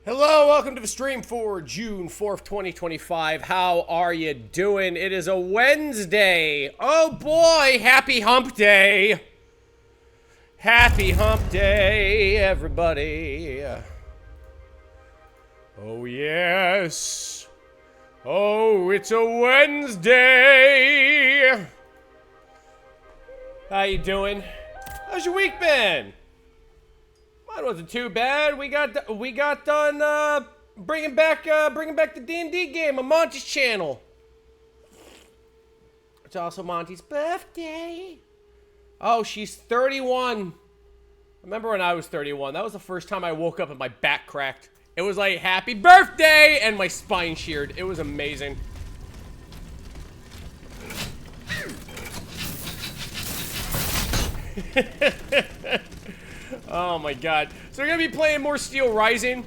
Hello, welcome to the stream for June 4th, 2025. How are you doing? It is a Wednesday. Oh boy, happy hump day. Happy hump day, everybody. Oh yes. Oh, it's a Wednesday. How you doing? How's your week been? That wasn't too bad. We got done bringing back the D&D game on Monty's channel. It's also Monty's birthday. Oh, she's 31. Remember when I was 31? That was the first time I woke up and my back cracked. It was like happy birthday and my spine sheared. It was amazing. Oh my god. So we're gonna be playing more Steelrising.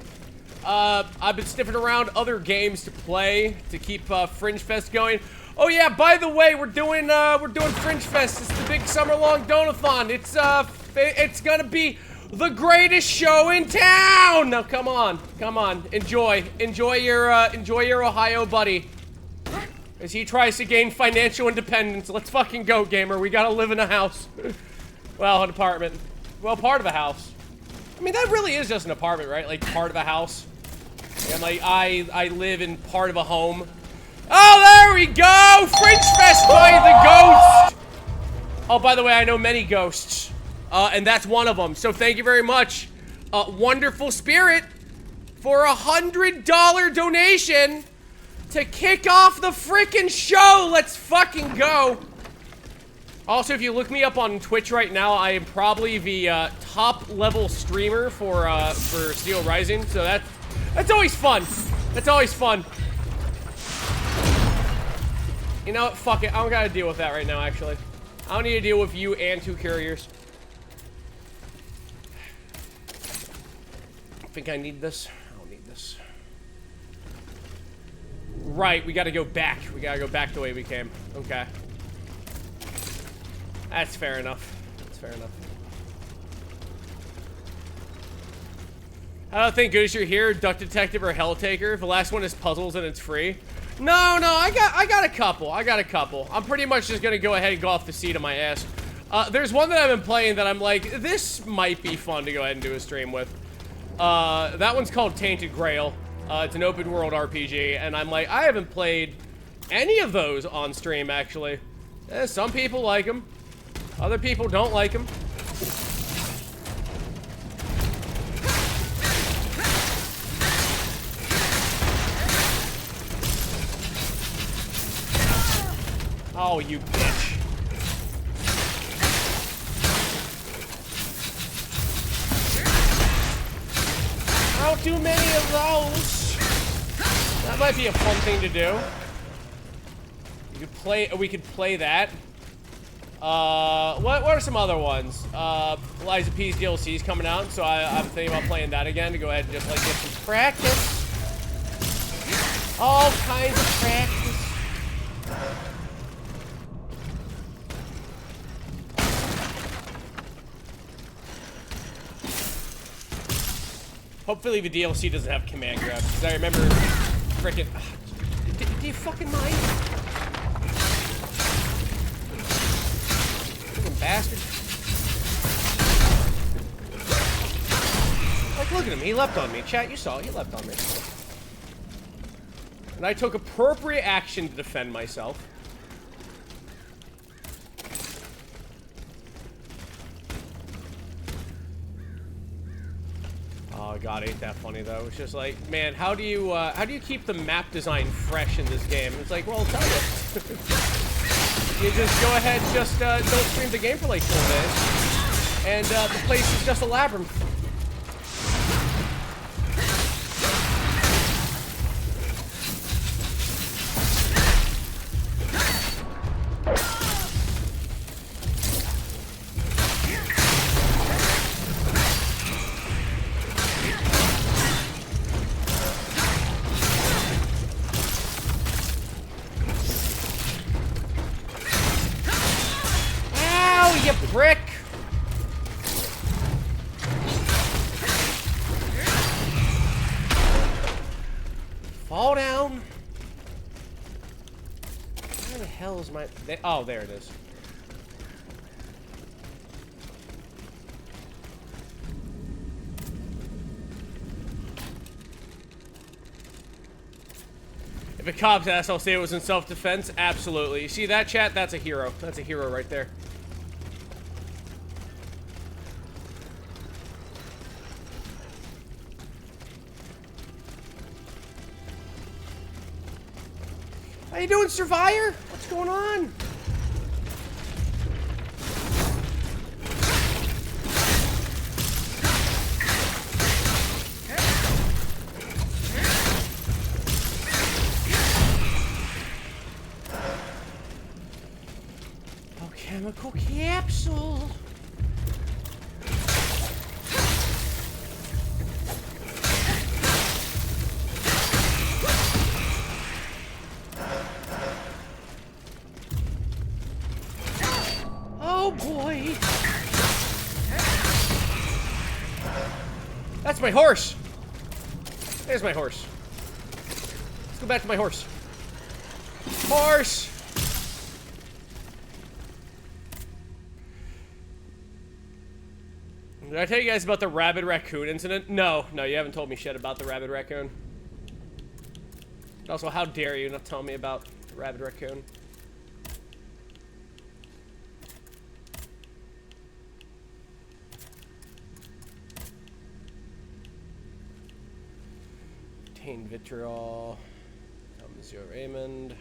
I've been sniffing around other games to play to keep Fringe Fest going. Oh yeah, by the way, we're doing Fringe Fest. It's the big summer-long donathon. It's gonna be the greatest show in town. Now come on, enjoy your Ohio buddy as he tries to gain financial independence. Let's fucking go, gamer. We gotta live in a house. Well, an apartment. Well, part of a house. I mean, that really is just an apartment, right? Like, part of a house. And, like, I live in part of a home. Oh, there we go! Fringe Fest by the Ghost! Oh, by the way, I know many ghosts. And that's one of them. So thank you very much, Wonderful Spirit, for a $100 donation to kick off the frickin' show. Let's fucking go. Also, if you look me up on Twitch right now, I am probably the top-level streamer for Steelrising, so that's always fun. That's always fun. You know what? Fuck it. I don't gotta deal with that right now, actually. I don't need to deal with you and two couriers. I think I need this. I don't need this. Right, we gotta go back. We gotta go back the way we came. Okay. That's fair enough. That's fair enough. I don't think good as you're here, Duck Detective or Hell Taker. The last one is puzzles and it's free. No, I got a couple. I'm pretty much just gonna go ahead and go off the seat of my ass. There's one that I've been playing that I'm like, this might be fun to go ahead and do a stream with. That one's called Tainted Grail. It's an open world RPG, and I'm like, I haven't played any of those on stream, actually. Some people like them. Other people don't like them. Oh, you bitch. I don't do many of those. That might be a fun thing to do. We could play that. What are some other ones? Liza P's DLC is coming out, so I'm thinking about playing that again to go ahead and just like get some practice. All kinds of practice. Hopefully the DLC doesn't have command grab, because I remember frickin' do you fucking mind? Fucking bastard. Like, look at him, he leapt on me. Chat, you saw, he leapt on me. And I took appropriate action to defend myself. Oh god, ain't that funny though. It's just like, man, how do you keep the map design fresh in this game? It's like, well, I'll tell you. You just go ahead, just don't stream the game for like 4 days, and the place is just a labyrinth. Brick! Fall down! Where the hell is my... Oh, there it is. If a cop's ass, I'll say it was in self-defense. Absolutely. You see that, chat? That's a hero. That's a hero right there. How you doing, Survivor? What's going on? Oh, chemical capsule. Oh boy! That's my horse! There's my horse. Let's go back to my horse. Horse! Did I tell you guys about the rabid raccoon incident? No, you haven't told me shit about the rabid raccoon. Also, how dare you not tell me about the rabid raccoon? Vitriol. Monsieur Raymond.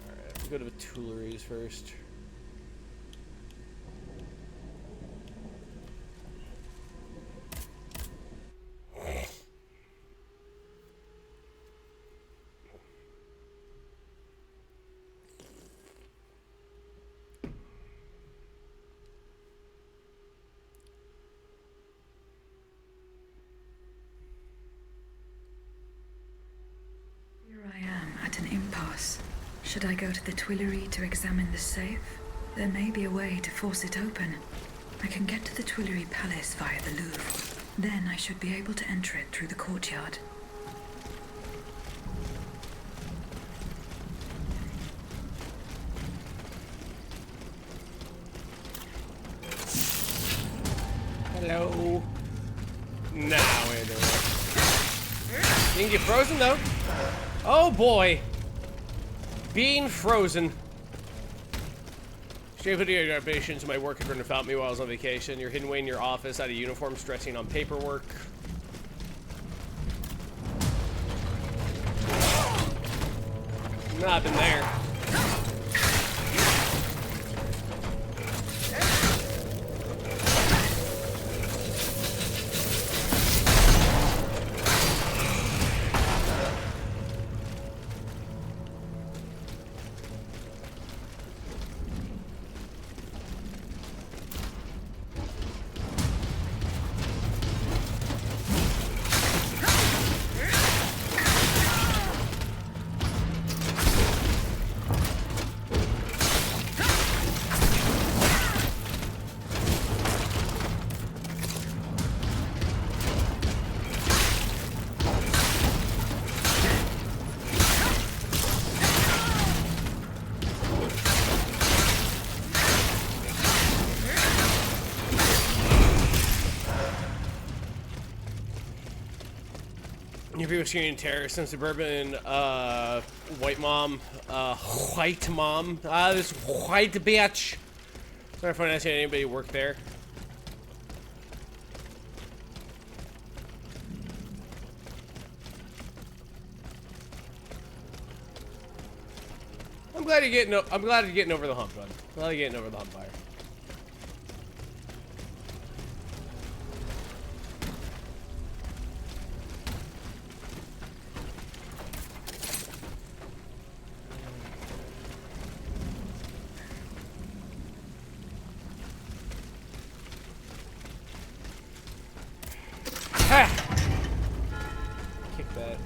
Alright, we'll go to the Tuileries first. Should I go to the Tuileries to examine the safe? There may be a way to force it open. I can get to the Tuileries Palace via the Louvre. Then I should be able to enter it through the courtyard. Hello. Now we're doing it. You can get frozen though. Oh boy. Being frozen. Straight video exhibitions. My work had run without me while I was on vacation. You're hidden away in your office out of uniform, stressing on paperwork. Nah, I've been there. Your people shooting terrorists in suburban, white mom, this white bitch. Sorry if I'm asking anybody work there. I'm glad you're getting over the hump, bud. I'm glad you're getting over the hump, fire. Kick that.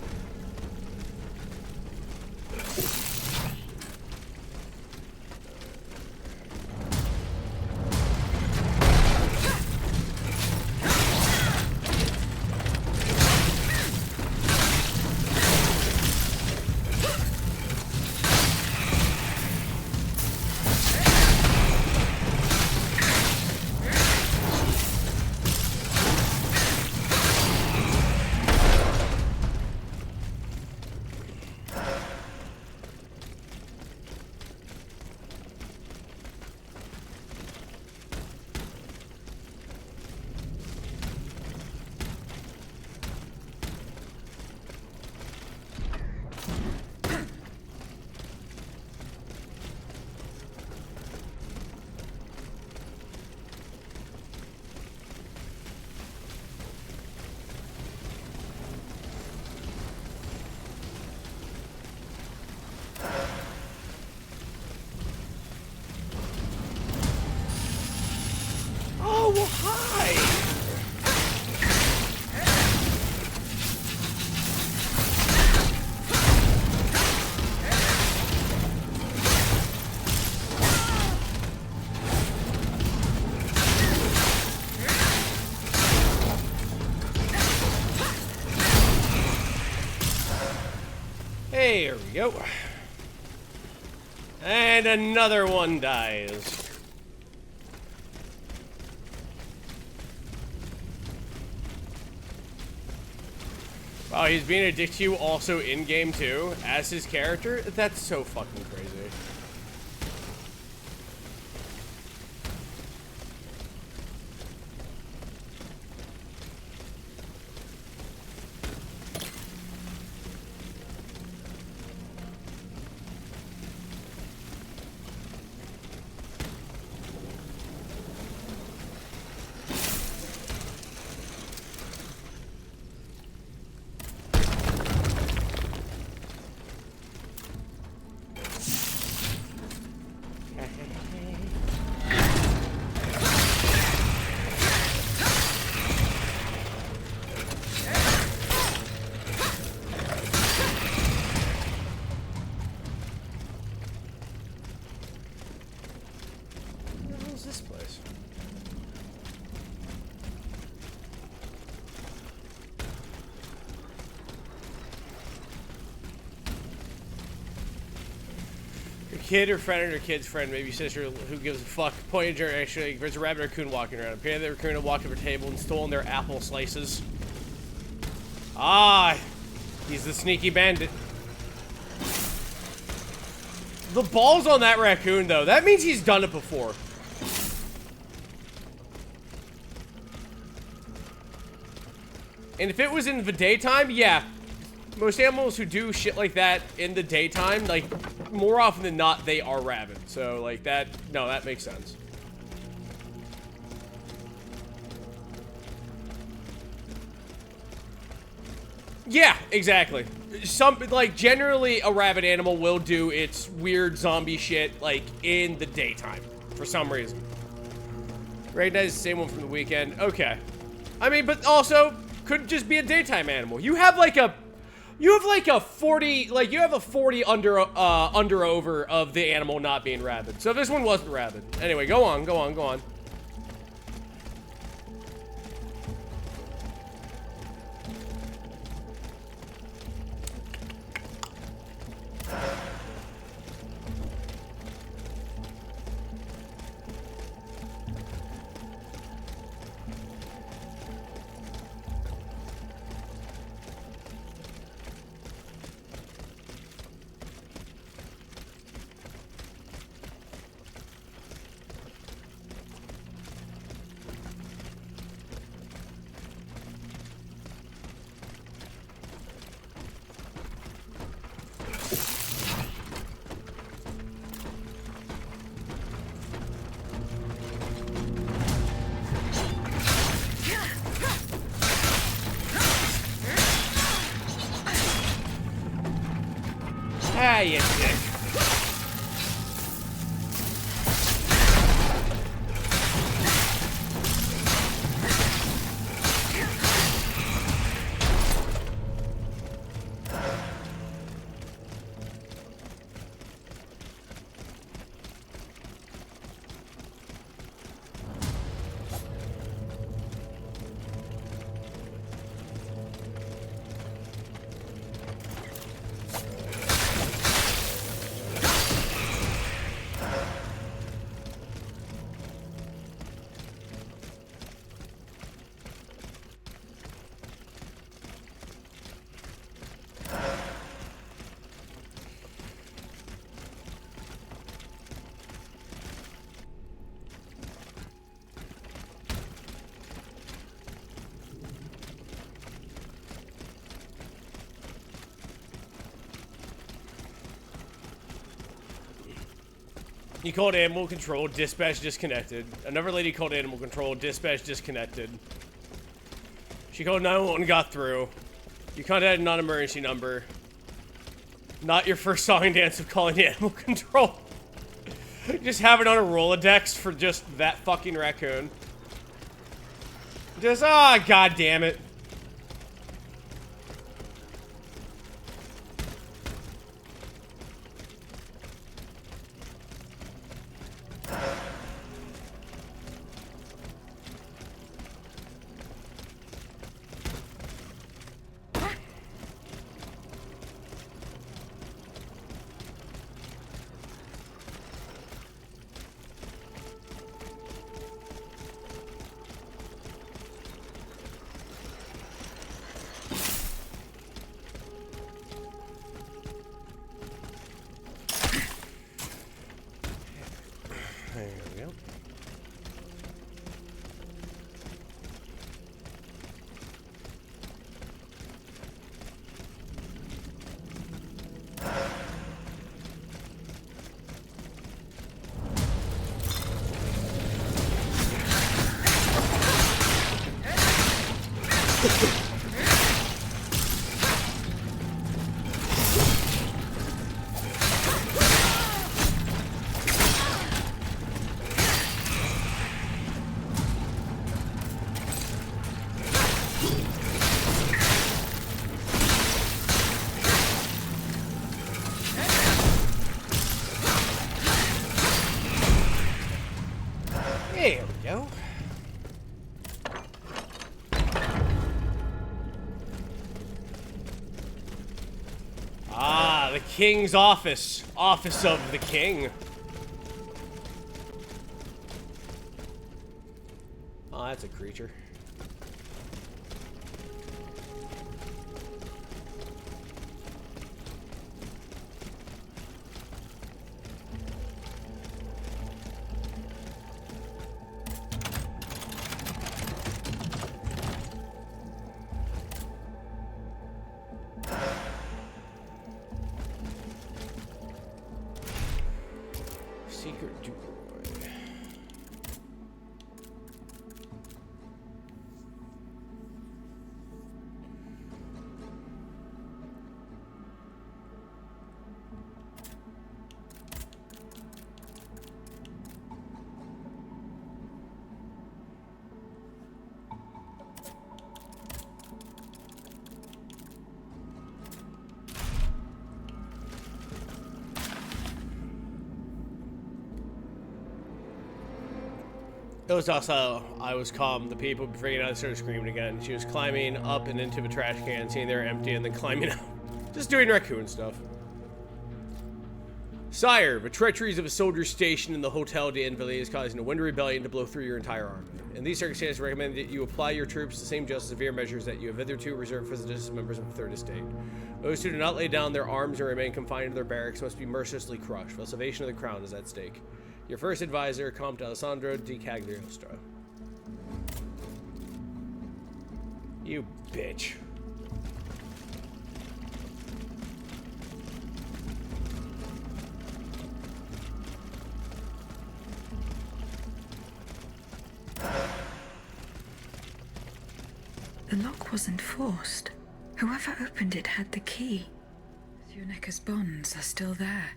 Oh, hi! There we go. And another one dies. Wow, he's being a dick to you also in-game too, as his character? That's so fucking crazy. kid or friend or kid's friend, maybe sister, who gives a fuck. Point at actually, there's a rabbit or raccoon walking around. Apparently the raccoon had walked over to the table and stolen their apple slices. Ah, he's the sneaky bandit. The balls on that raccoon, though. That means he's done it before. And if it was in the daytime, yeah. Most animals who do shit like that in the daytime, like, more often than not, they are rabid. So, like, that, no, that makes sense. Yeah, exactly. Like, generally, a rabid animal will do its weird zombie shit, like, in the daytime. For some reason. Recognize the same one from the weekend. Okay. I mean, but also, could just be a daytime animal. You have, like, a 40, like, you have a 40 under over of the animal not being rabid. So this one wasn't rabid. Anyway, go on, go on, go on. Ah, you dick. You called animal control, dispatch disconnected. Another lady called animal control, dispatch disconnected. She called 911, got through. You contacted a non-emergency number. Not your first song and dance of calling animal control. Just have it on a Rolodex for just that fucking raccoon. Just, ah, god damn it. The king's office. Office of the king. Oh, that's a creature. Secret droid. It was also, I was calm. The people freaking out started screaming again. She was climbing up and into the trash can, seeing they were empty, and then climbing out. Just doing raccoon stuff. Sire, the treacheries of a soldier stationed in the Hotel de Invalides is causing a winter rebellion to blow through your entire army. In these circumstances, I recommend that you apply your troops the same just severe measures that you have hitherto reserved for the just members of the Third Estate. Those who do not lay down their arms and remain confined to their barracks must be mercilessly crushed. The salvation of the crown is at stake. Your first advisor, Comte Alessandro di Cagliostro. You bitch. The lock wasn't forced. Whoever opened it had the key. Thuneka's bonds are still there.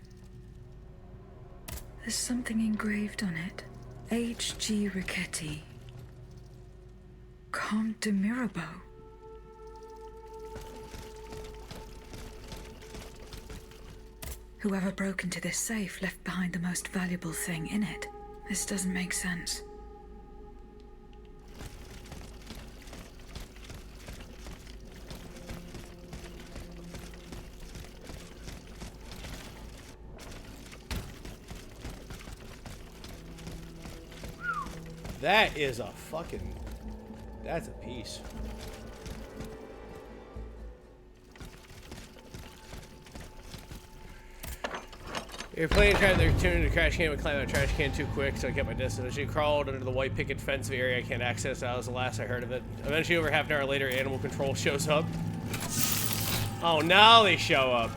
There's something engraved on it. H.G. Riquetti. Comte de Mirabeau. Whoever broke into this safe left behind the most valuable thing in it. This doesn't make sense. That is a fucking... That's a piece. You're playing trying to tune into the trash can, but climbed out a trash can too quick, so I kept my distance. She crawled under the white picket fence of the area I can't access. That was the last I heard of it. Eventually, over half an hour later, animal control shows up. Oh, now they show up.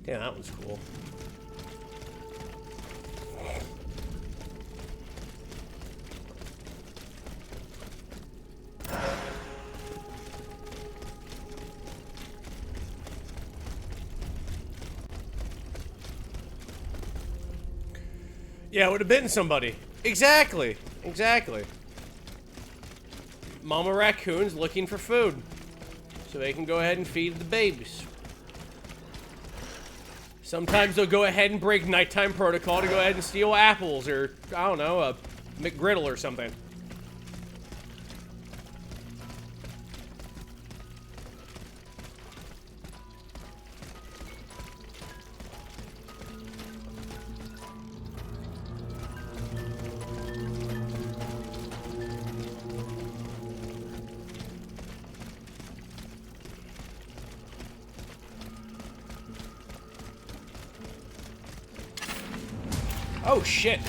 Yeah, that one's cool. Yeah, it would have been somebody. Exactly. Exactly. Mama raccoon's looking for food. So they can go ahead and feed the babies. Sometimes they'll go ahead and break nighttime protocol to go ahead and steal apples or, I don't know, a McGriddle or something. Oh, shit.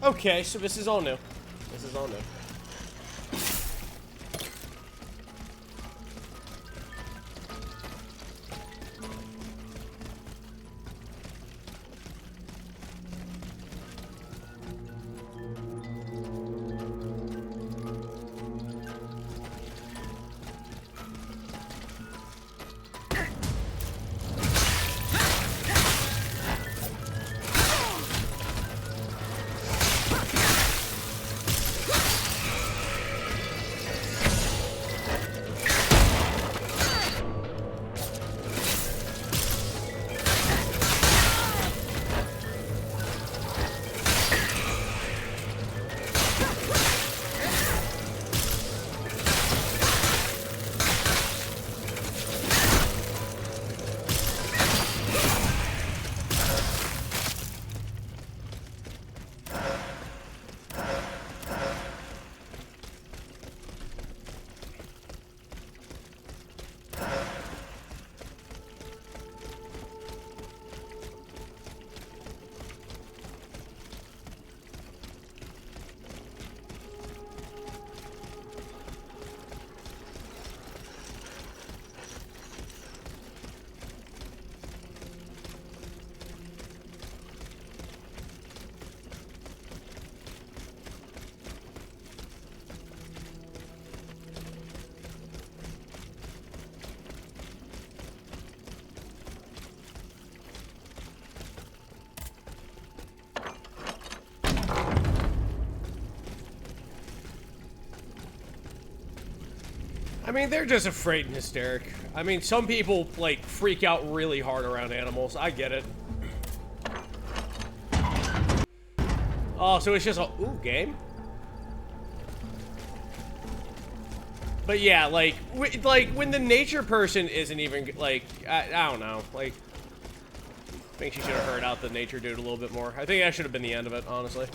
Okay, so this is all new. This is all new. I mean, they're just afraid and hysteric. I mean, some people, like, freak out really hard around animals. I get it. Oh, so it's just a... Ooh, game? But yeah, like, when the nature person isn't even, like, I don't know. Like, I think she should have heard out the nature dude a little bit more. I think that should have been the end of it, honestly.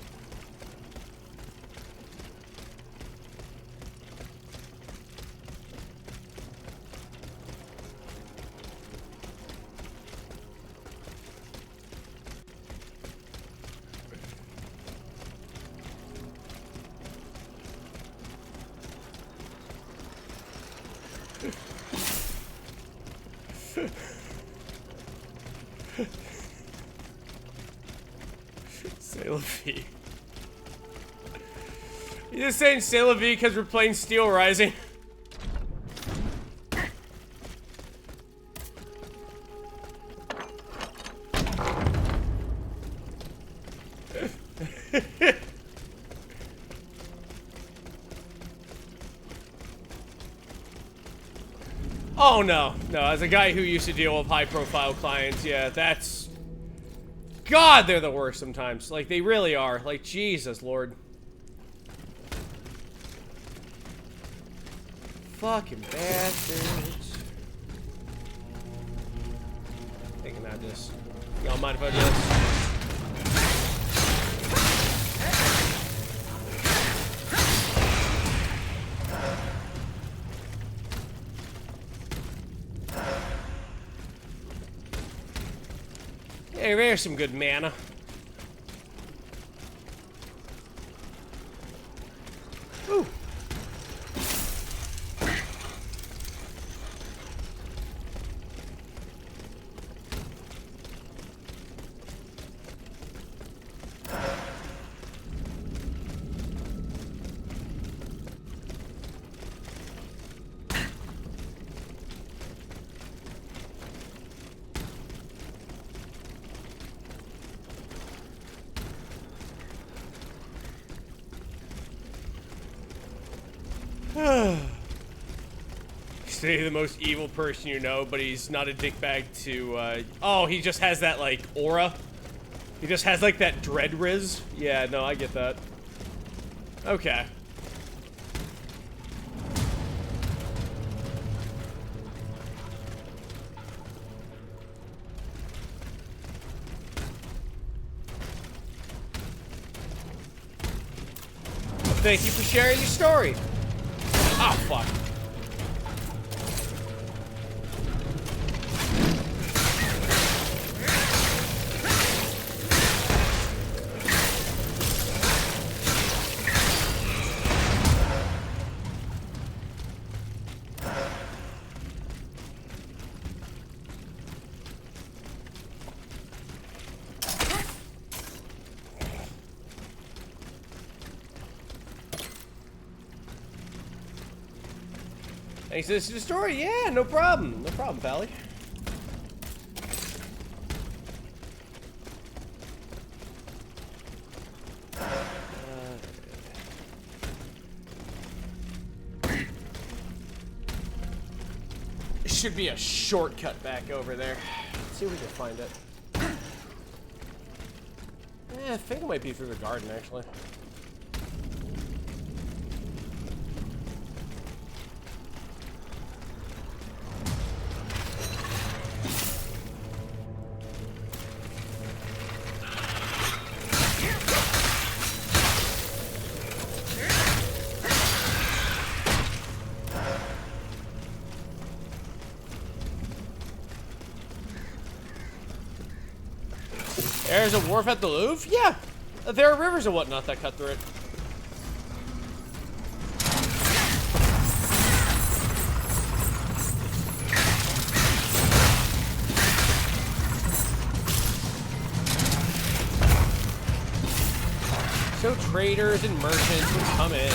C'est la vie. You just saying c'est la vie because we're playing Steelrising? Oh no, no, as a guy who used to deal with high-profile clients, yeah, that's... God, they're the worst sometimes. Like, they really are. Like, Jesus, Lord. Fucking bastards. Thinking I just... Y'all mind if I do this? Hey, there's some good mana. Ooh. He's the most evil person you know, but he's not a dickbag to, oh, he just has that, like, aura. He just has, like, that dread riz. Yeah, no, I get that. Okay. Well, thank you for sharing your story. Oh, fuck. Thanks to the story. Yeah, no problem. No problem, Pally. Should be a shortcut back over there. Let's see if we can find it. I think it might be through the garden, actually. There's a wharf at the Louvre? Yeah. There are rivers and whatnot that cut through it. So traders and merchants would come in.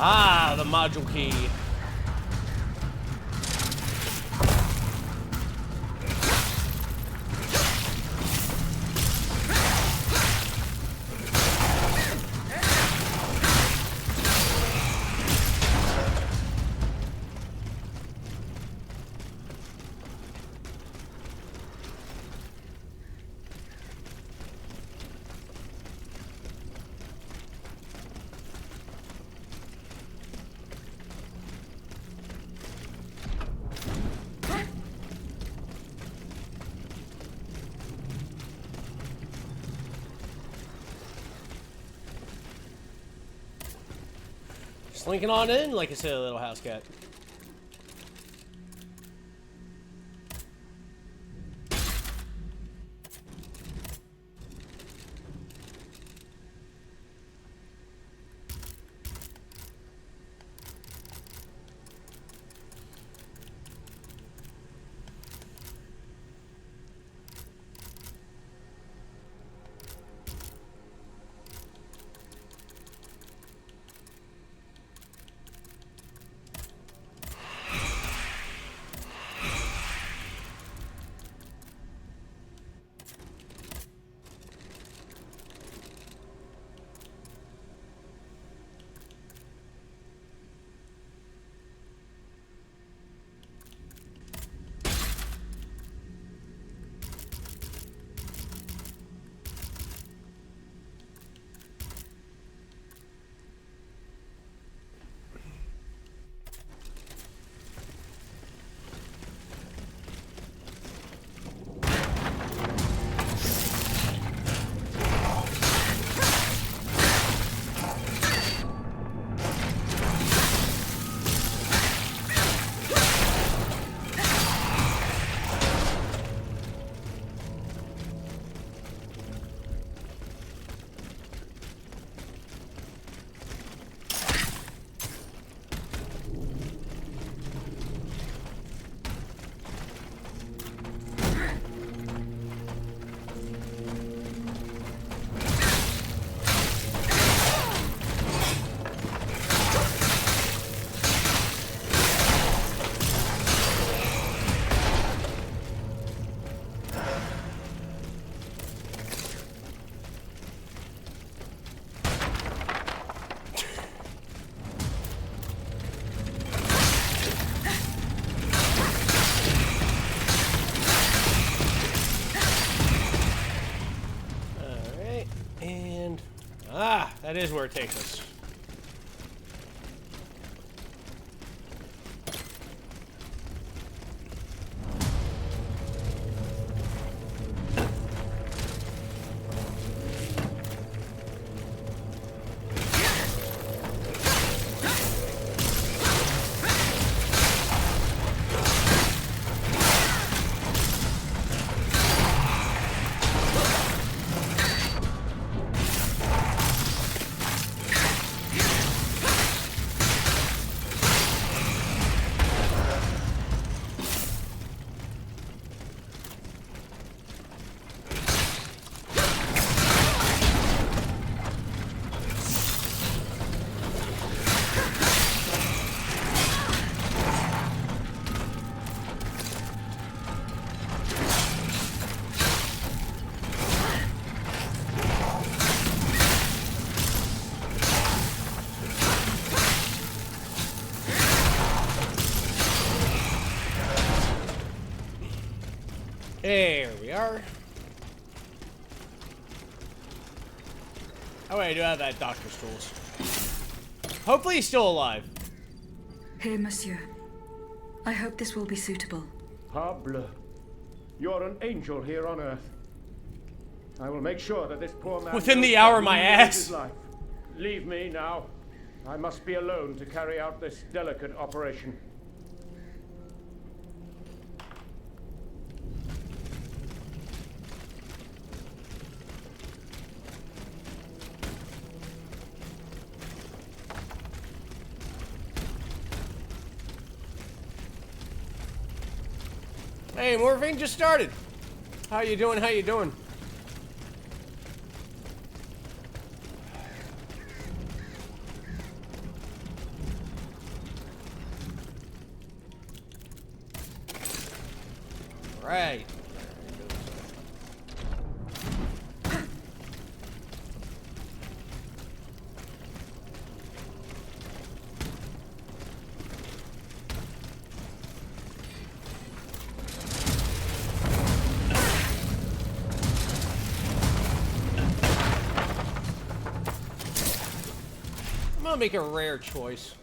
Ah, the module key. Slinking on in like a silly little house cat. That is where it takes us. There we are. Oh wait, I do have that doctor's tools. Hopefully he's still alive. Here, monsieur. I hope this will be suitable. Parbleu. You're an angel here on Earth. I will make sure that this poor man... Within the hour, my ass. His life. Leave me now. I must be alone to carry out this delicate operation. Hey, morphine just started. How you doing? How you doing? Right. I'm gonna make a rare choice.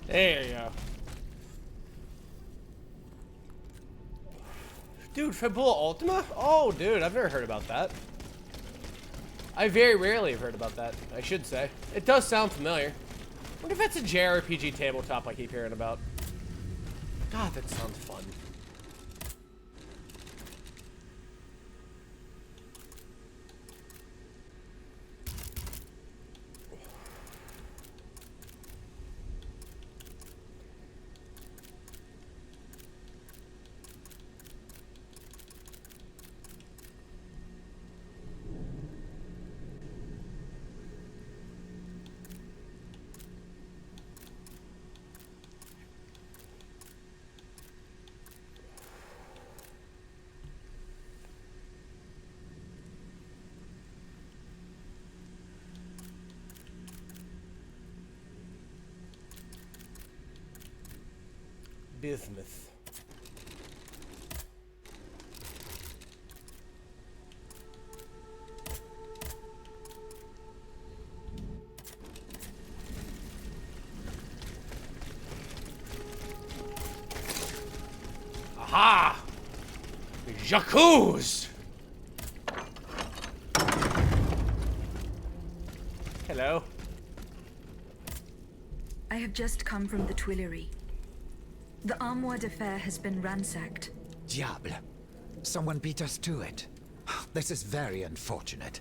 There you go. Dude, Fabula Ultima? Oh, dude, I've never heard about that. I very rarely have heard about that, I should say. It does sound familiar. I wonder if that's a JRPG tabletop I keep hearing about. God, that sounds fun. Bismuth. Jacques! Hello. I have just come from the Tuileries. The Armoire de Fer has been ransacked. Diable. Someone beat us to it. This is very unfortunate.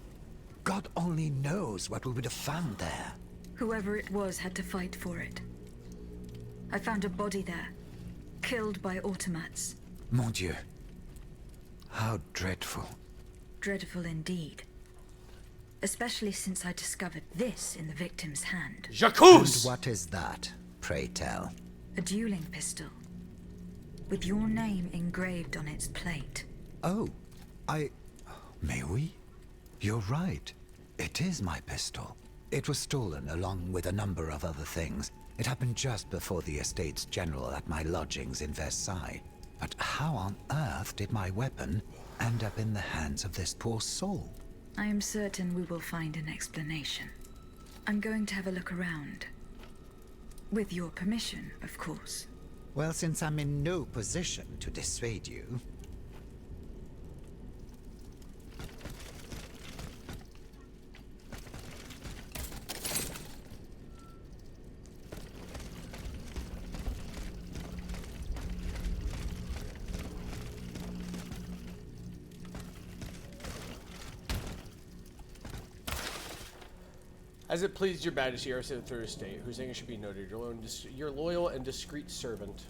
God only knows what we would have found there. Whoever it was had to fight for it. I found a body there, killed by automats. Mon Dieu. How dreadful. Dreadful indeed. Especially since I discovered this in the victim's hand. Jacques! And what is that, pray tell? A dueling pistol. With your name engraved on its plate. Oh, May we? You're right. It is my pistol. It was stolen along with a number of other things. It happened just before the Estates General at my lodgings in Versailles. But how on earth did my weapon end up in the hands of this poor soul? I am certain we will find an explanation. I'm going to have a look around. With your permission, of course. Well, since I'm in no position to dissuade you... As it pleased your majesty, our third estate, whose name should be noted, your loyal and discreet servant.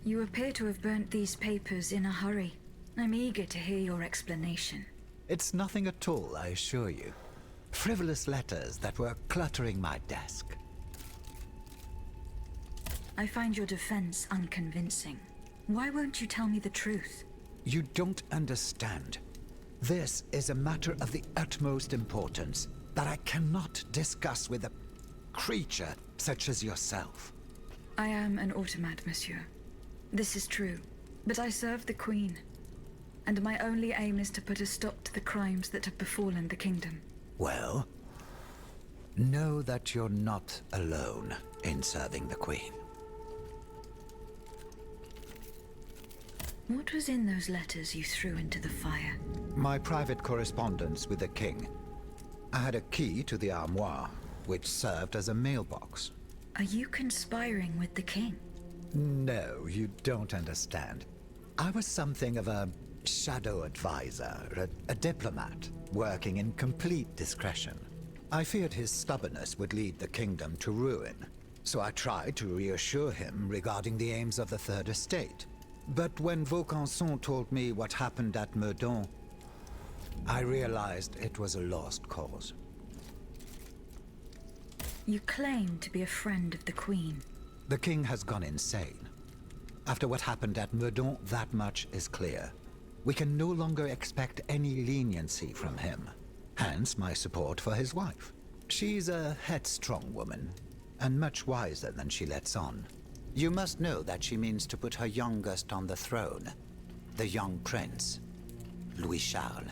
You appear to have burnt these papers in a hurry. I'm eager to hear your explanation. It's nothing at all, I assure you. Frivolous letters that were cluttering my desk. I find your defense unconvincing. Why won't you tell me the truth? You don't understand. This is a matter of the utmost importance that I cannot discuss with a creature such as yourself. I am an automat, monsieur. This is true, but I serve the Queen, and my only aim is to put a stop to the crimes that have befallen the kingdom. Well, know that you're not alone in serving the Queen. What was in those letters you threw into the fire? My private correspondence with the king. I had a key to the armoire, which served as a mailbox. Are you conspiring with the king? No, you don't understand. I was something of a shadow advisor, a diplomat, working in complete discretion. I feared his stubbornness would lead the kingdom to ruin, so I tried to reassure him regarding the aims of the Third Estate. But when Vaucanson told me what happened at Meudon, I realized it was a lost cause. You claim to be a friend of the Queen. The king has gone insane. After what happened at Meudon, that much is clear. We can no longer expect any leniency from him. Hence my support for his wife. She's a headstrong woman, and much wiser than she lets on. You must know that she means to put her youngest on the throne, the young prince, Louis Charles.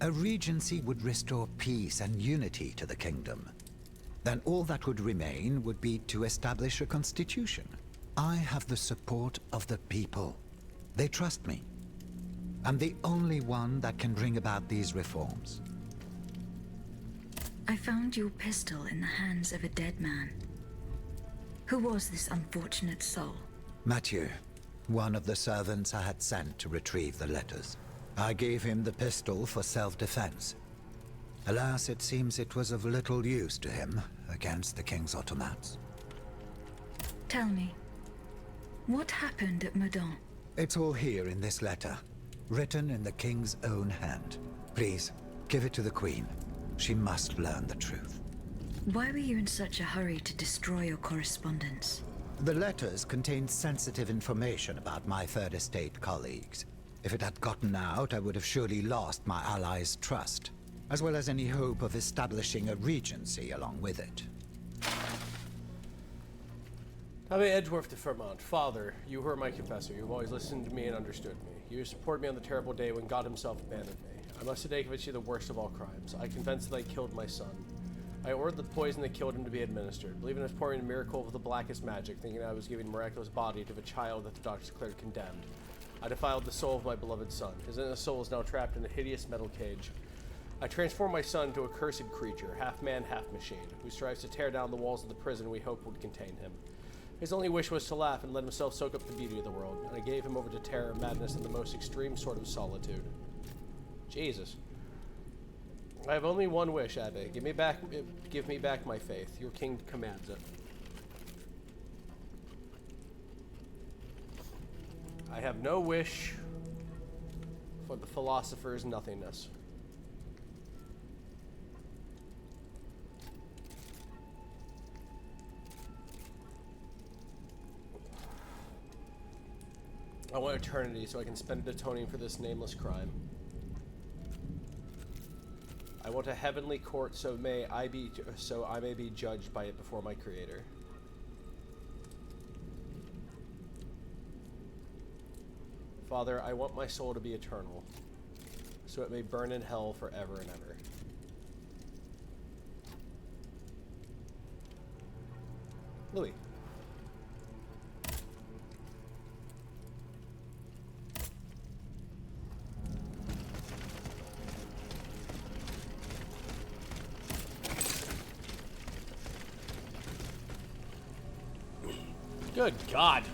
A regency would restore peace and unity to the kingdom. Then all that would remain would be to establish a constitution. I have the support of the people. They trust me. I'm the only one that can bring about these reforms. I found your pistol in the hands of a dead man. Who was this unfortunate soul? Mathieu, one of the servants I had sent to retrieve the letters. I gave him the pistol for self-defense. Alas, it seems it was of little use to him against the king's automats. Tell me, what happened at Meudon? It's all here in this letter, written in the king's own hand. Please, give it to the queen. She must learn the truth. Why were you in such a hurry to destroy your correspondence? The letters contained sensitive information about my Third Estate colleagues. If it had gotten out, I would have surely lost my allies' trust, as well as any hope of establishing a regency along with it. Abbé Edgeworth de Fermont, Father, you who are my confessor, you have always listened to me and understood me. You supported me on the terrible day when God himself abandoned me. I must today convince you the worst of all crimes. I confess that I killed my son. I ordered the poison that killed him to be administered, believing I was pouring a miracle of the blackest magic, thinking I was giving miraculous body to a child that the doctors declared condemned. I defiled the soul of my beloved son. His innocent soul is now trapped in a hideous metal cage. I transformed my son into a cursed creature, half man, half machine, who strives to tear down the walls of the prison we hoped would contain him. His only wish was to laugh and let himself soak up the beauty of the world, and I gave him over to terror, madness, and the most extreme sort of solitude. Jesus. I have only one wish, Abbe. Give me back my faith. Your king commands it. I have no wish for the philosopher's nothingness. I want eternity so I can spend it atoning for this nameless crime. I want a heavenly court so I may be judged by it before my creator. Father, I want my soul to be eternal, so it may burn in hell forever and ever. Louis. Good God.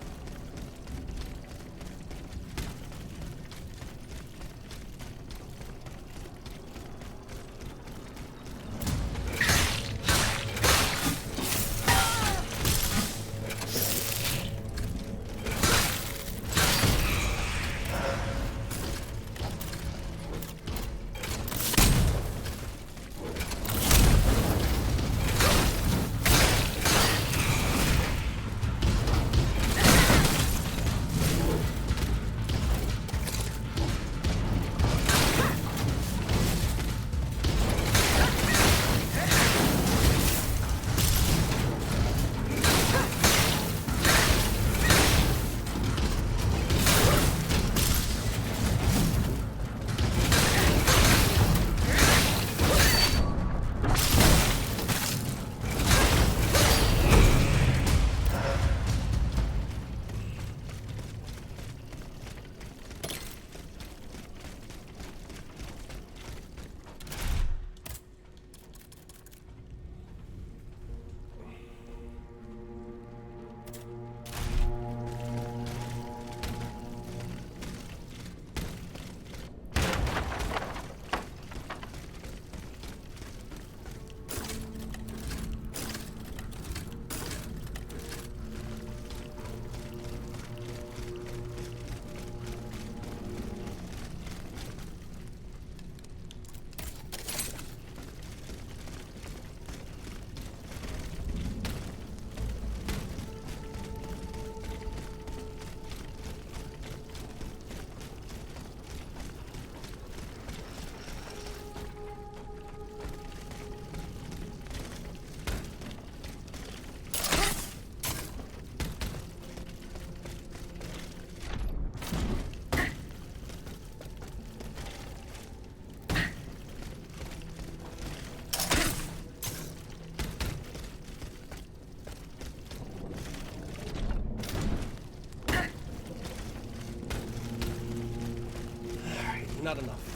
Not enough.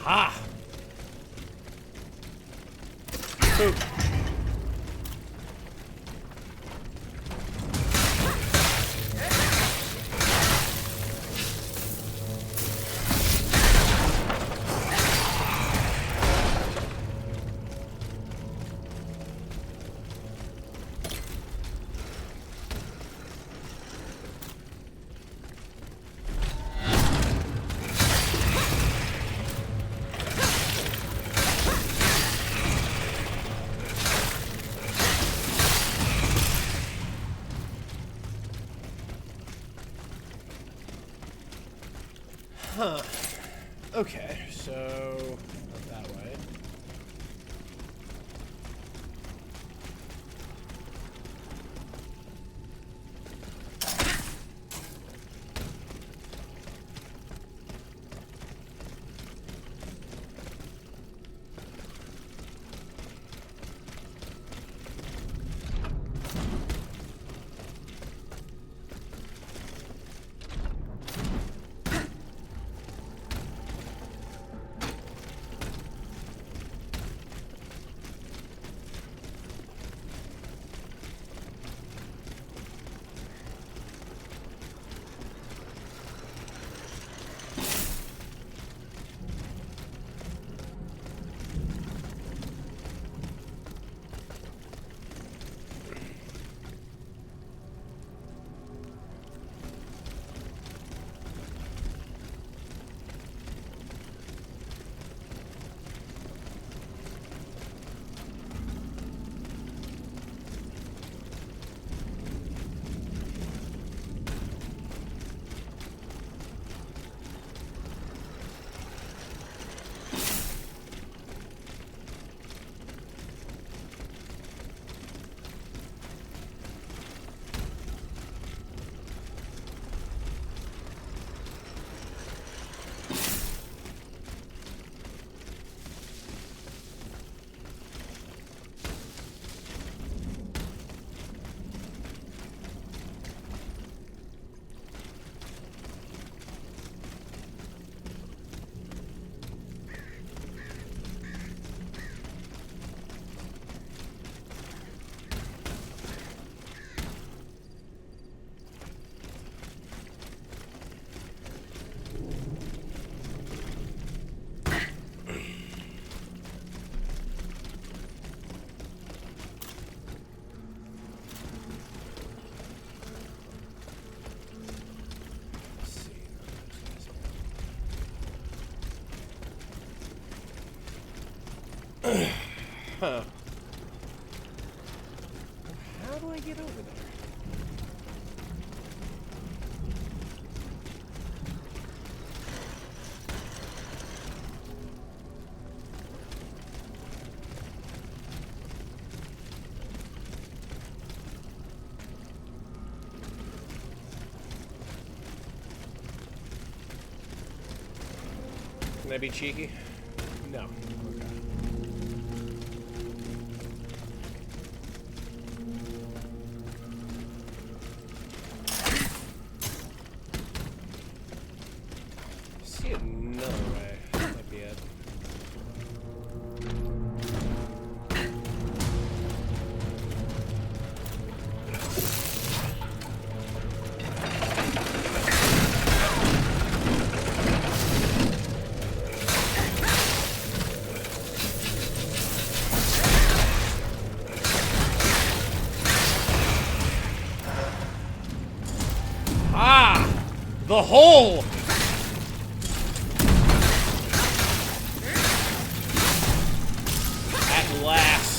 Ha! Boom. Huh. Okay, so not that way. Huh. How do I get over there? Can I be cheeky? No. Okay. See another way. That might be it. The hole! At last.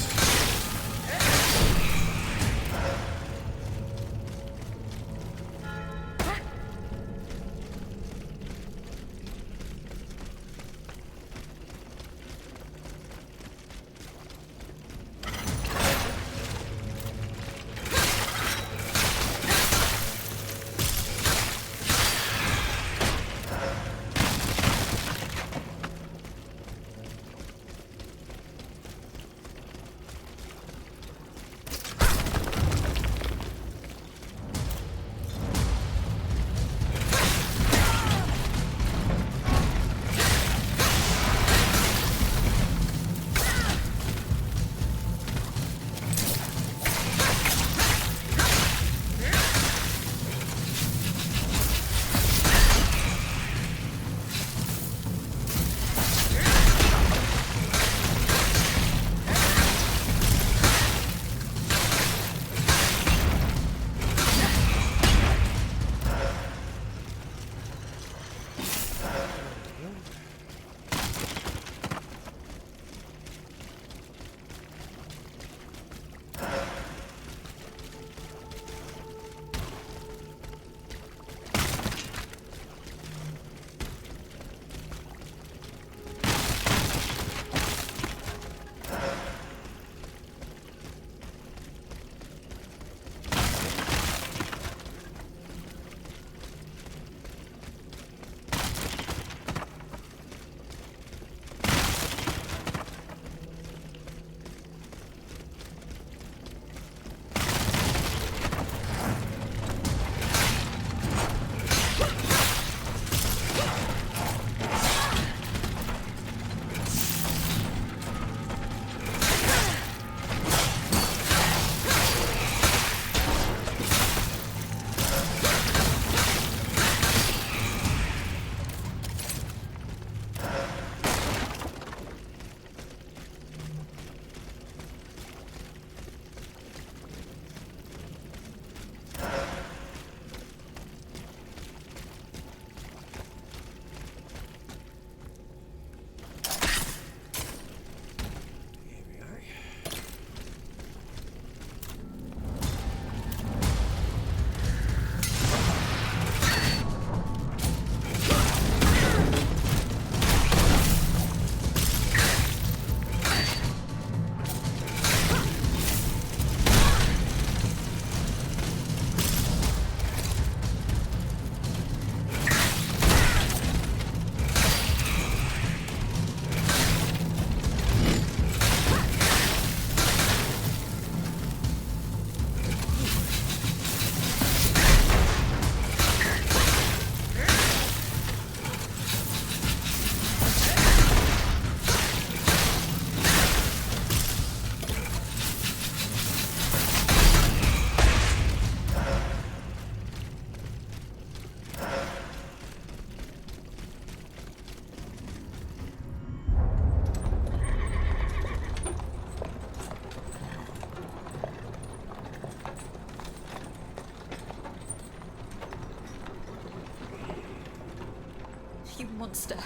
monster.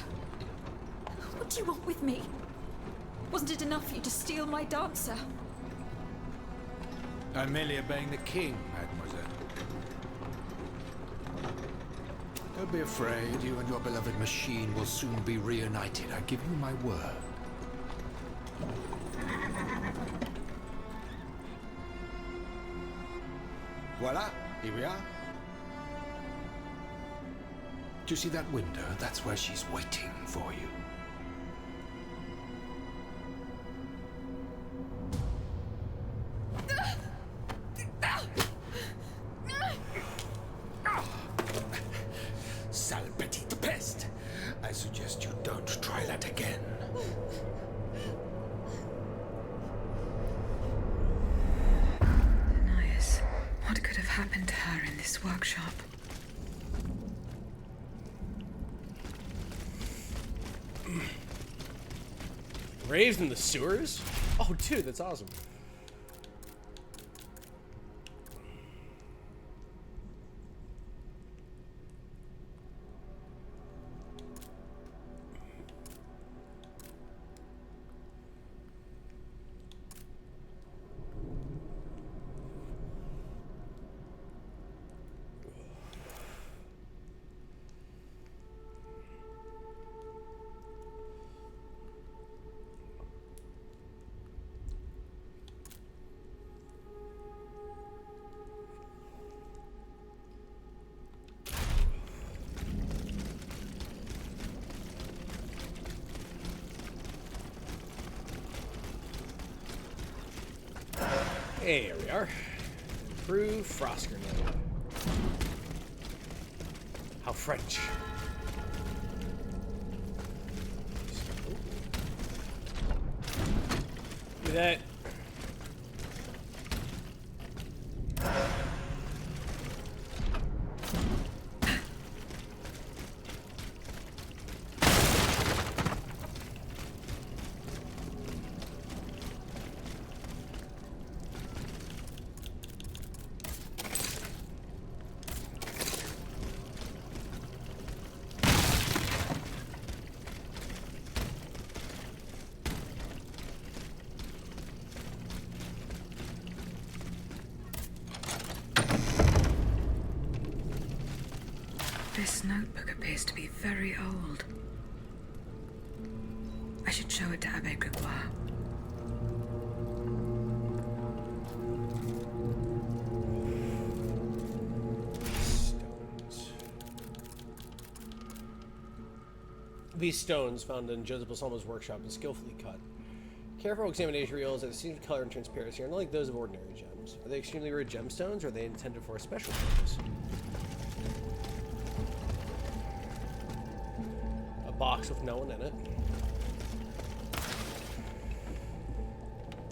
What do you want with me? Wasn't it enough for you to steal my dancer? I'm merely obeying the king, mademoiselle. Don't be afraid. You and your beloved machine will soon be reunited. I give you my word. Voila, here we are. Do you see that window? That's where she's waiting for you. Sale petite peste. I suggest you don't try that again. Nias, what could have happened to her in this workshop? Raised in the sewers? Oh, dude, that's awesome. Here we are. Brew Frosker now. How French. Look at that. This notebook appears to be very old. I should show it to Abbe Gregoire. Stones. These stones, found in Joseph Balsamo's workshop, and skillfully cut. Careful examination reveals that the seams of color and transparency are not like those of ordinary gems. Are they extremely rare gemstones, or are they intended for a special purpose? A box with no one in it.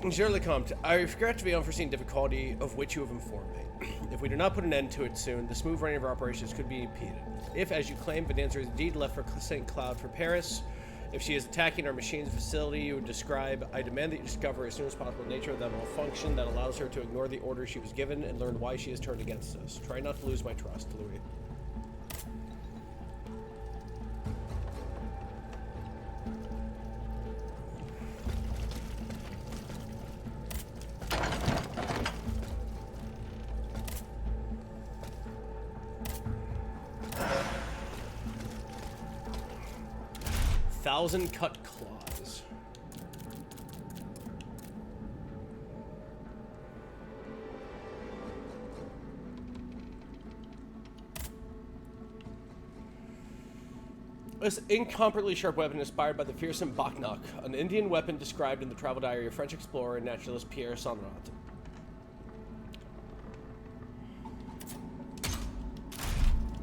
Monsieur Lecomte, I regret to be unforeseen difficulty of which you have informed me. If we do not put an end to it soon, the smooth running of our operations could be impeded. If, as you claim, Venanza is indeed left for St. Cloud for Paris, if she is attacking our machine's facility you would describe, I demand that you discover as soon as possible the nature of that malfunction that allows her to ignore the orders she was given and learn why she has turned against us. Try not to lose my trust, Louis. Thousand cut claws. This incomparably sharp weapon inspired by the fearsome Baknak, an Indian weapon described in the travel diary of French explorer and naturalist Pierre Sonnerat.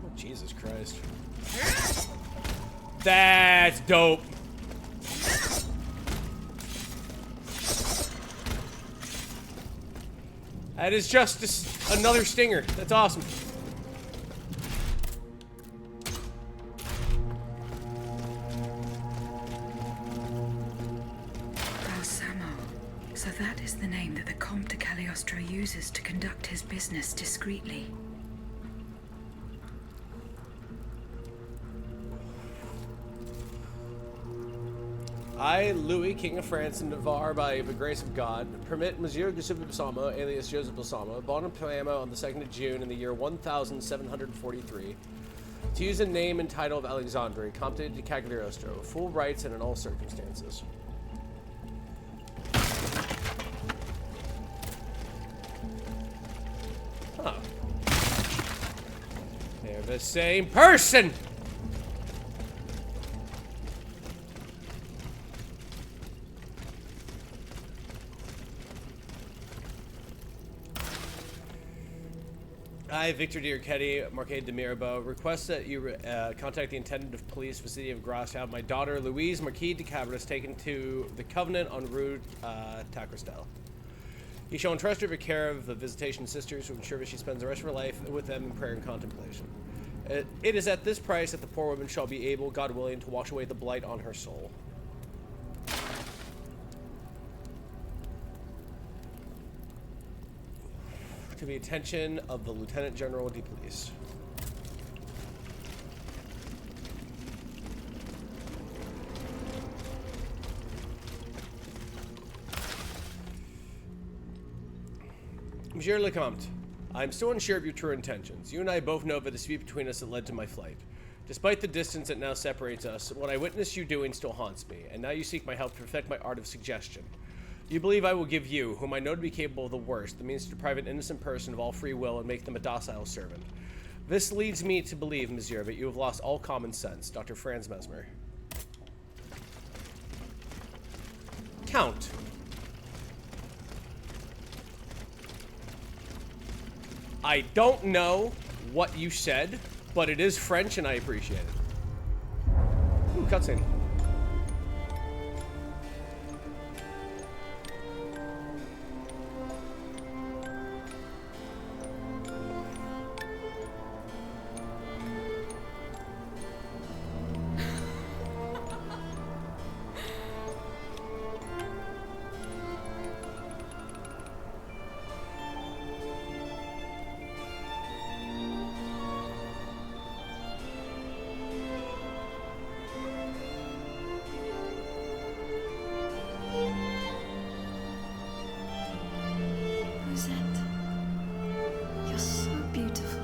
Oh, Jesus Christ. That's dope. That is just another stinger. That's awesome. Balsamo. So that is the name that the Comte de Cagliostro uses to conduct his business discreetly. I, Louis, King of France and Navarre, by the grace of God, permit Monsieur Giuseppe Balsamo, alias Joseph Balsamo, born in Palermo on the 2nd of June in the year 1743, to use a name and title of Alexandre, Comte de Cagliostro, with full rights and in all circumstances. Huh. They're the same person! I, Victor Diarchetti, Marquis de Mirabeau, request that you contact the intendant of police for the city of Grasse to have my daughter, Louise Marquis de Cabras, taken to the Covenant on Rue Tacrestel. He shall entrust her with care of the visitation sisters who ensure that she spends the rest of her life with them in prayer and contemplation. It is at this price that the poor woman shall be able, God willing, to wash away the blight on her soul. To the attention of the Lieutenant General de Police. Monsieur le Comte, I am still unsure of your true intentions. You and I both know of a dispute between us that led to my flight. Despite the distance that now separates us, what I witnessed you doing still haunts me, and now you seek my help to perfect my art of suggestion. You believe I will give you, whom I know to be capable of the worst, the means to deprive an innocent person of all free will and make them a docile servant. This leads me to believe, monsieur, that you have lost all common sense. Dr. Franz Mesmer. Count. I don't know what you said, but it is French and I appreciate it. Ooh, cutscene. You're so beautiful.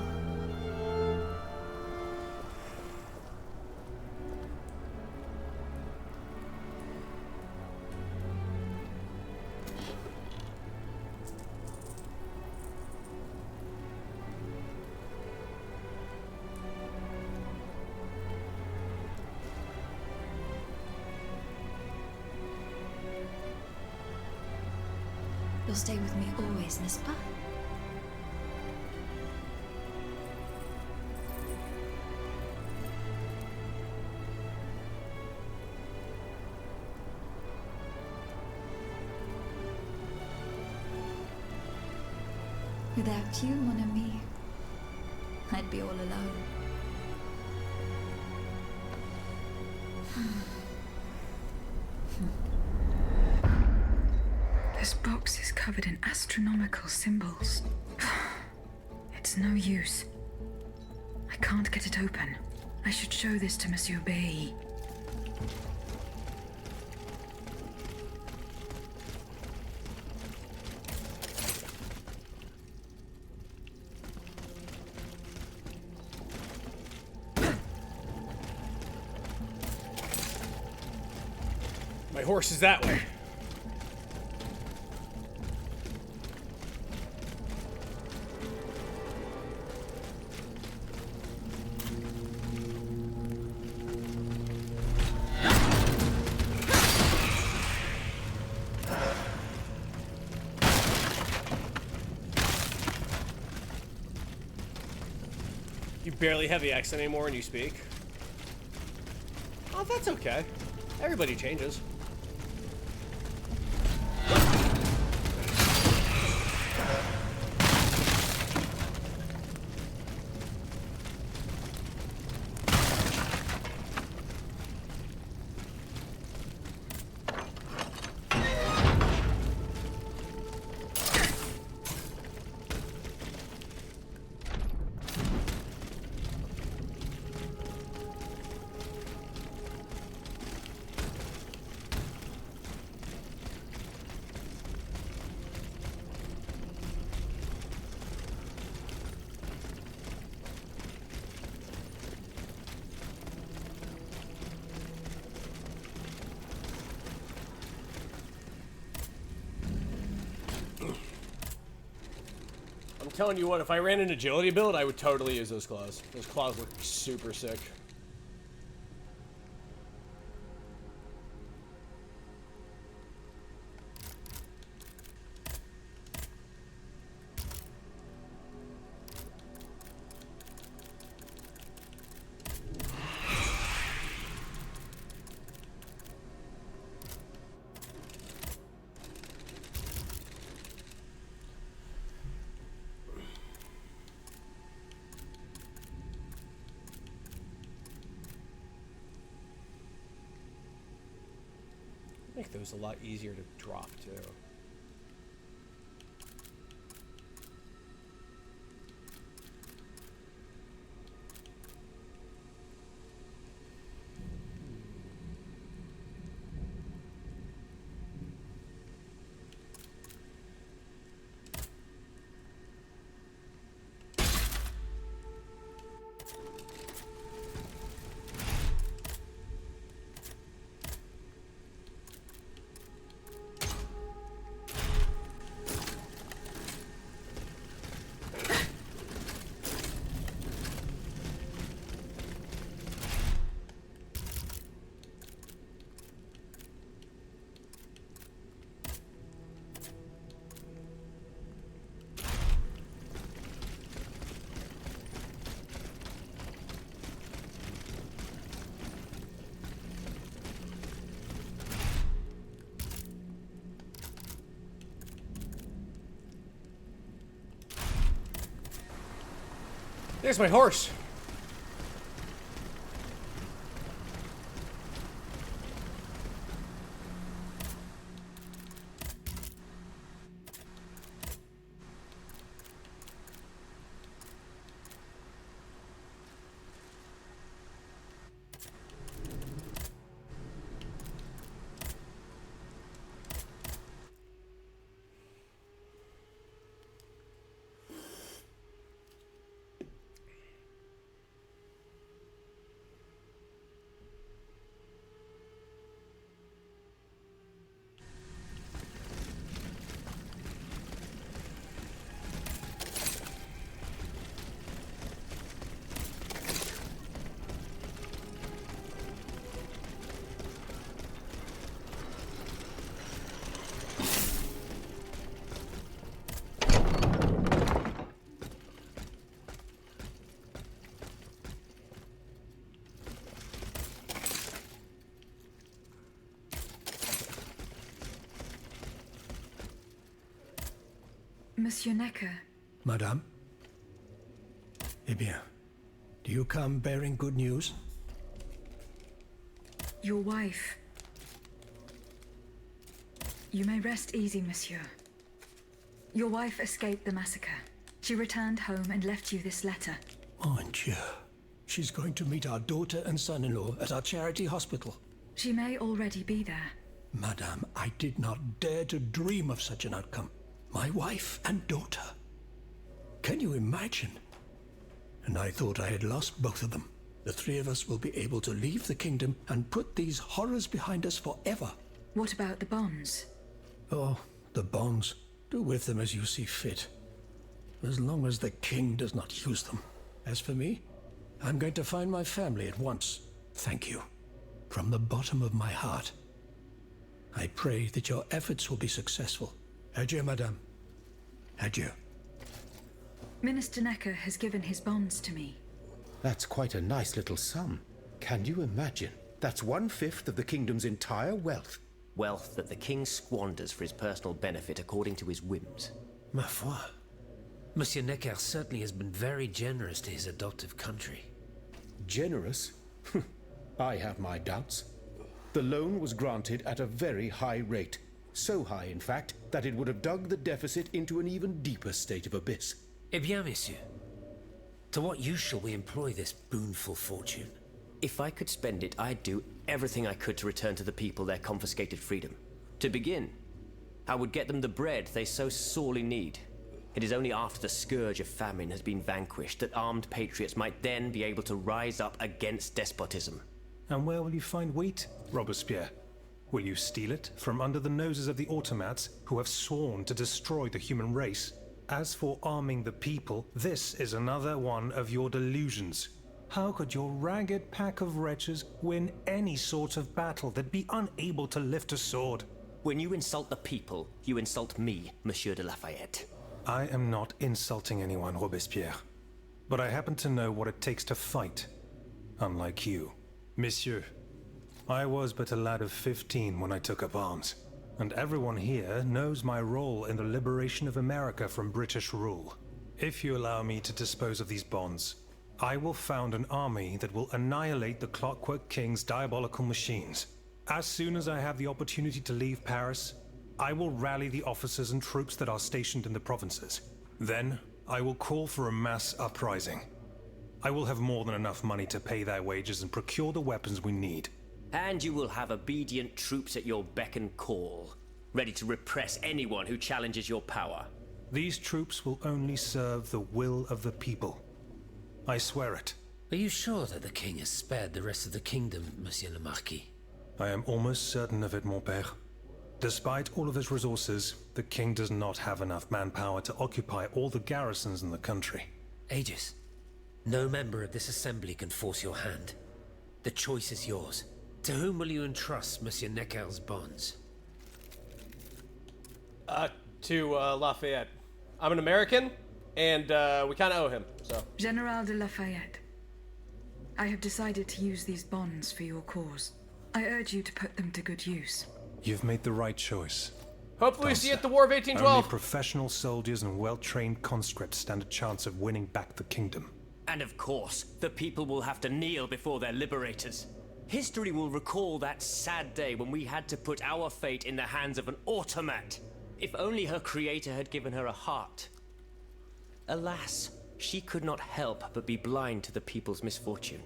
You'll stay with me always, n'est-ce pas? Without you, mon ami, I'd be all alone. This box is covered in astronomical symbols. It's no use. I can't get it open. I should show this to Monsieur Bay. My horse is that way. You barely have the accent anymore when you speak. Oh, that's okay. Everybody changes. telling you what, if I ran an agility build, I would totally use those claws. Those claws look super sick. Make those a lot easier to drop too. There's my horse. Monsieur Necker. Madame? Eh bien, do you come bearing good news? Your wife. You may rest easy, monsieur. Your wife escaped the massacre. She returned home and left you this letter. Mon Dieu. She's going to meet our daughter and son-in-law at our charity hospital. She may already be there. Madame, I did not dare to dream of such an outcome. My wife and daughter. Can you imagine? And I thought I had lost both of them. The three of us will be able to leave the kingdom and put these horrors behind us forever. What about the bonds? Oh, the bonds. Do with them as you see fit. As long as the king does not use them. As for me, I'm going to find my family at once. Thank you. From the bottom of my heart. I pray that your efforts will be successful. Adieu, madame. Adieu. Minister Necker has given his bonds to me. That's quite a nice little sum. Can you imagine? That's 1/5 of the kingdom's entire wealth. Wealth that the king squanders for his personal benefit according to his whims. Ma foi. Monsieur Necker certainly has been very generous to his adoptive country. Generous? I have my doubts. The loan was granted at a very high rate. So high, in fact, that it would have dug the deficit into an even deeper state of abyss. Eh bien, monsieur. To what use shall we employ this boonful fortune? If I could spend it, I'd do everything I could to return to the people their confiscated freedom. To begin, I would get them the bread they so sorely need. It is only after the scourge of famine has been vanquished that armed patriots might then be able to rise up against despotism. And where will you find wheat, Robespierre? Will you steal it from under the noses of the automats who have sworn to destroy the human race? As for arming the people, this is another one of your delusions. How could your ragged pack of wretches win any sort of battle that'd be unable to lift a sword? When you insult the people, you insult me, Monsieur de Lafayette. I am not insulting anyone, Robespierre. But I happen to know what it takes to fight. Unlike you. Monsieur, I was but a lad of 15 when I took up arms. And everyone here knows my role in the liberation of America from British rule. If you allow me to dispose of these bonds, I will found an army that will annihilate the Clockwork King's diabolical machines. As soon as I have the opportunity to leave Paris, I will rally the officers and troops that are stationed in the provinces. Then, I will call for a mass uprising. I will have more than enough money to pay their wages and procure the weapons we need. And you will have obedient troops at your beck and call, ready to repress anyone who challenges your power. These troops will only serve the will of the people. I swear it. Are you sure that the king has spared the rest of the kingdom, Monsieur le Marquis? I am almost certain of it, mon père. Despite all of his resources, the king does not have enough manpower to occupy all the garrisons in the country. Aegis, no member of this assembly can force your hand. The choice is yours. To whom will you entrust Monsieur Necker's bonds? To Lafayette. I'm an American, and we kind of owe him, so. General de Lafayette, I have decided to use these bonds for your cause. I urge you to put them to good use. You've made the right choice. Hopefully we see you at the War of Only 1812. professional soldiers and well-trained conscripts stand a chance of winning back the kingdom. And of course, the people will have to kneel before their liberators. History will recall that sad day when we had to put our fate in the hands of an automat. If only her creator had given her a heart. Alas, she could not help but be blind to the people's misfortune.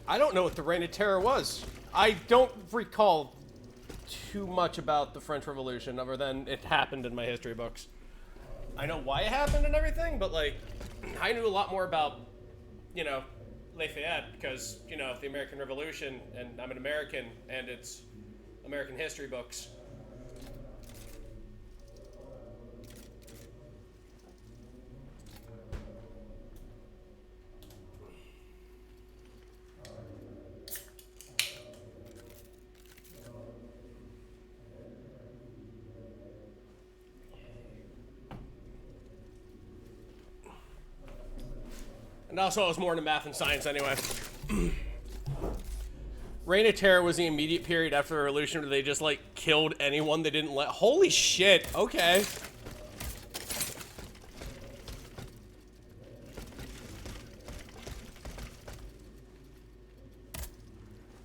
I don't know what the Reign of Terror was. I don't recall too much about the French Revolution other than it happened in my history books. I know why it happened and everything, but like, I knew a lot more about, you know, Lafayette because, you know, the American Revolution, and I'm an American, and it's American history books. And also, I was more into math and science anyway. Reign of Terror was the immediate period after the revolution where they just, like, killed anyone they didn't let. Holy shit, okay.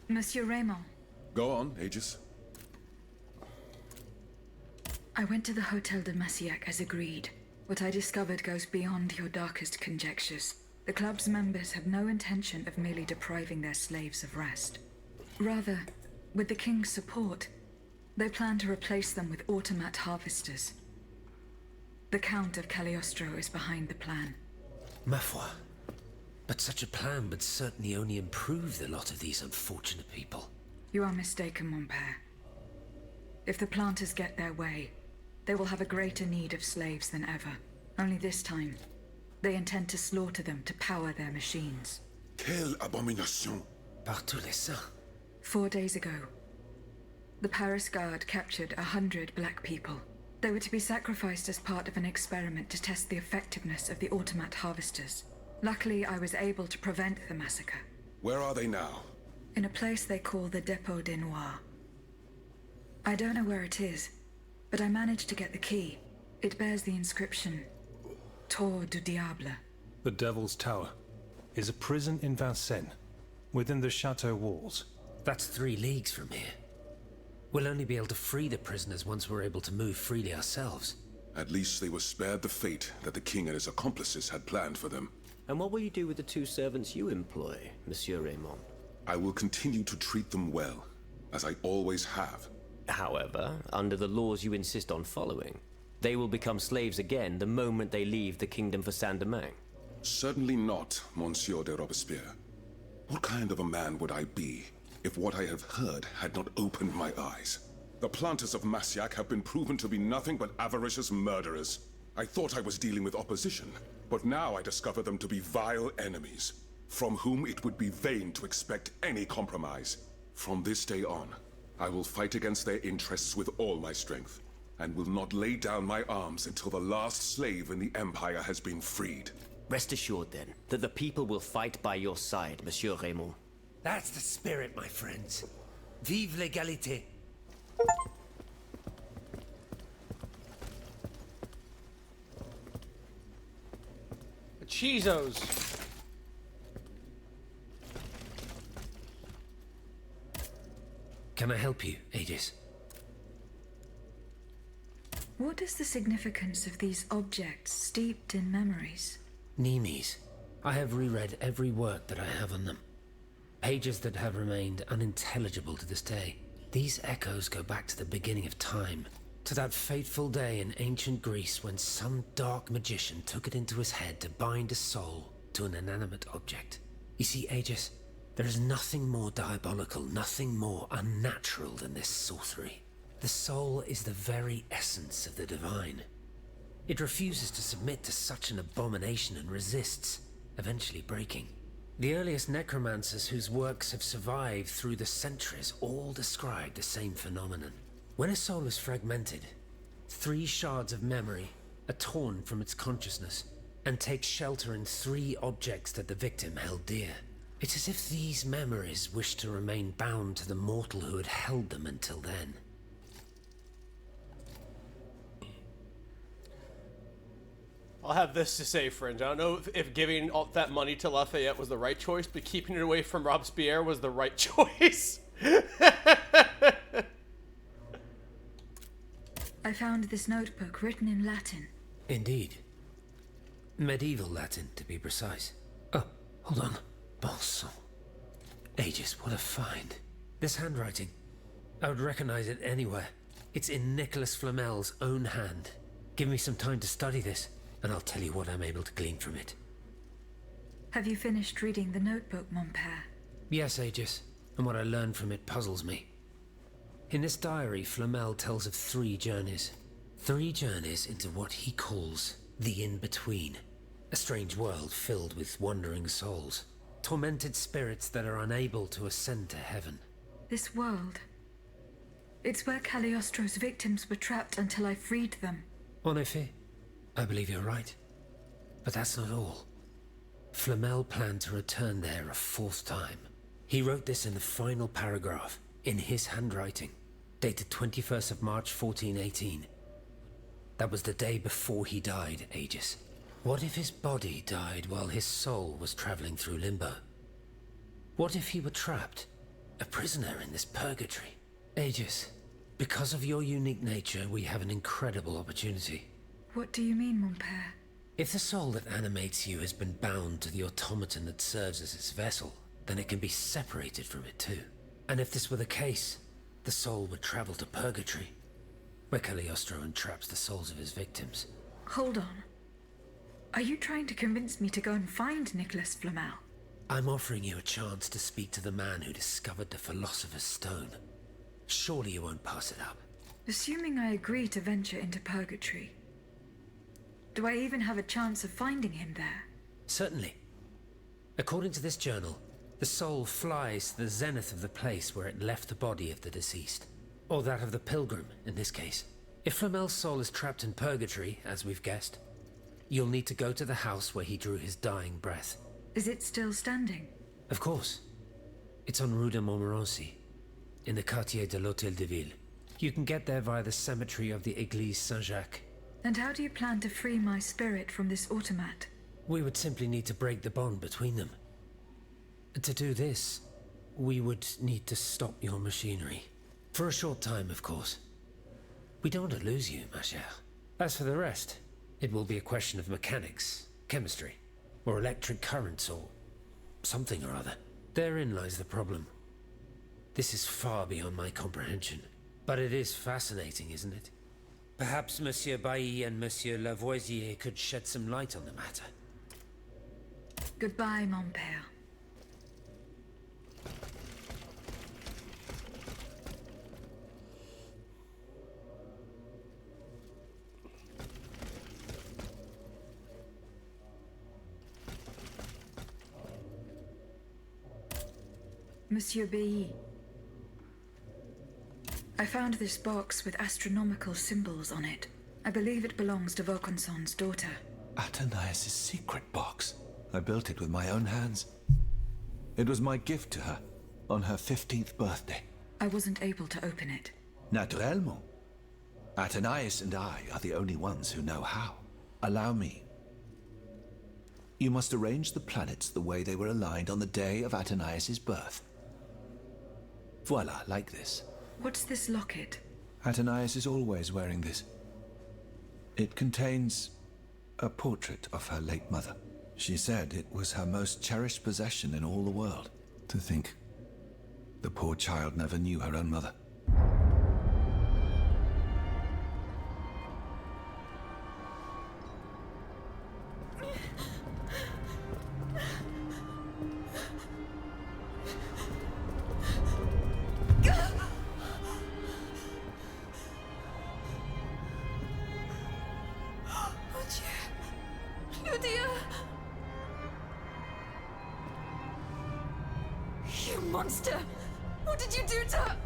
Monsieur Raymond, Go on, Aegis. I went to the Hotel de Massiac as agreed. What I discovered goes beyond your darkest conjectures. The club's members have no intention of merely depriving their slaves of rest. Rather, with the king's support, they plan to replace them with automat harvesters. The Count of Cagliostro is behind the plan. Ma foi. But such a plan would certainly only improve the lot of these unfortunate people. You are mistaken, mon père. If the planters get their way, they will have a greater need of slaves than ever. Only this time, they intend to slaughter them to power their machines. Quelle abomination! Par tous les saints. 4 days ago, the Paris Guard captured 100 black people. They were to be sacrificed as part of an experiment to test the effectiveness of the automat harvesters. Luckily, I was able to prevent the massacre. Where are they now? In a place they call the Dépôt des Noirs. I don't know where it is, but I managed to get the key. It bears the inscription, Tour du Diable. The Devil's Tower is a prison in Vincennes, within the chateau walls. That's 3 leagues from here. We'll only be able to free the prisoners once we're able to move freely ourselves. At least they were spared the fate that the king and his accomplices had planned for them. And what will you do with the 2 servants you employ, Monsieur Raymond? I will continue to treat them well, as I always have. However, under the laws you insist on following, they will become slaves again the moment they leave the kingdom for Saint-Domingue. Certainly not, Monsieur de Robespierre. What kind of a man would I be if what I have heard had not opened my eyes. The planters of Masiak have been proven to be nothing but avaricious murderers. I thought I was dealing with opposition, but now I discover them to be vile enemies, from whom it would be vain to expect any compromise. From this day on, I will fight against their interests with all my strength, and will not lay down my arms until the last slave in the Empire has been freed. Rest assured, then, that the people will fight by your side, Monsieur Raymond. That's the spirit, my friends. Vive l'égalité. The Cheezos. Can I help you, Aegis? What is the significance of these objects steeped in memories? Nemes. I have reread every work that I have on them. Pages that have remained unintelligible to this day. These echoes go back to the beginning of time, to that fateful day in ancient Greece when some dark magician took it into his head to bind a soul to an inanimate object. You see, Aegis, there is nothing more diabolical, nothing more unnatural than this sorcery. The soul is the very essence of the divine. It refuses to submit to such an abomination and resists, eventually breaking. The earliest necromancers whose works have survived through the centuries all describe the same phenomenon. When a soul is fragmented, 3 shards of memory are torn from its consciousness and take shelter in 3 objects that the victim held dear. It's as if these memories wish to remain bound to the mortal who had held them until then. I'll have this to say, Fringe. I don't know if giving all that money to Lafayette was the right choice, but keeping it away from Robespierre was the right choice. I found this notebook written in Latin. Indeed. Medieval Latin, to be precise. Oh, hold on. Bon sang. Aegis, what a find. This handwriting. I would recognize it anywhere. It's in Nicholas Flamel's own hand. Give me some time to study this, and I'll tell you what I'm able to glean from it. Have you finished reading the notebook, mon père? Yes, Aegis, and what I learned from it puzzles me. In this diary, Flamel tells of 3 journeys. 3 journeys into what he calls the in-between. A strange world filled with wandering souls. Tormented spirits that are unable to ascend to heaven. This world. It's where Cagliostro's victims were trapped until I freed them. En effet, I believe you're right. But that's not all. Flamel planned to return there a 4th time. He wrote this in the final paragraph, in his handwriting, dated 21st of March 1418. That was the day before he died, Aegis. What if his body died while his soul was traveling through limbo? What if he were trapped, a prisoner in this purgatory? Aegis, because of your unique nature, we have an incredible opportunity. What do you mean, mon père? If the soul that animates you has been bound to the automaton that serves as its vessel, then it can be separated from it too. And if this were the case, the soul would travel to purgatory, where Cagliostro entraps the souls of his victims. Hold on. Are you trying to convince me to go and find Nicholas Flamel? I'm offering you a chance to speak to the man who discovered the Philosopher's Stone. Surely you won't pass it up. Assuming I agree to venture into purgatory, do I even have a chance of finding him there? Certainly. According to this journal, the soul flies to the zenith of the place where it left the body of the deceased. Or that of the pilgrim, in this case. If Flamel's soul is trapped in purgatory, as we've guessed, you'll need to go to the house where he drew his dying breath. Is it still standing? Of course. It's on Rue de Montmorency, in the quartier de l'Hôtel de Ville. You can get there via the cemetery of the Église Saint-Jacques. And how do you plan to free my spirit from this automat? We would simply need to break the bond between them. To do this, we would need to stop your machinery. For a short time, of course. We don't want to lose you, ma chère. As for the rest, it will be a question of mechanics, chemistry, or electric currents, or something or other. Therein lies the problem. This is far beyond my comprehension. But it is fascinating, isn't it? Perhaps Monsieur Bailly and Monsieur Lavoisier could shed some light on the matter. Goodbye, mon père. Monsieur Bailly. I found this box with astronomical symbols on it. I believe it belongs to Vaucanson's daughter. Athenais' secret box. I built it with my own hands. It was my gift to her on her 15th birthday. I wasn't able to open it. Naturellement. Athenais and I are the only ones who know how. Allow me. You must arrange the planets the way they were aligned on the day of Athenais' birth. Voila, like this. What's this locket? Athenais is always wearing this. It contains a portrait of her late mother. She said it was her most cherished possession in all the world. To think, the poor child never knew her own mother. Lydia! You monster! What did you do to her?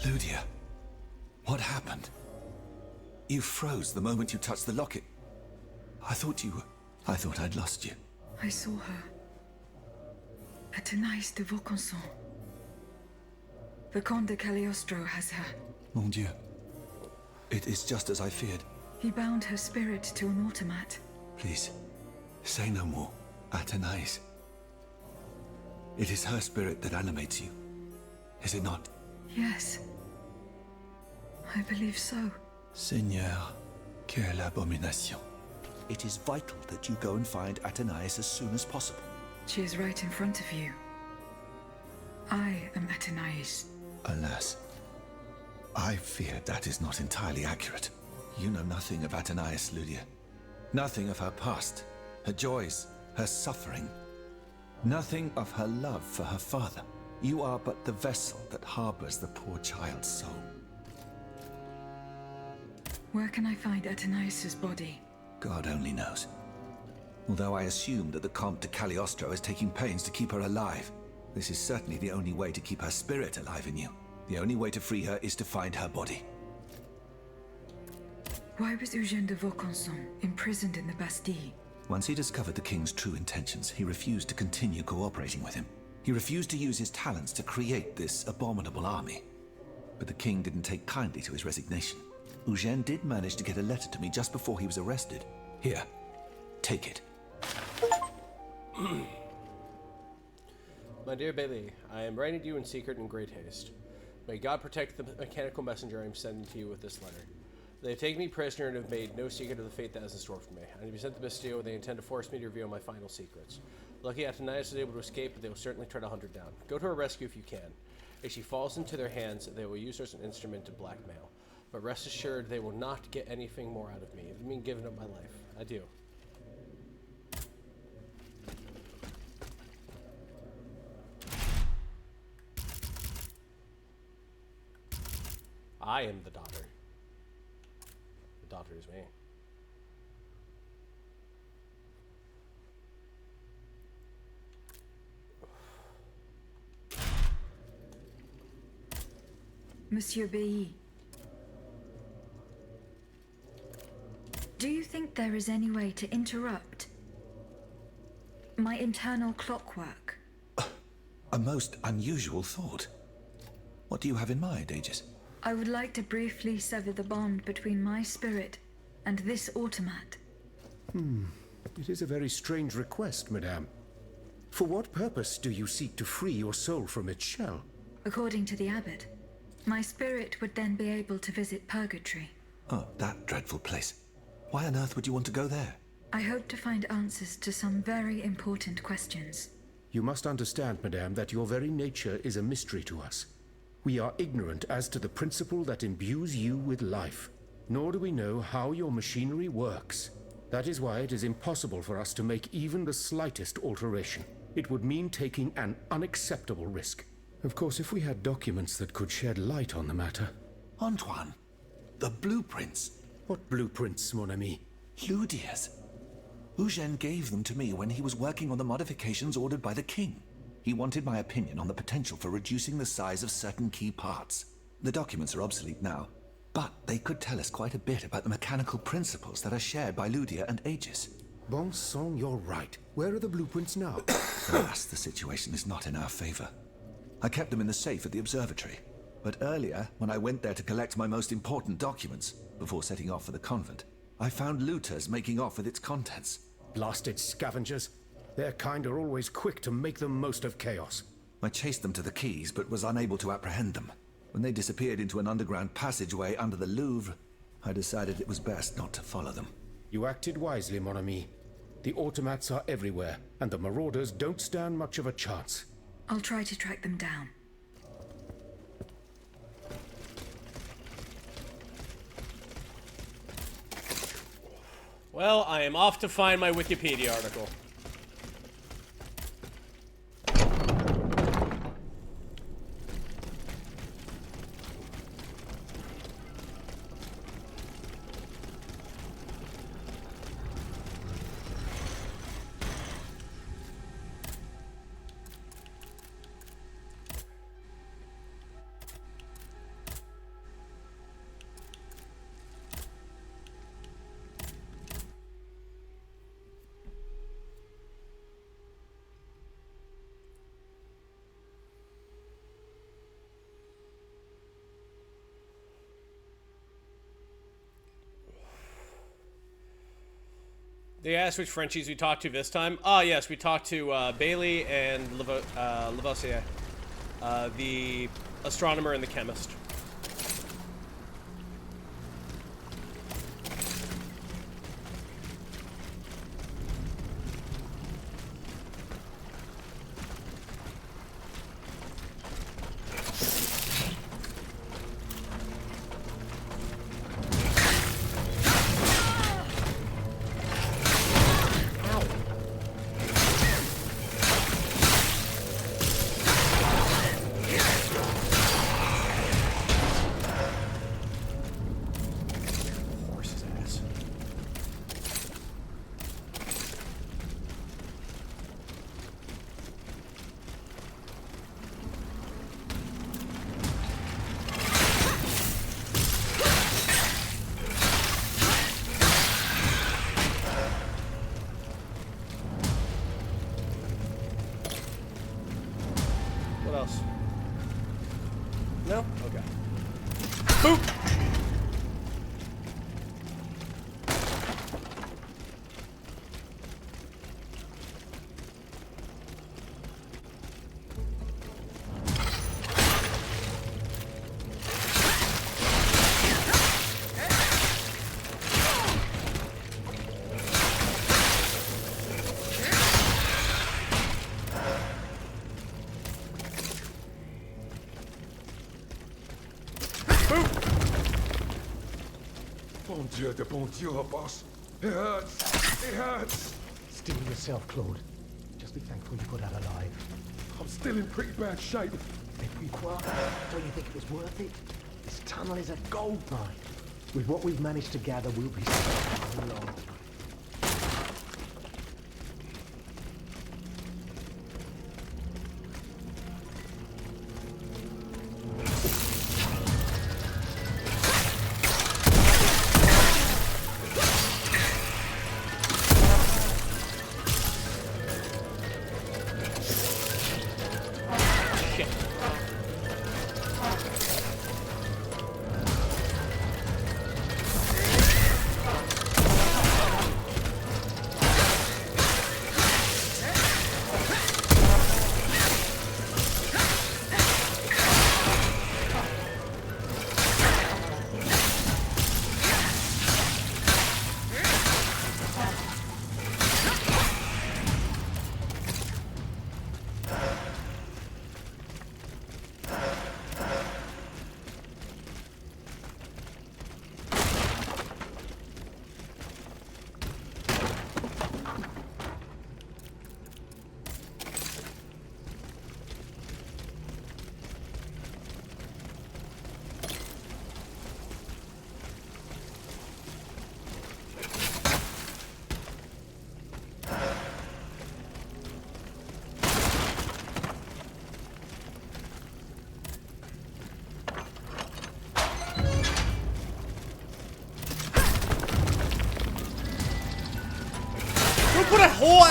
Lydia, what happened? You froze the moment you touched the locket. I thought I'd lost you. I saw her. Athenais de Vaucanson. The Comte de Cagliostro has her. Mon Dieu. It is just as I feared. He bound her spirit to an automat. Please, say no more. Athenais. It is her spirit that animates you. Is it not? Yes. I believe so. Seigneur, quelle abomination. It is vital that you go and find Athenais as soon as possible. She is right in front of you. I am Athenais. Alas, I fear that is not entirely accurate. You know nothing of Athenais, Lydia. Nothing of her past, her joys, her suffering. Nothing of her love for her father. You are but the vessel that harbors the poor child's soul. Where can I find Athenais' body? God only knows. Although I assume that the Comte de Cagliostro is taking pains to keep her alive. This is certainly the only way to keep her spirit alive in you. The only way to free her is to find her body. Why was Eugène de Vaucanson imprisoned in the Bastille? Once he discovered the king's true intentions, he refused to continue cooperating with him. He refused to use his talents to create this abominable army. But the king didn't take kindly to his resignation. Eugène did manage to get a letter to me just before he was arrested. Here, take it. My dear Bailey, I am writing to you in secret in great haste. May God protect the mechanical messenger I am sending to you with this letter. They have taken me prisoner and have made no secret of the fate that is in store for me. I am to be sent to Bastille, where they intend to force me to reveal my final secrets. Lucky Athenais was able to escape, but they will certainly try to hunt her down. Go to her rescue if you can. If she falls into their hands, they will use her as an instrument to blackmail. But rest assured, they will not get anything more out of me. It means giving up my life. Adieu. I am the daughter. The daughter is me. Monsieur Bailly. Do you think there is any way to interrupt my internal clockwork? A most unusual thought. What do you have in mind, Aegis? I would like to briefly sever the bond between my spirit and this automat. It is a very strange request, madame. For what purpose do you seek to free your soul from its shell? According to the abbot, my spirit would then be able to visit purgatory. Oh, that dreadful place. Why on earth would you want to go there? I hope to find answers to some very important questions. You must understand, madame, that your very nature is a mystery to us. We are ignorant as to the principle that imbues you with life, nor do we know how your machinery works. That is why it is impossible for us to make even the slightest alteration. It would mean taking an unacceptable risk. Of course, if we had documents that could shed light on the matter... Antoine, the blueprints. What blueprints, mon ami? Ludia's. Eugène gave them to me when he was working on the modifications ordered by the king. He wanted my opinion on the potential for reducing the size of certain key parts. The documents are obsolete now, but they could tell us quite a bit about the mechanical principles that are shared by Ludia and Aegis. Bon sang, you're right. Where are the blueprints now? Alas, the situation is not in our favor. I kept them in the safe at the observatory, but earlier, when I went there to collect my most important documents, before setting off for the convent, I found looters making off with its contents. Blasted scavengers. Their kind are always quick to make the most of chaos. I chased them to the quays, but was unable to apprehend them. When they disappeared into an underground passageway under the Louvre, I decided it was best not to follow them. You acted wisely, mon ami. The automats are everywhere, and the marauders don't stand much of a chance. I'll try to track them down. Well, I am off to find my Wikipedia article. They asked which Frenchies we talked to this time. Ah, yes, we talked to Bailey and Lavoisier, the astronomer and the chemist. No? Okay. Boop! Bon Dieu de bon Dieu, boss. It hurts. It hurts. Steel yourself, Claude. Just be thankful you got out alive. I'm still in pretty bad shape. Et puis quoi? Don't you think it was worth it? This tunnel is a gold mine. With what we've managed to gather, we'll be safe for a long time.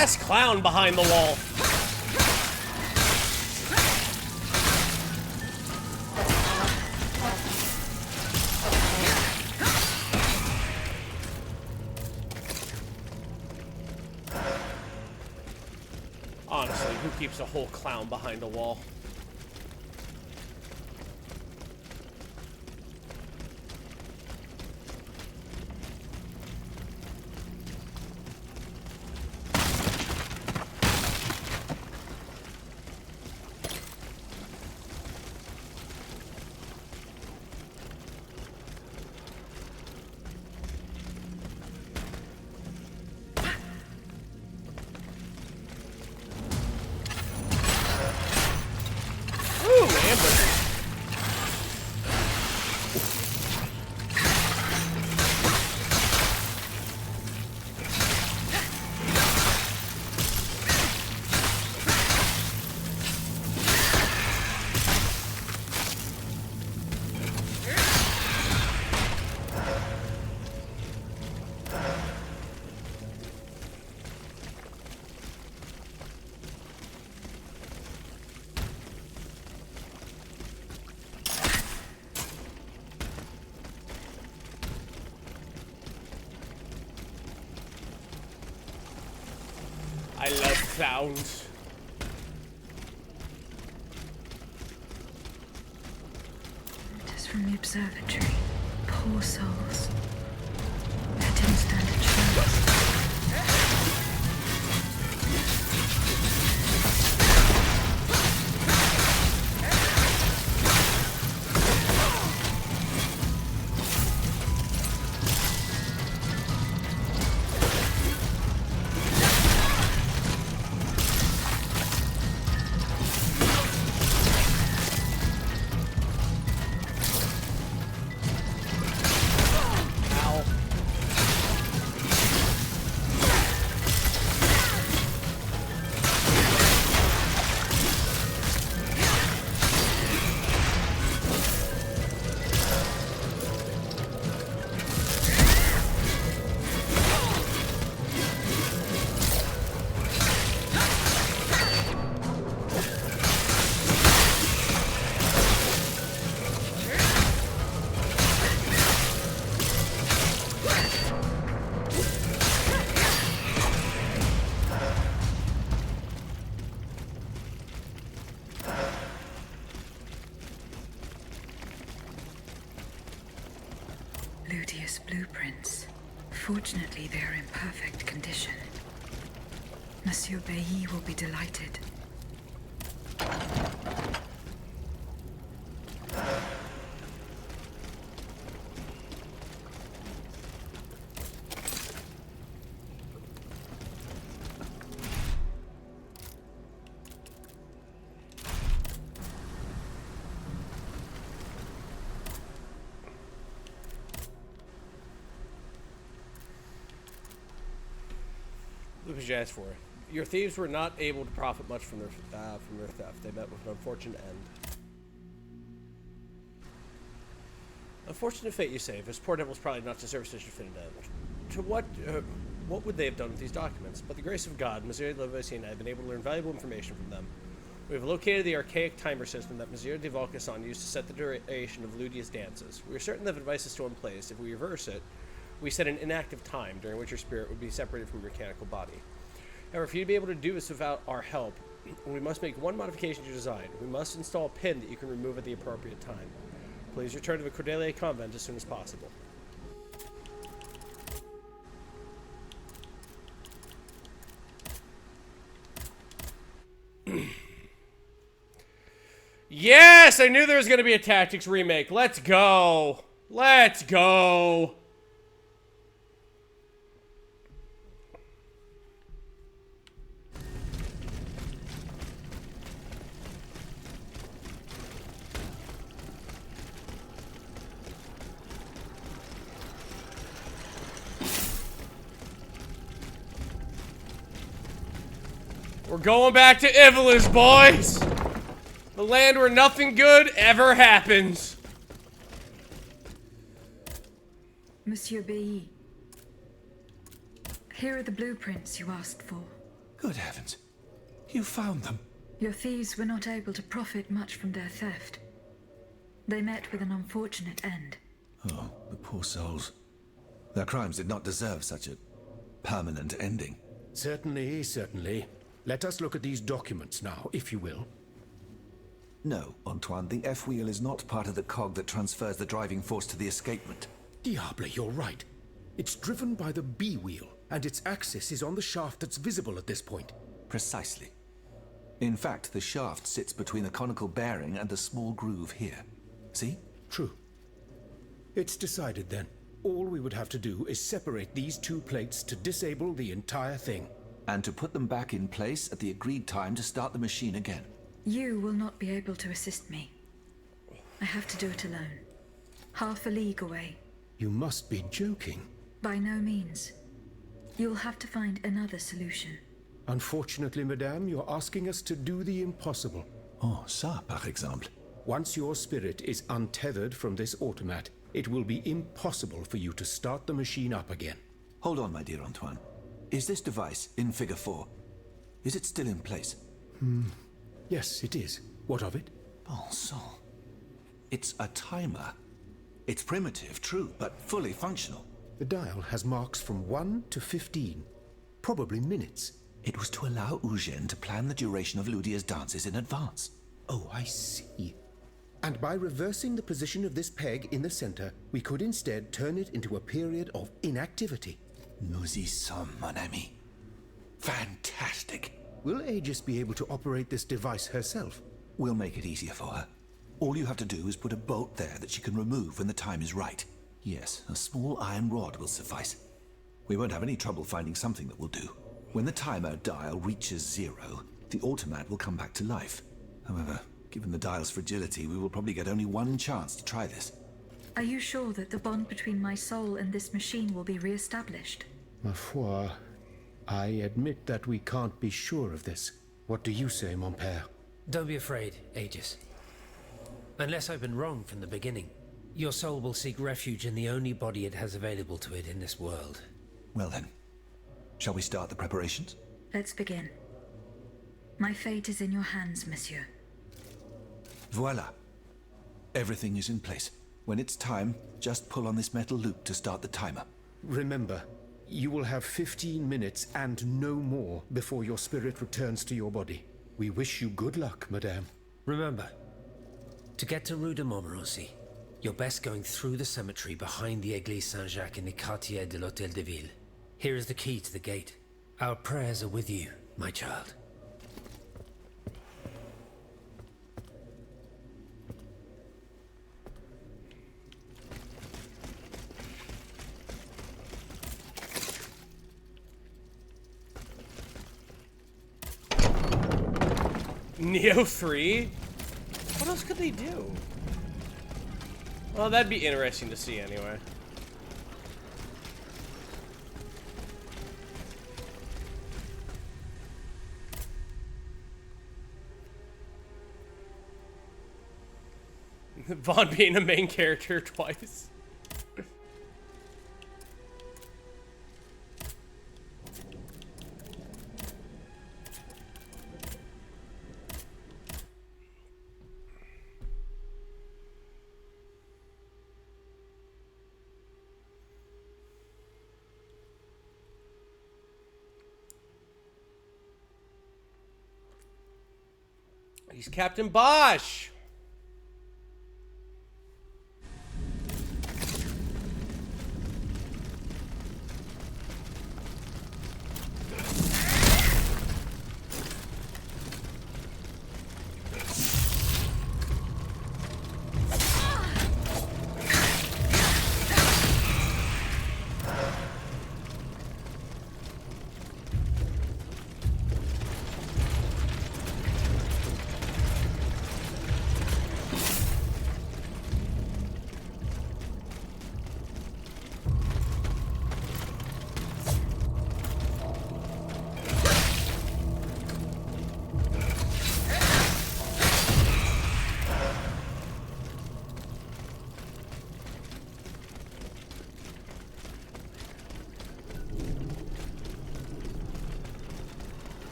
glass clown behind the wall. Honestly, who keeps a whole clown behind a wall? I love clowns. Just from the observatory. Poor souls. They didn't stand a chance. Ludius blueprints. Fortunately, they are in perfect condition. Monsieur Bailly will be delighted. What was you asked for? Your thieves were not able to profit much from their theft. They met with an unfortunate end. Unfortunate fate, you say. This poor devil's probably not deserved such a fitting end. To what would they have done with these documents? By the grace of God, Monsieur Lavoisier and I have been able to learn valuable information from them. We have located the archaic timer system that Monsieur de Valcasson used to set the duration of Ludius dances. We are certain that the device is still in place. If we reverse it, we set an inactive time during which your spirit would be separated from your mechanical body. However, for you to be able to do this without our help, we must make one modification to your design. We must install a pin that you can remove at the appropriate time. Please return to the Cordelia convent as soon as possible. Yes! I knew there was going to be a Tactics remake. Let's go! Let's go! We're going back to Ivalice, boys! The land where nothing good ever happens. Monsieur Bailly, here are the blueprints you asked for. Good heavens. You found them. Your thieves were not able to profit much from their theft. They met with an unfortunate end. Oh, the poor souls. Their crimes did not deserve such a permanent ending. Certainly, certainly. Let us look at these documents now, if you will. No, Antoine, the F-wheel is not part of the cog that transfers the driving force to the escapement. Diable, you're right. It's driven by the B-wheel, and its axis is on the shaft that's visible at this point. Precisely. In fact, the shaft sits between the conical bearing and the small groove here. See? True. It's decided then. All we would have to do is separate these two plates to disable the entire thing. And to put them back in place at the agreed time to start the machine again. You will not be able to assist me. I have to do it alone. Half a league away. You must be joking. By no means. You'll have to find another solution. Unfortunately, madame, you're asking us to do the impossible. Oh, ça, par exemple. Once your spirit is untethered from this automat, it will be impossible for you to start the machine up again. Hold on, my dear Antoine. Is this device in Figure 4? Is it still in place? Yes, it is. What of it? Bon sang. It's a timer. It's primitive, true, but fully functional. The dial has marks from 1 to 15. Probably minutes. It was to allow Eugène to plan the duration of Ludia's dances in advance. Oh, I see. And by reversing the position of this peg in the center, we could instead turn it into a period of inactivity. Nous y sommes, mon ami. Fantastic. Will Aegis be able to operate this device herself? We'll make it easier for her. All you have to do is put a bolt there that she can remove when the time is right. Yes, a small iron rod will suffice. We won't have any trouble finding something that will do. When the timer dial reaches 0, the automat will come back to life. However, given the dial's fragility, we will probably get only one chance to try this. Are you sure that the bond between my soul and this machine will be re-established? Ma foi, I admit that we can't be sure of this. What do you say, mon père? Don't be afraid, Aegis. Unless I've been wrong from the beginning, your soul will seek refuge in the only body it has available to it in this world. Well then, shall we start the preparations? Let's begin. My fate is in your hands, monsieur. Voila. Everything is in place. When it's time, just pull on this metal loop to start the timer. Remember, you will have 15 minutes and no more before your spirit returns to your body. We wish you good luck, madame. Remember, to get to Rue de Montmorency, you're best going through the cemetery behind the Église Saint-Jacques in the quartier de l'Hôtel de Ville. Here is the key to the gate. Our prayers are with you, my child. Neo 3? What else could they do? Well, that'd be interesting to see anyway. Vaughn being a main character twice. He's Captain Bosch.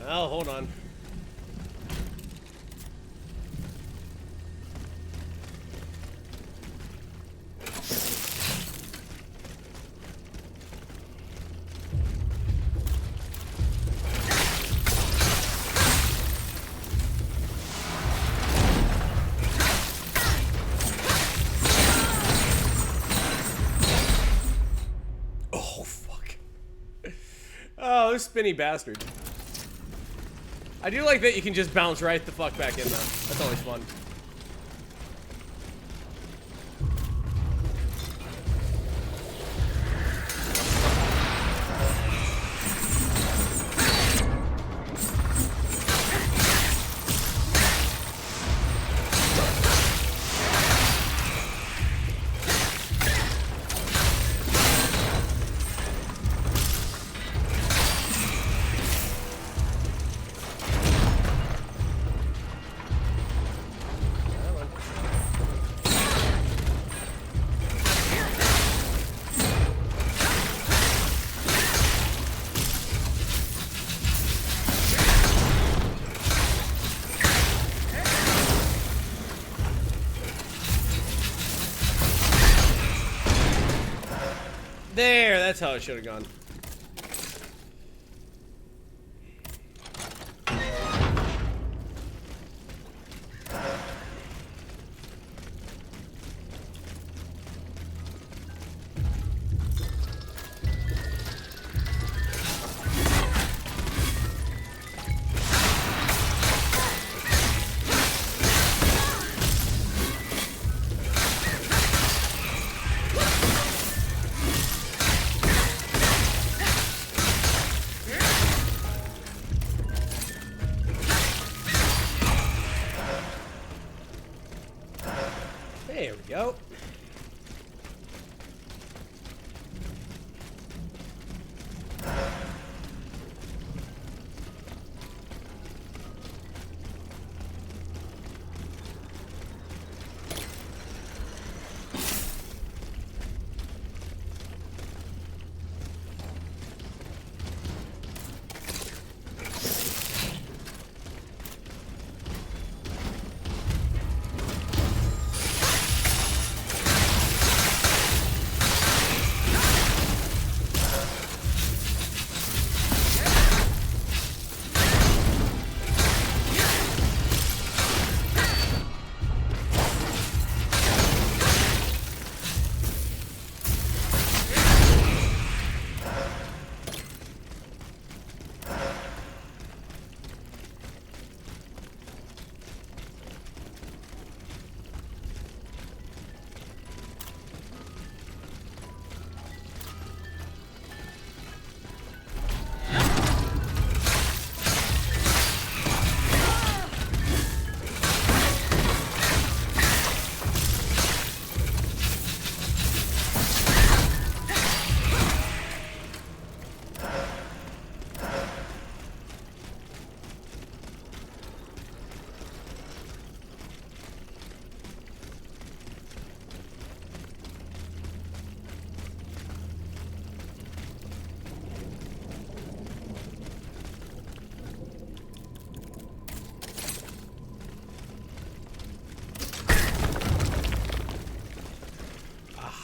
Oh, hold on. Oh, fuck. Oh, this spinny bastard. I do like that you can just bounce right the fuck back in, though. That's always fun. There, that's how it should have gone. There we go.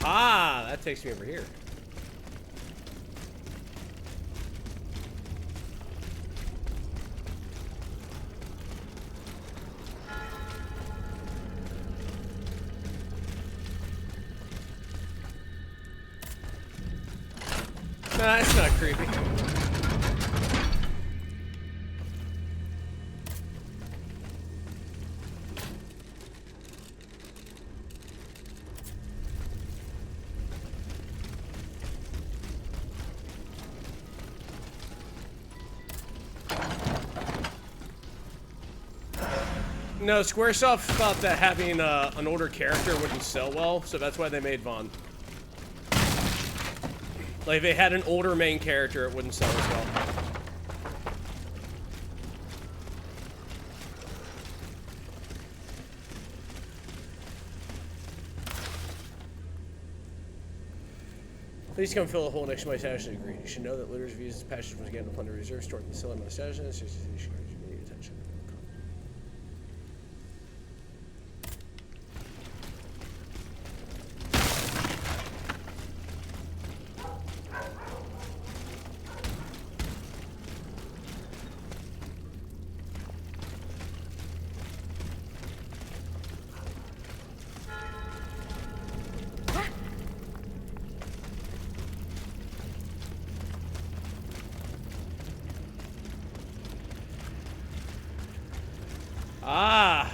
Aha! That takes me over here. Nah, it's not creepy. No, Squaresoft thought that having an older character wouldn't sell well, so that's why they made Vaughn. Like, if they had an older main character, it wouldn't sell as well. Please come fill a hole next to my stash and agree. You should know that looters have used this passage once again to plunder reserves stored in the cellar of my stash. You should give me attention. Ah.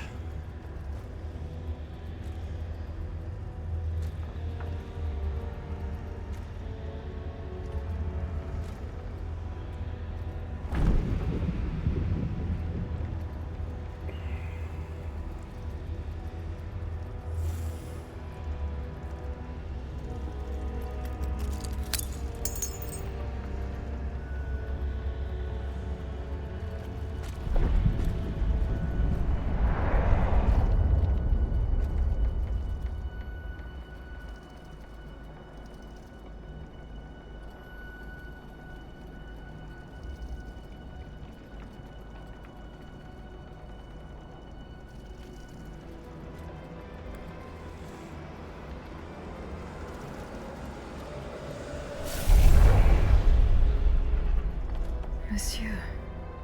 Monsieur.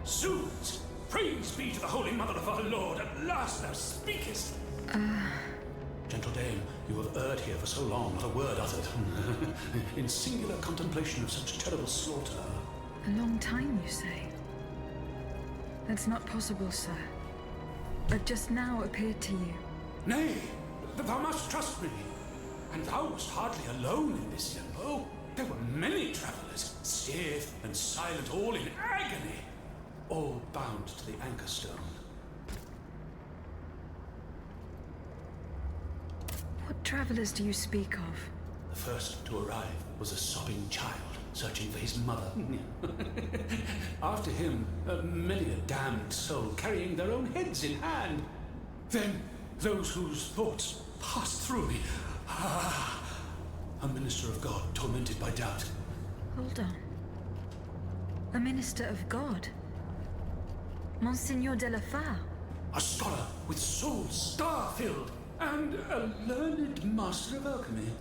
Zoons! Praise be to the Holy Mother of our Lord, at last thou speakest! Gentle dame, you have erred here for so long, not a word uttered. In singular contemplation of such terrible slaughter. A long time, you say? That's not possible, sir. But just now appeared to you. Nay, thou must trust me. And thou wast hardly alone in this limbo. There were many travelers, stiff and silent, all in agony, all bound to the anchor stone. What travelers do you speak of? The first to arrive was a sobbing child, searching for his mother. After him, many a damned soul carrying their own heads in hand. Then, those whose thoughts passed through me. A minister of God, tormented by doubt. Hold on. A minister of God? Monseigneur de la Fare? A scholar with soul star-filled, and a learned master of alchemy.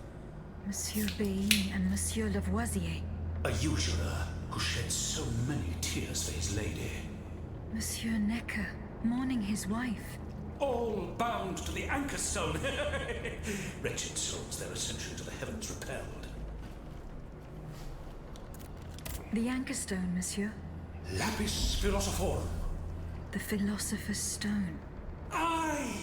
Monsieur Bein and Monsieur Lavoisier. A usurer who shed so many tears for his lady. Monsieur Necker, mourning his wife. All bound to the anchor stone. Wretched souls, their ascension to the heavens repelled. The anchor stone, monsieur? Lapis philosophorum. The philosopher's stone. Aye!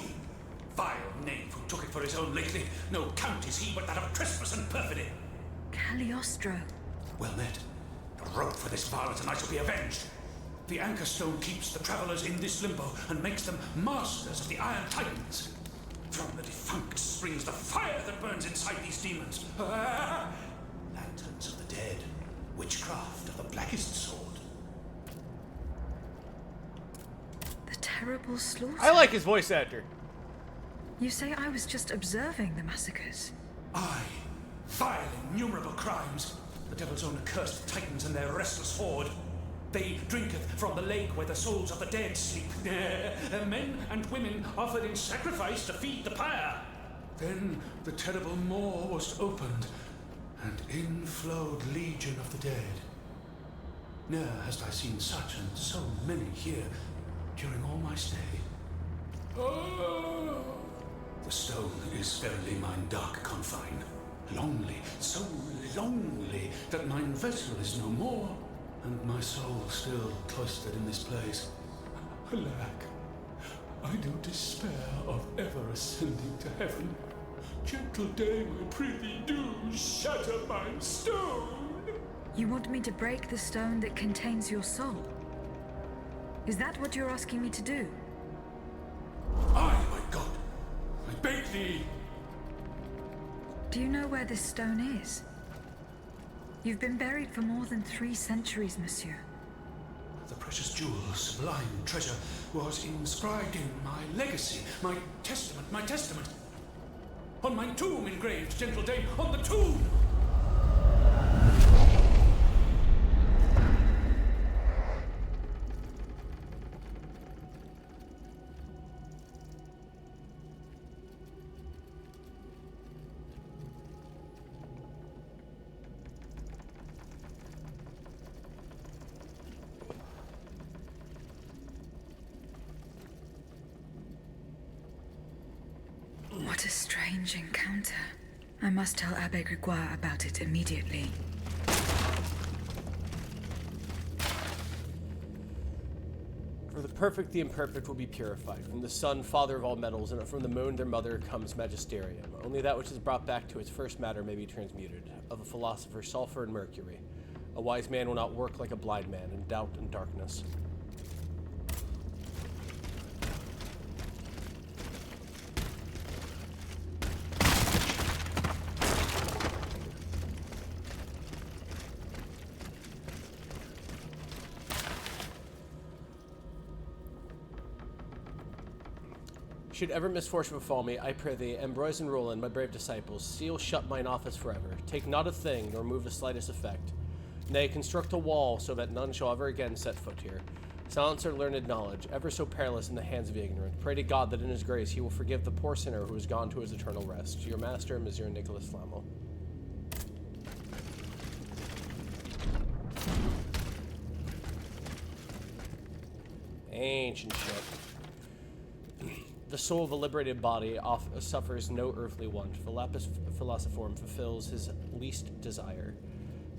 Vile knave who took it for his own lately. No count is he but that of trespass and perfidy. Cagliostro. Well met. A rope for this varlet and I shall be avenged. The anchor stone keeps the travelers in this limbo and makes them masters of the Iron Titans. From the defunct springs the fire that burns inside these demons. Lanterns of the dead. Witchcraft of the blackest sort. The terrible slaughter. I like his voice actor. You say I was just observing the massacres? Aye. Vile, innumerable crimes. The devil's own accursed Titans and their restless horde. They drinketh from the lake where the souls of the dead sleep. Men and women offered in sacrifice to feed the pyre. Then the terrible maw was opened, and in flowed legion of the dead. Ne'er hast I seen such and so many here during all my stay. Oh. The stone is verily mine dark confine. Lonely, so lonely, that mine vessel is no more. And my soul still cloistered in this place. Alack, I do despair of ever ascending to heaven. Gentle dame, I prithee do shatter mine stone. You want me to break the stone that contains your soul? Is that what you're asking me to do? Aye, my God, I beg thee. Do you know where this stone is? You've been buried for more than 3 centuries, monsieur. The precious jewel, sublime treasure, was inscribed in my legacy, my testament. On my tomb engraved, gentle dame, on the tomb! What a strange encounter. I must tell Abbe Grégoire about it immediately. For the perfect, the imperfect will be purified. From the sun, father of all metals, and from the moon, their mother, comes magisterium. Only that which is brought back to its first matter may be transmuted. Of a philosopher, sulfur and mercury. A wise man will not work like a blind man, in doubt and darkness. Should ever misfortune befall me, I pray thee, Ambroise and Roland, my brave disciples, seal shut mine office forever. Take not a thing, nor move the slightest effect. Nay, construct a wall, so that none shall ever again set foot here. Silence our learned knowledge, ever so perilous in the hands of the ignorant. Pray to God that in his grace he will forgive the poor sinner who has gone to his eternal rest. Your master, Monsieur Nicholas Flamel. Ancient shit. The soul of a liberated body suffers no earthly want. Philosophorum fulfills his least desire.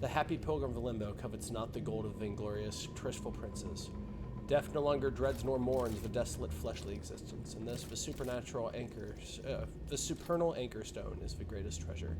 The happy pilgrim of limbo covets not the gold of vainglorious, tristful princes. Death no longer dreads nor mourns the desolate fleshly existence, and this the supernal anchor stone is the greatest treasure.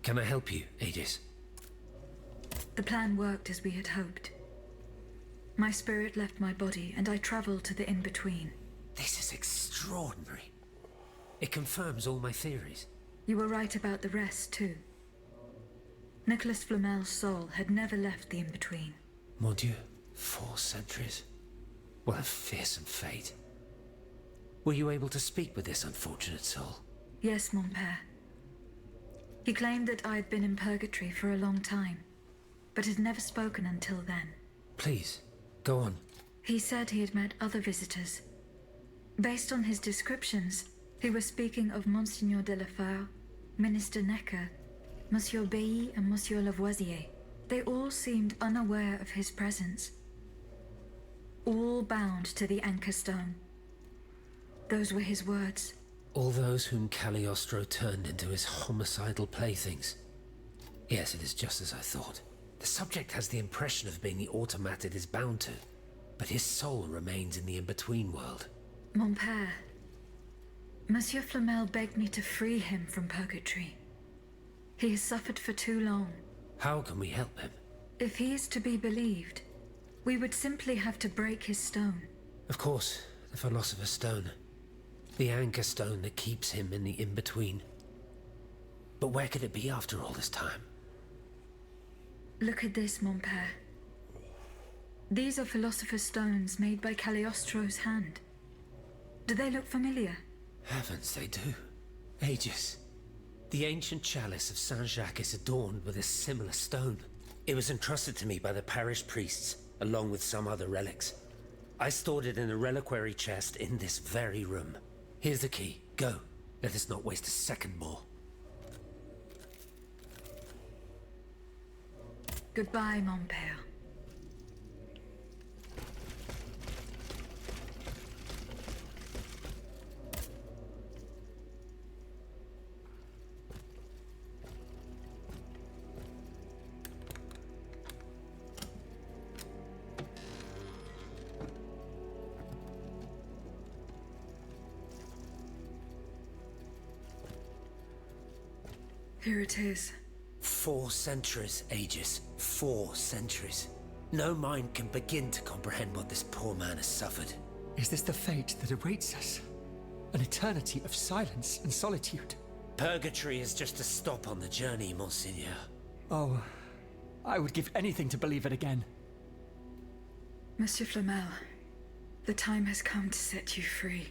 Can I help you, Aegis? The plan worked as we had hoped. My spirit left my body, and I traveled to the in-between. This is extraordinary. It confirms all my theories. You were right about the rest, too. Nicholas Flamel's soul had never left the in-between. Mon Dieu, 4 centuries. What a fearsome fate. Were you able to speak with this unfortunate soul? Yes, mon père. He claimed that I had been in purgatory for a long time, but had never spoken until then. Please, go on. He said he had met other visitors. Based on his descriptions, he was speaking of Monseigneur de la Fare, Minister Necker, Monsieur Bailly and Monsieur Lavoisier. They all seemed unaware of his presence. All bound to the anchor stone. Those were his words. All those whom Cagliostro turned into his homicidal playthings. Yes, it is just as I thought. The subject has the impression of being the automat it is bound to, but his soul remains in the in-between world. Mon père, Monsieur Flamel begged me to free him from purgatory. He has suffered for too long. How can we help him? If he is to be believed, we would simply have to break his stone. Of course, the philosopher's stone. The anchor stone that keeps him in the in-between. But where could it be after all this time? Look at this, mon père. These are Philosopher's Stones made by Cagliostro's hand. Do they look familiar? Heavens, they do. Aegis. The ancient chalice of Saint-Jacques is adorned with a similar stone. It was entrusted to me by the parish priests, along with some other relics. I stored it in a reliquary chest in this very room. Here's the key. Go. Let us not waste a second more. Goodbye, mon père. Here it is. 4 centuries, Aegis. 4 centuries. No mind can begin to comprehend what this poor man has suffered. Is this the fate that awaits us? An eternity of silence and solitude? Purgatory is just a stop on the journey, Monseigneur. Oh, I would give anything to believe it again. Monsieur Flamel, the time has come to set you free.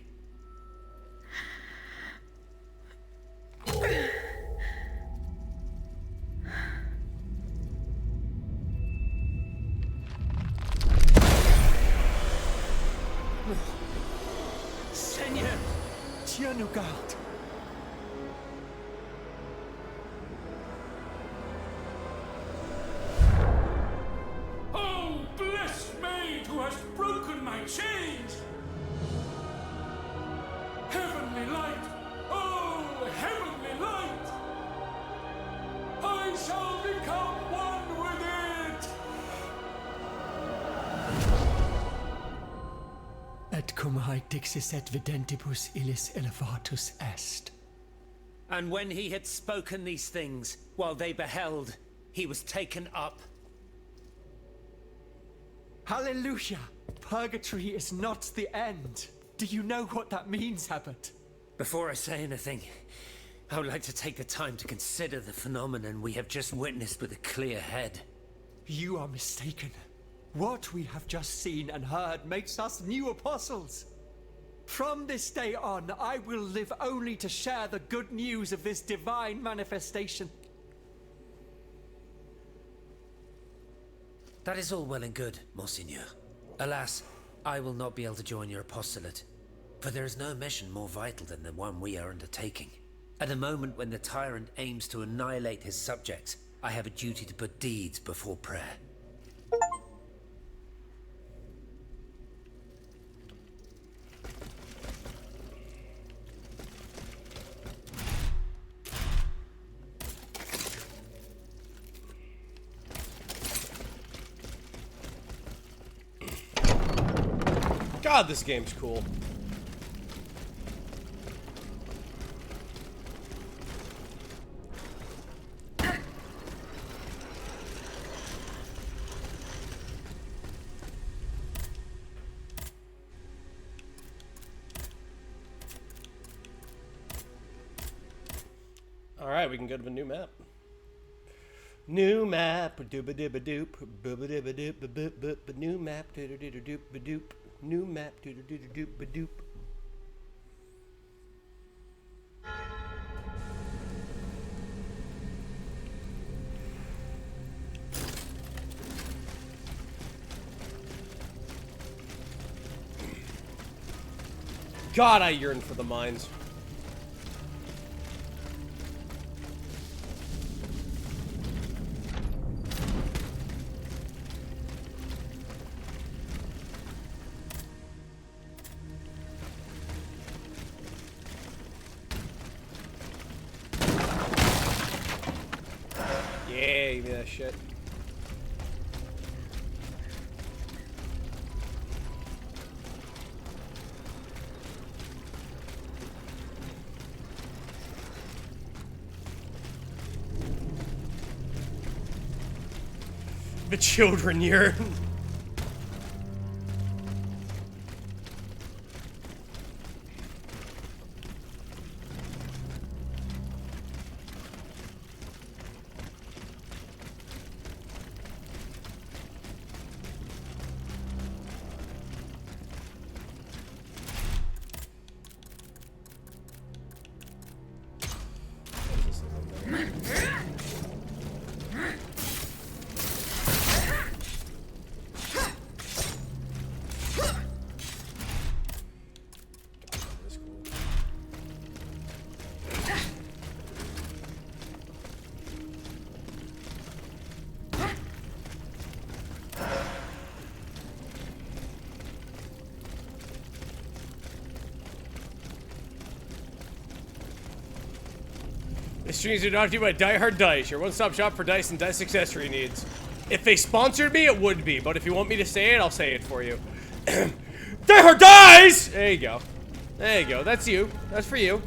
Seigneur! Dieu nous garde! Oh, blessed maid who has broken my chains! Heavenly light! Oh, heavenly light! I shall become one with it! Et cum haec dixis et videntibus illis elevatus est. And when he had spoken these things, while they beheld, he was taken up. Hallelujah! Purgatory is not the end. Do you know what that means, Abbot? Before I say anything, I would like to take the time to consider the phenomenon we have just witnessed with a clear head. You are mistaken. What we have just seen and heard makes us new apostles. From this day on, I will live only to share the good news of this divine manifestation. That is all well and good, Monseigneur. Alas, I will not be able to join your apostolate, for there is no mission more vital than the one we are undertaking. At a moment when the tyrant aims to annihilate his subjects, I have a duty to put deeds before prayer. God, this game's cool. Alright, we can go to the new map. New map, dooba dooba doop, booba dooba doop, boop boop, new map, dooba dooba doop, doop, new map, dooba dooba doop, doop. God, I yearn for the mines. Yeah, give me that shit. The children yearn. This streams are brought to you by Die Hard Dice, your one-stop shop for dice and dice accessory needs. If they sponsored me, it would be, but if you want me to say it, I'll say it for you. Die Hard Dice! There you go. There you go. That's you. That's for you.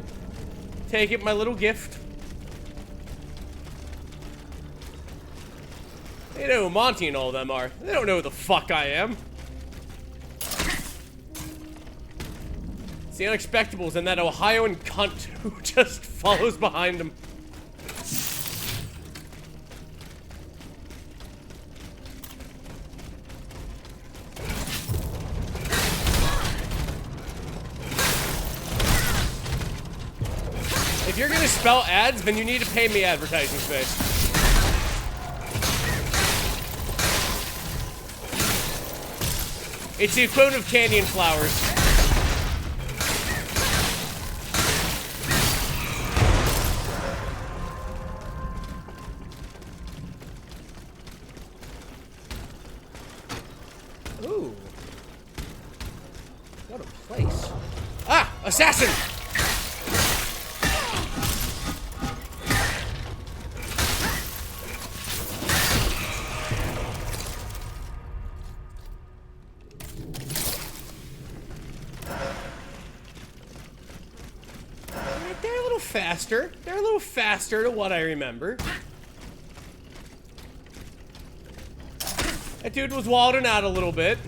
Take it, my little gift. They know who Monty and all of them are. They don't know who the fuck I am. It's the Unexpectables and that Ohioan cunt who just follows behind him. If you're gonna spell ads, then you need to pay me advertising space. It's the equivalent of candy and flowers. Ooh. What a place. Ah! Assassin! They're a little faster. They're a little faster to what I remember. That dude was wilding out a little bit.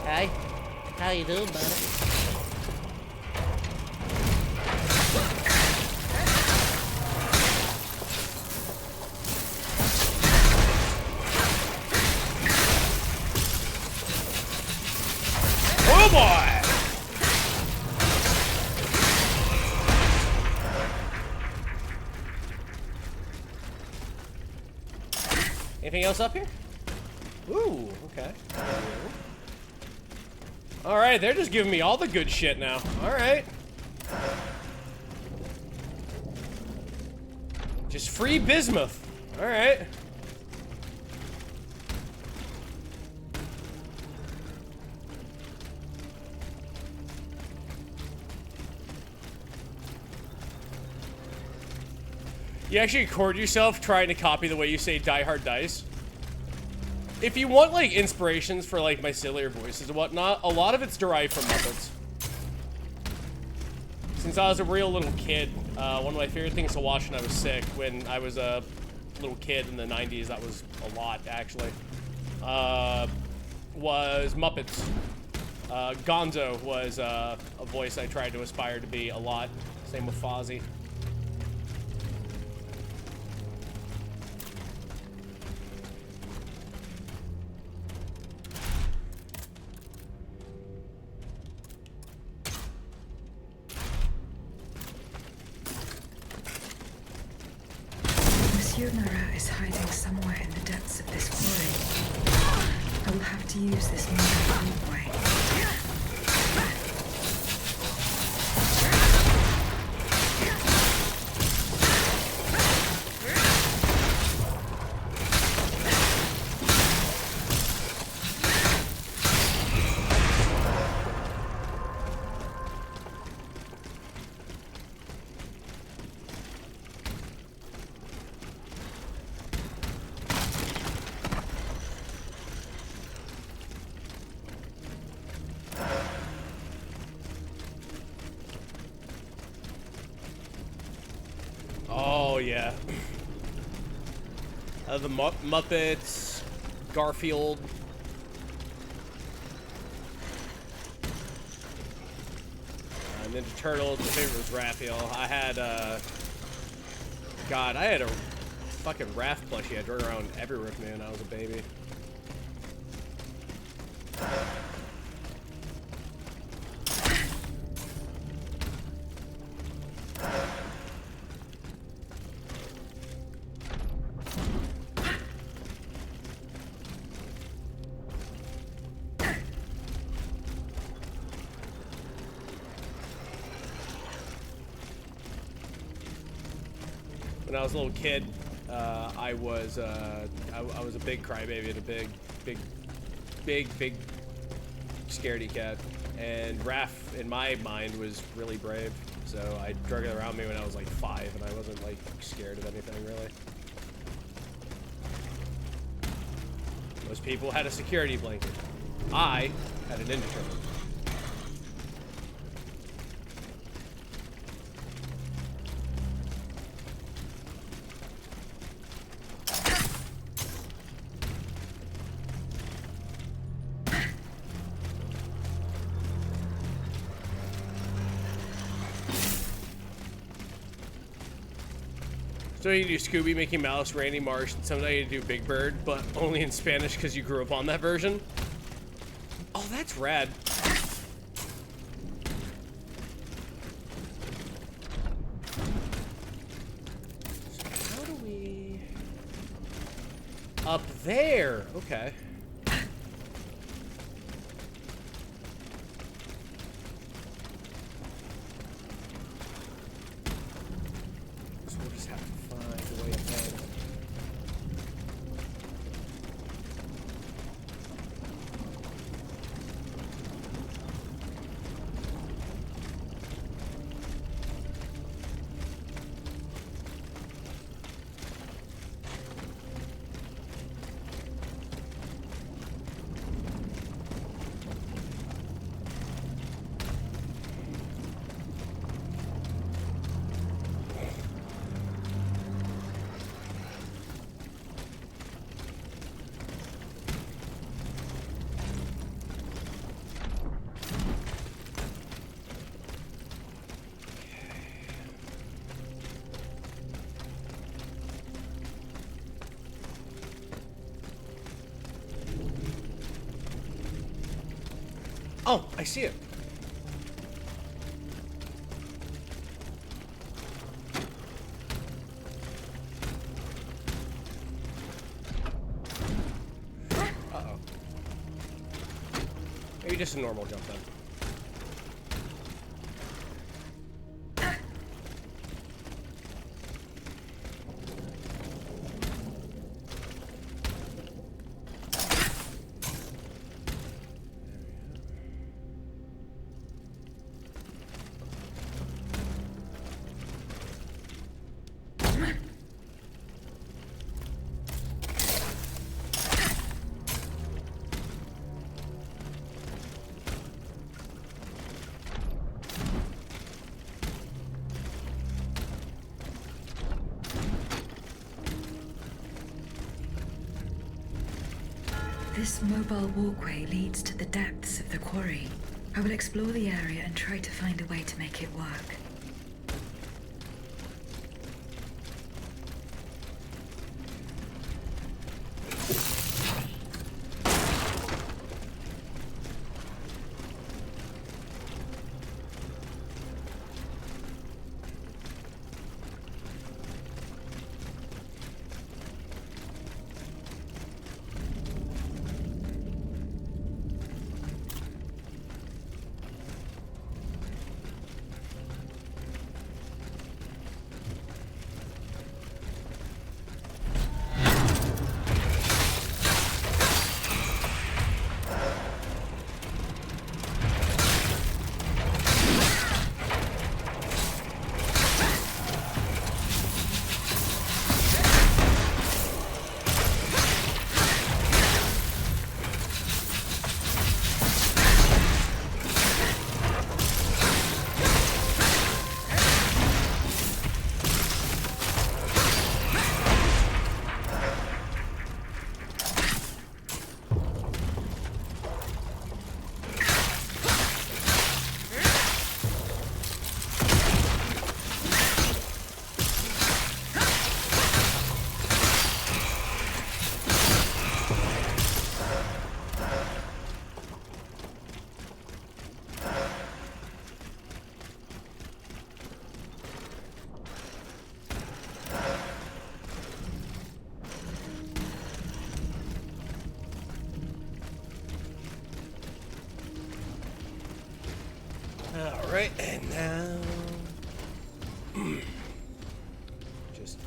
Hey, how you doing, buddy? Oh boy! Anything else up here? Ooh, okay. Alright, they're just giving me all the good shit now. Alright. Just free bismuth. Alright. You actually record yourself trying to copy the way you say Die Hard Dice. If you want, like, inspirations for, like, my sillier voices and whatnot, a lot of it's derived from Muppets. Since I was a real little kid, one of my favorite things to watch when I was sick, when I was a little kid in the 90s, that was a lot, actually, was Muppets. Gonzo was a voice I tried to aspire to be a lot. Same with Fozzie. Monsieur Marat is hiding somewhere in the depths of this quarry. I will have to use this new way. Oh, yeah. The Muppets, Garfield. Ninja Turtles, my favorite was Raphael. I had, God, I had a fucking Raph plushie I drove around everywhere with me when I was a baby. when I was a little kid, I was a big crybaby and a big scaredy cat. And Raph, in my mind, was really brave. So I drug it around me when I was like 5, and I wasn't like scared of anything really. Most people had a security blanket. I had a Ninja Turtle. So you do Scooby, Mickey Mouse, Randy Marsh, and someday you do Big Bird, but only in Spanish because you grew up on that version. Oh, that's rad. So how do we... Up there, okay. Oh, I see it. Uh-oh. Maybe just a normal jump then. This mobile walkway leads to the depths of the quarry. I will explore the area and try to find a way to make it work. Alright, and now... just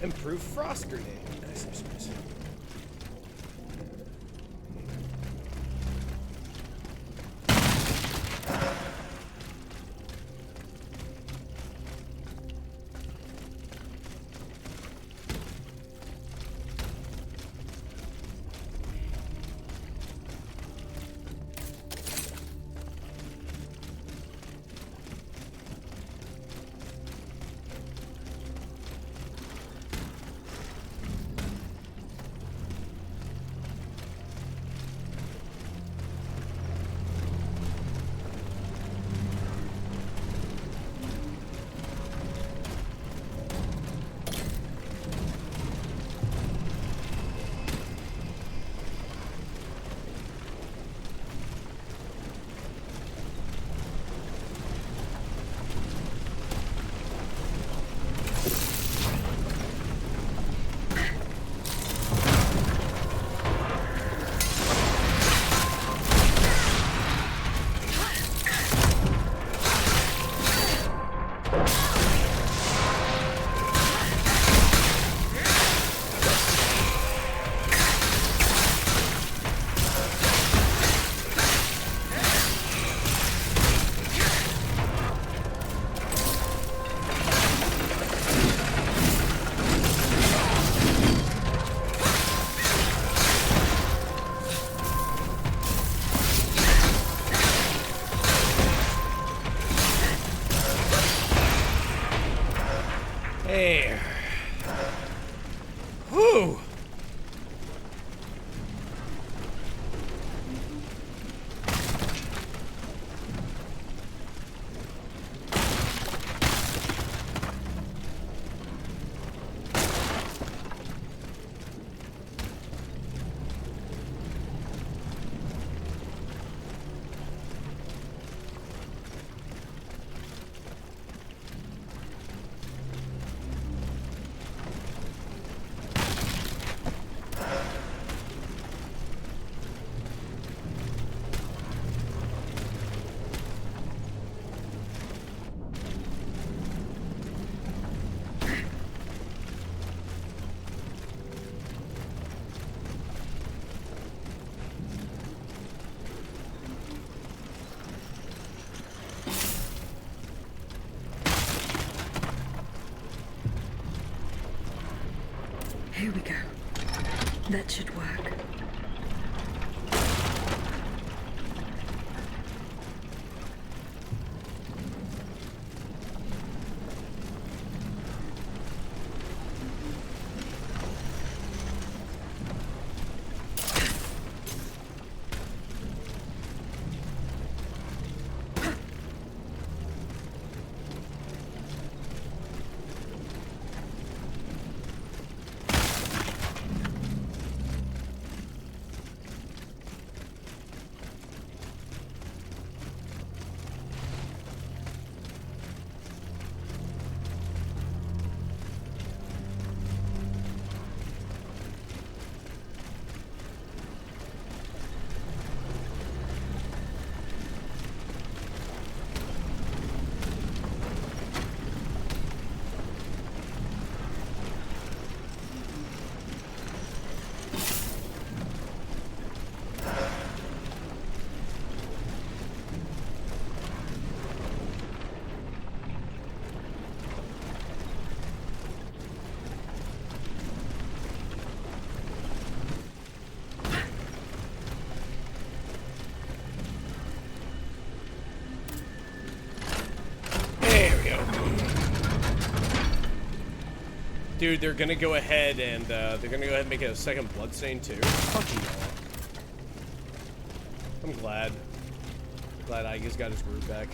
Improved frost grenade. Nice, nice, nice. Hey. Whew. Here we go. That should work. Dude, they're gonna go ahead and make it a second bloodstain too. Fucking no. I'm glad. Glad Igus got his groove back.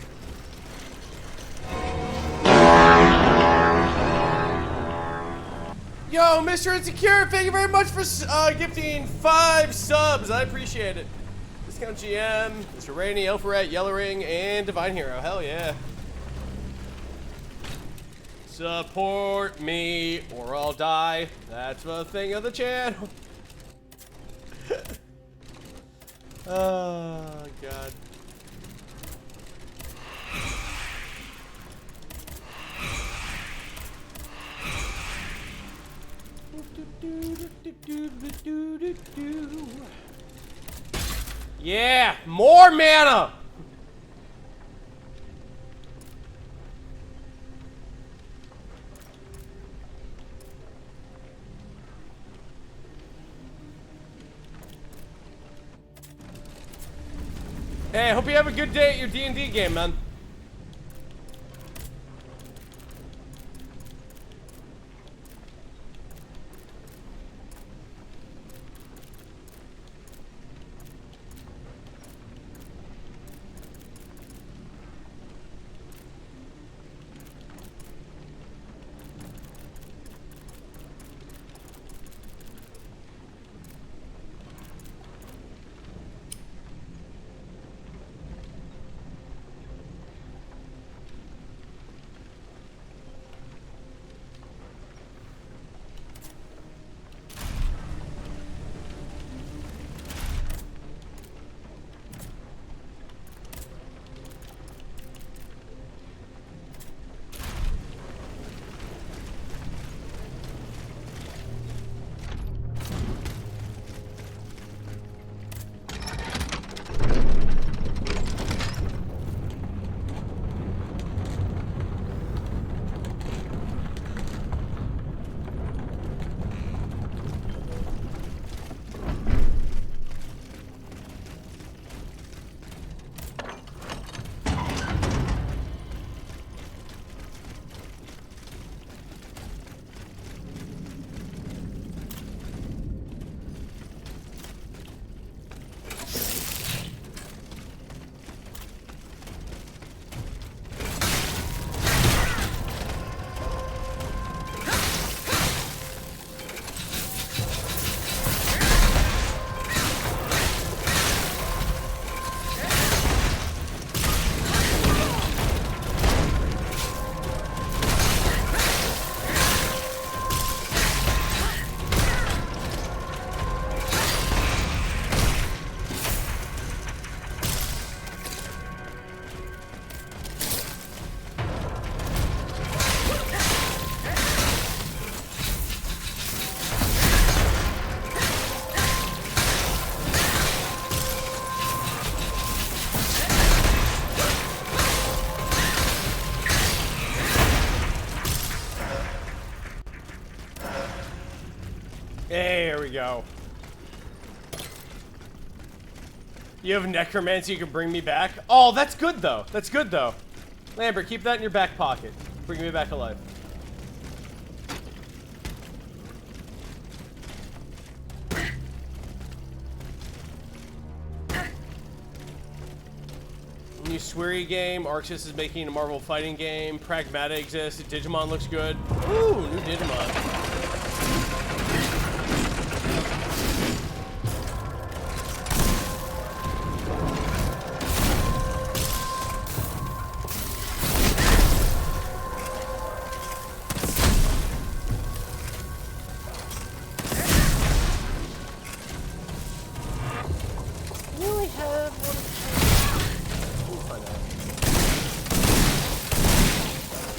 Yo, Mr. Insecure, thank you very much for gifting 5 subs. I appreciate it. Discount GM, Mr. Rainey, Elferet, Yellow Ring, and Divine Hero. Hell yeah. Support me or I'll die. That's the thing of the channel. Oh, God. Yeah, more mana. Hey, I hope you have a good day at your D&D game, man. There we go. You have necromancy, you can bring me back? Oh, that's good though. That's good though. Lambert, keep that in your back pocket. Bring me back alive. New Sweary game. Arxis is making a Marvel fighting game. Pragmata exists. Digimon looks good. Ooh, new Digimon.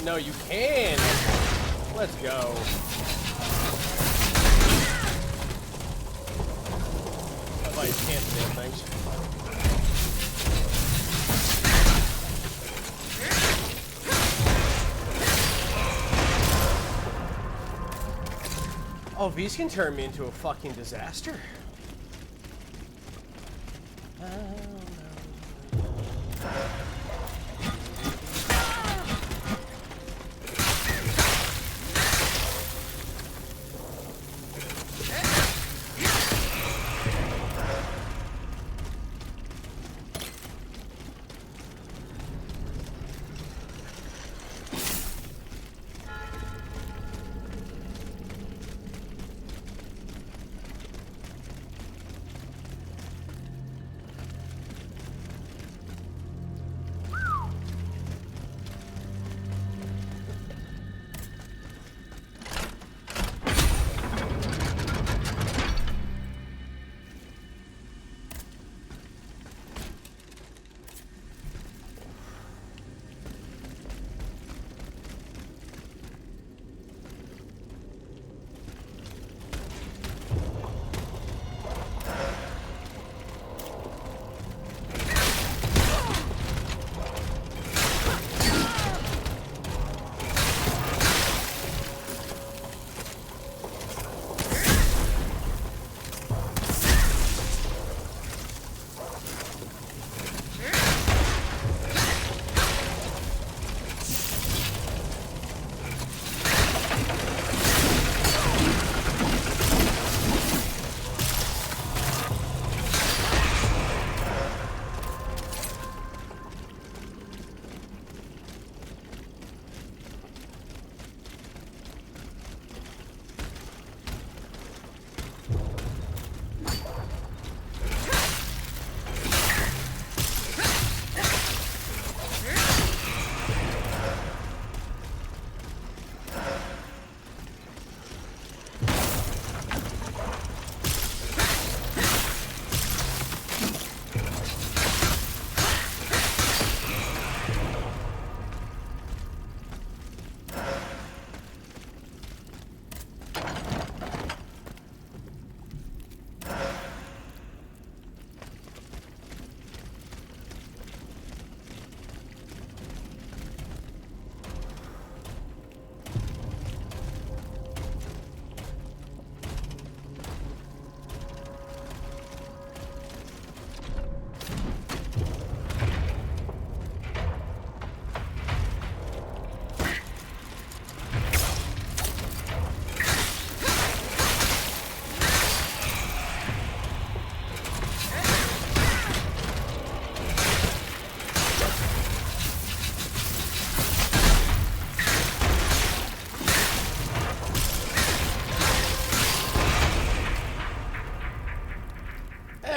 No, you can. Let's go. I thought you can't do damn things. Oh, these can turn me into a fucking disaster.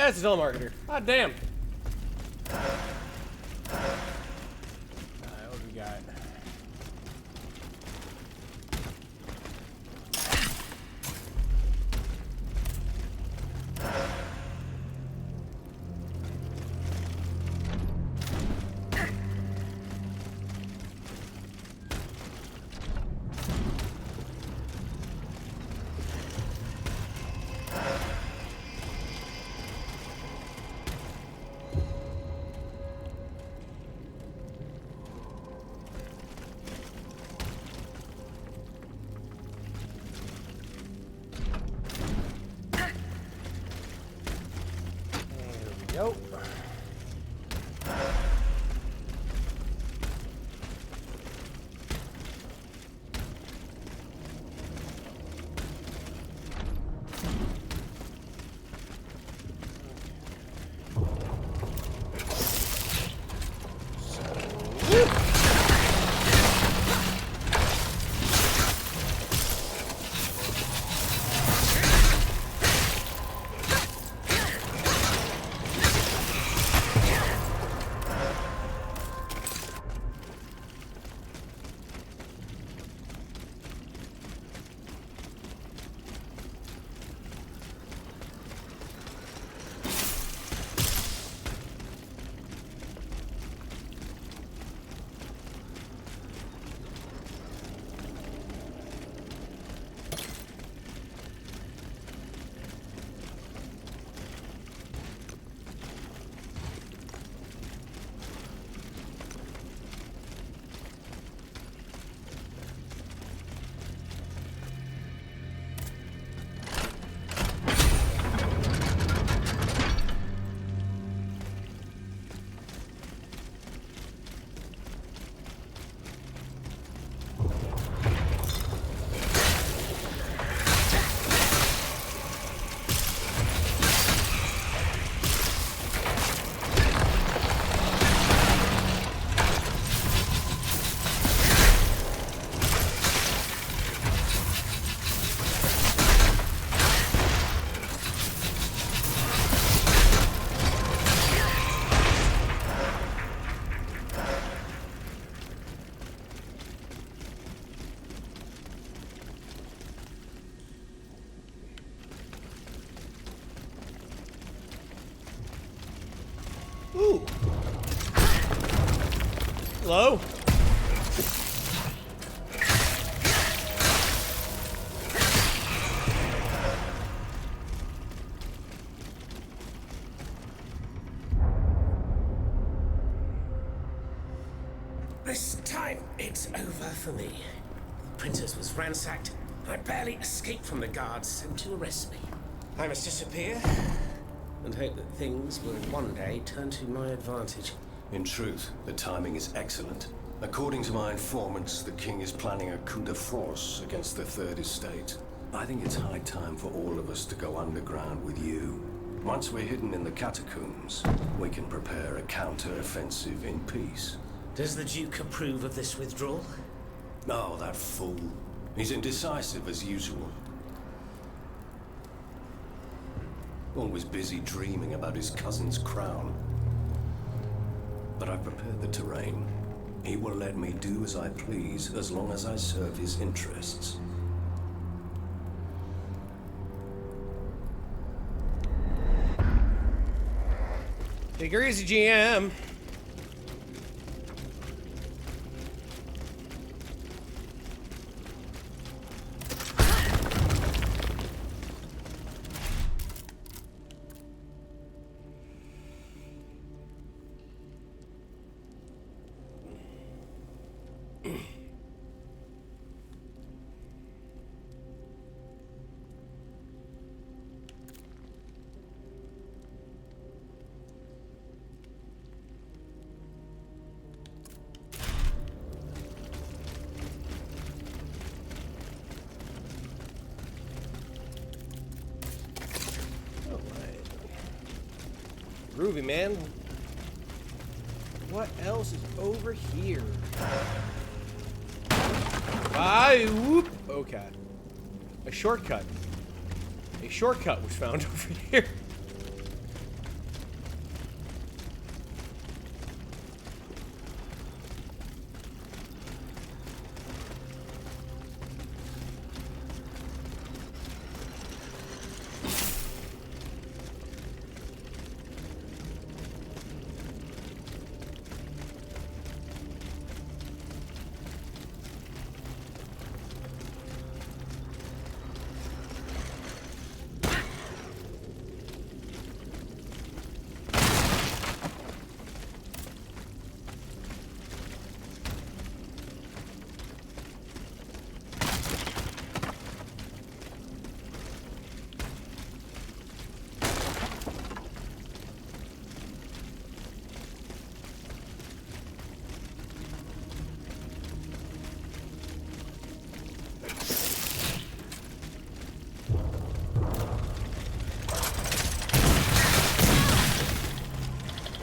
That's a telemarketer. God damn. Alright, what do we got? There we go. Ooh. Hello? This time, it's over for me. The princess was ransacked. I barely escaped from the guards sent to arrest me. I must disappear and hope that things will one day turn to my advantage. In truth, the timing is excellent. According to my informants, the king is planning a coup de force against the Third Estate. I think it's high time for all of us to go underground with you. Once we're hidden in the catacombs, we can prepare a counter-offensive in peace. Does the Duke approve of this withdrawal? Oh, that fool. He's indecisive as usual. Always busy dreaming about his cousin's crown. But I've prepared the terrain. He will let me do as I please as long as I serve his interests. Take her easy, GM. Groovy, man. What else is over here? Whoop. Okay. A shortcut. A shortcut was found over here.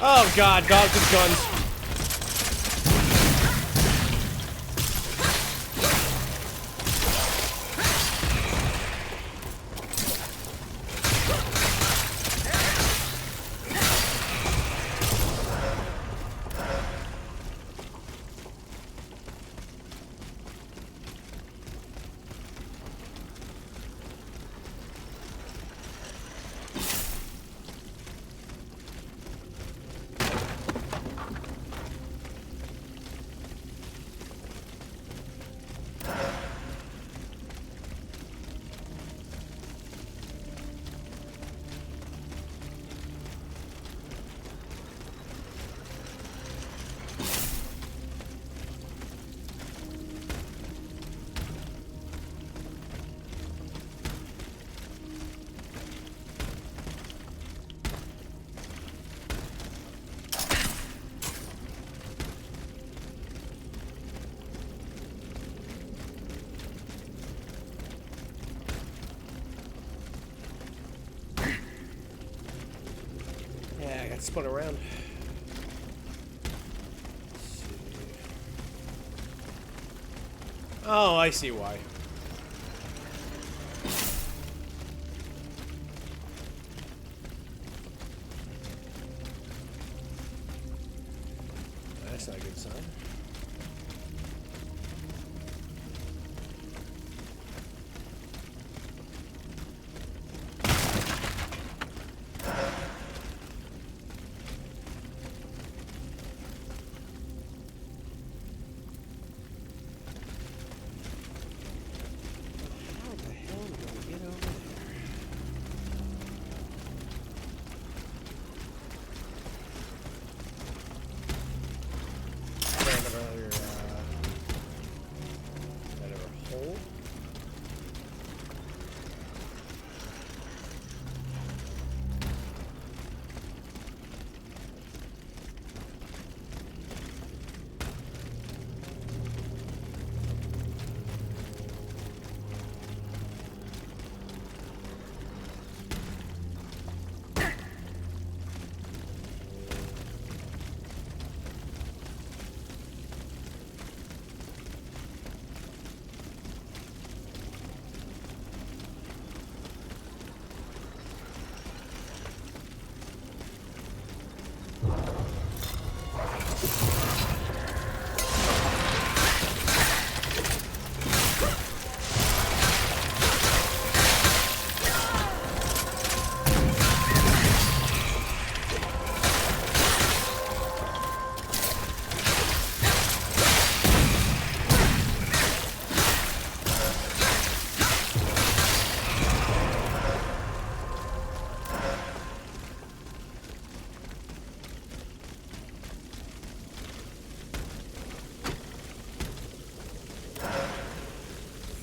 Oh god, dogs with guns. Yeah, I got spun around. Oh, I see why. That's not a good sign.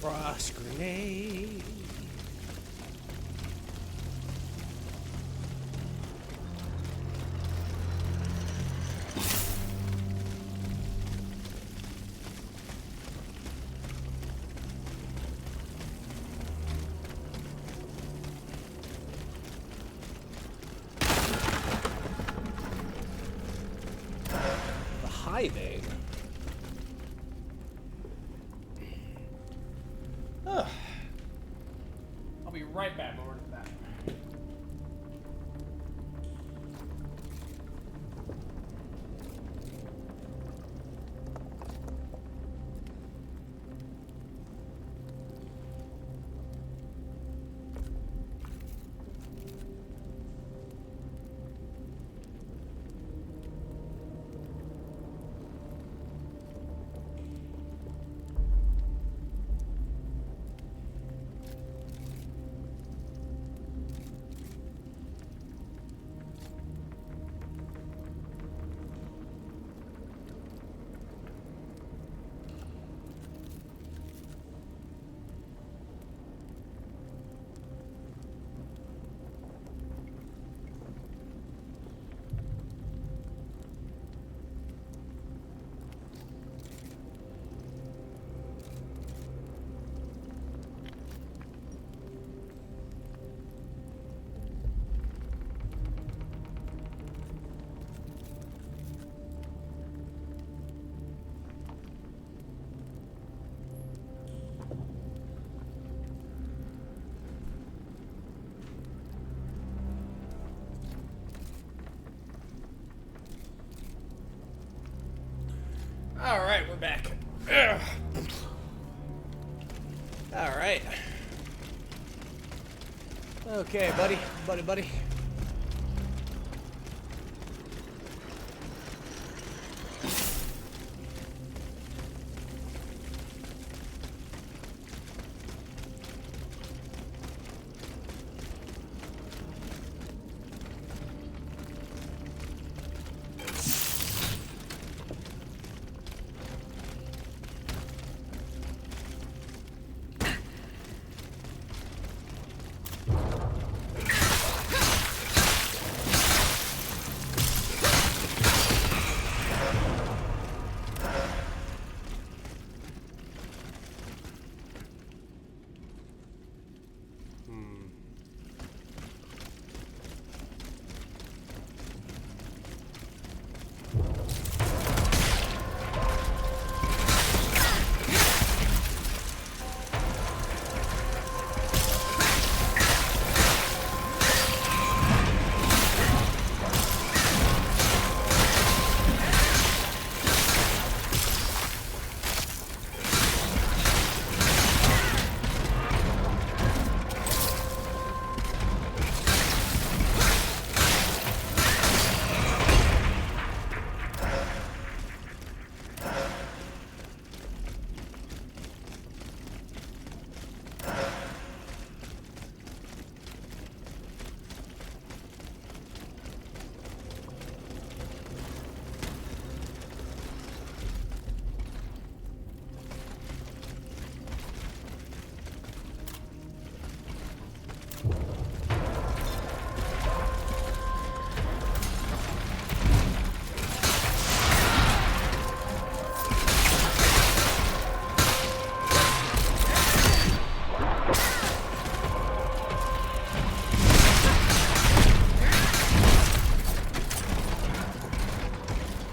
Frost grenade. The hiving. I'll be right back. Over to that. Alright. Okay, buddy.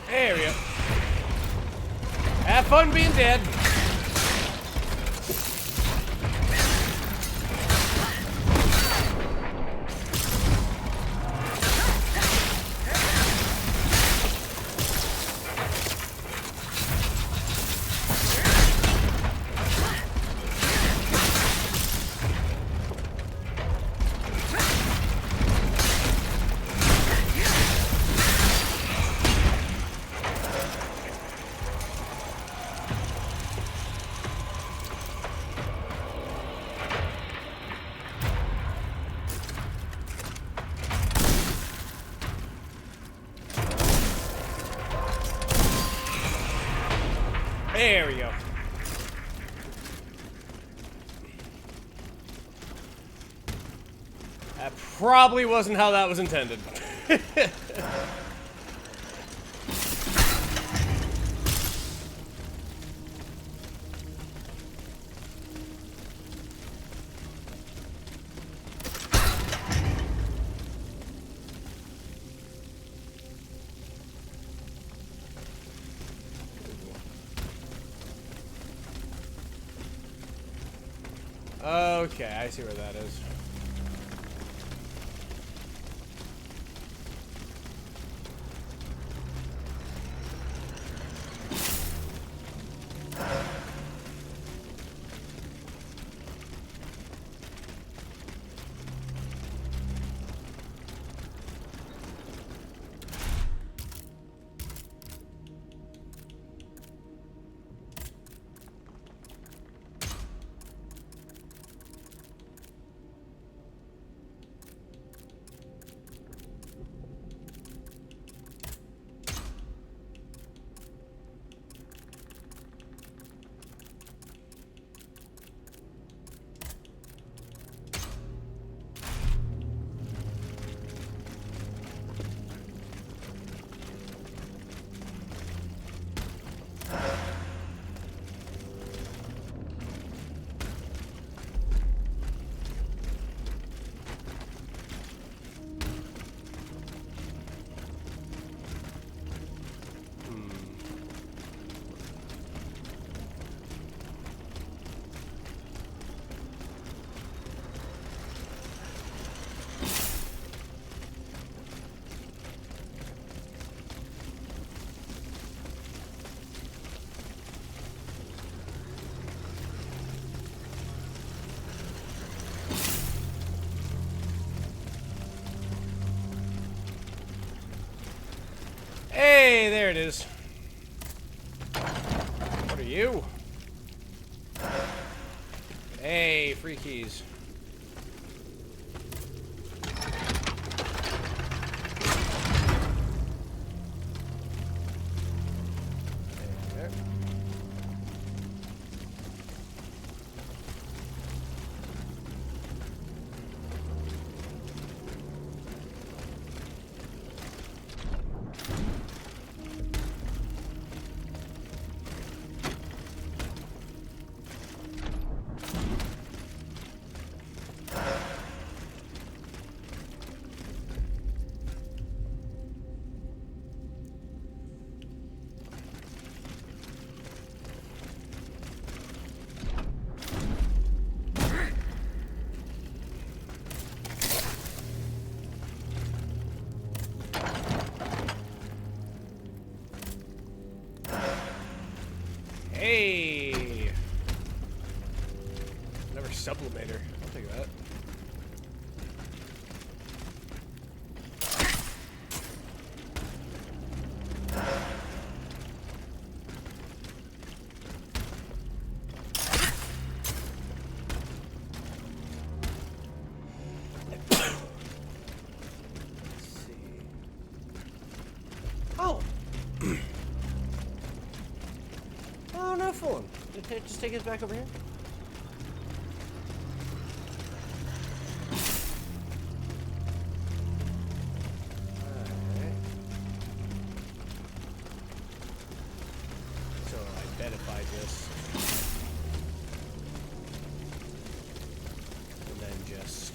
There we go. Have fun being dead. There we go. That probably wasn't how that was intended. Okay, I see where that is. Hey, there it is. What are you? Hey, free keys. There. Hey! Another sublimator. I'll take that. Let's see. Oh! Oh, no phone. Just take us back over here. Alright. So I bet if I just... and then just...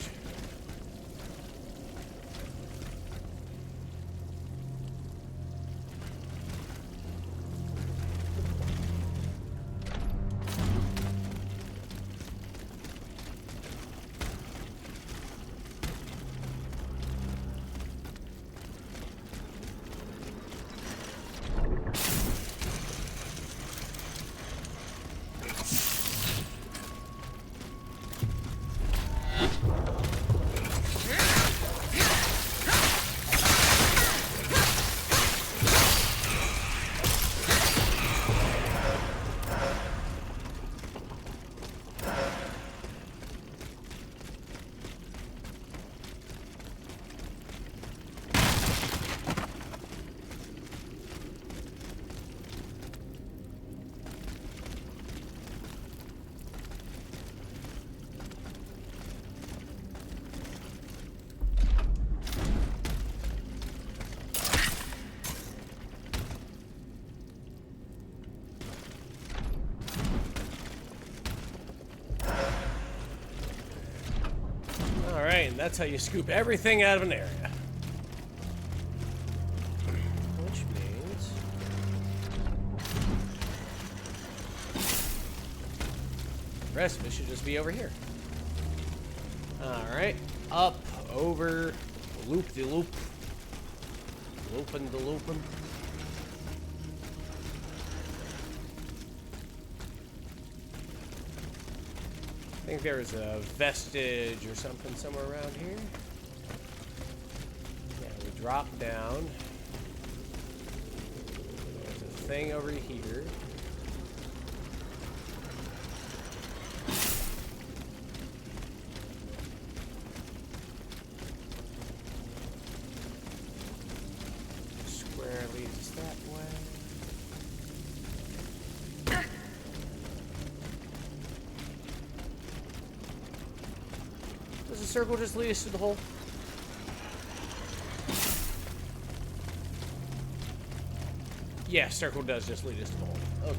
Alright, and that's how you scoop everything out of an area. Which means... the rest of it should just be over here. Alright, up, over, loop-de-loop. Loopin'-de-loopin'. I think there's a vestige or something somewhere around here. Yeah, we drop down. There's a thing over here. Square leads us that way. Does the circle just lead us to the hole? Yeah, circle does just lead us to the hole. Okay.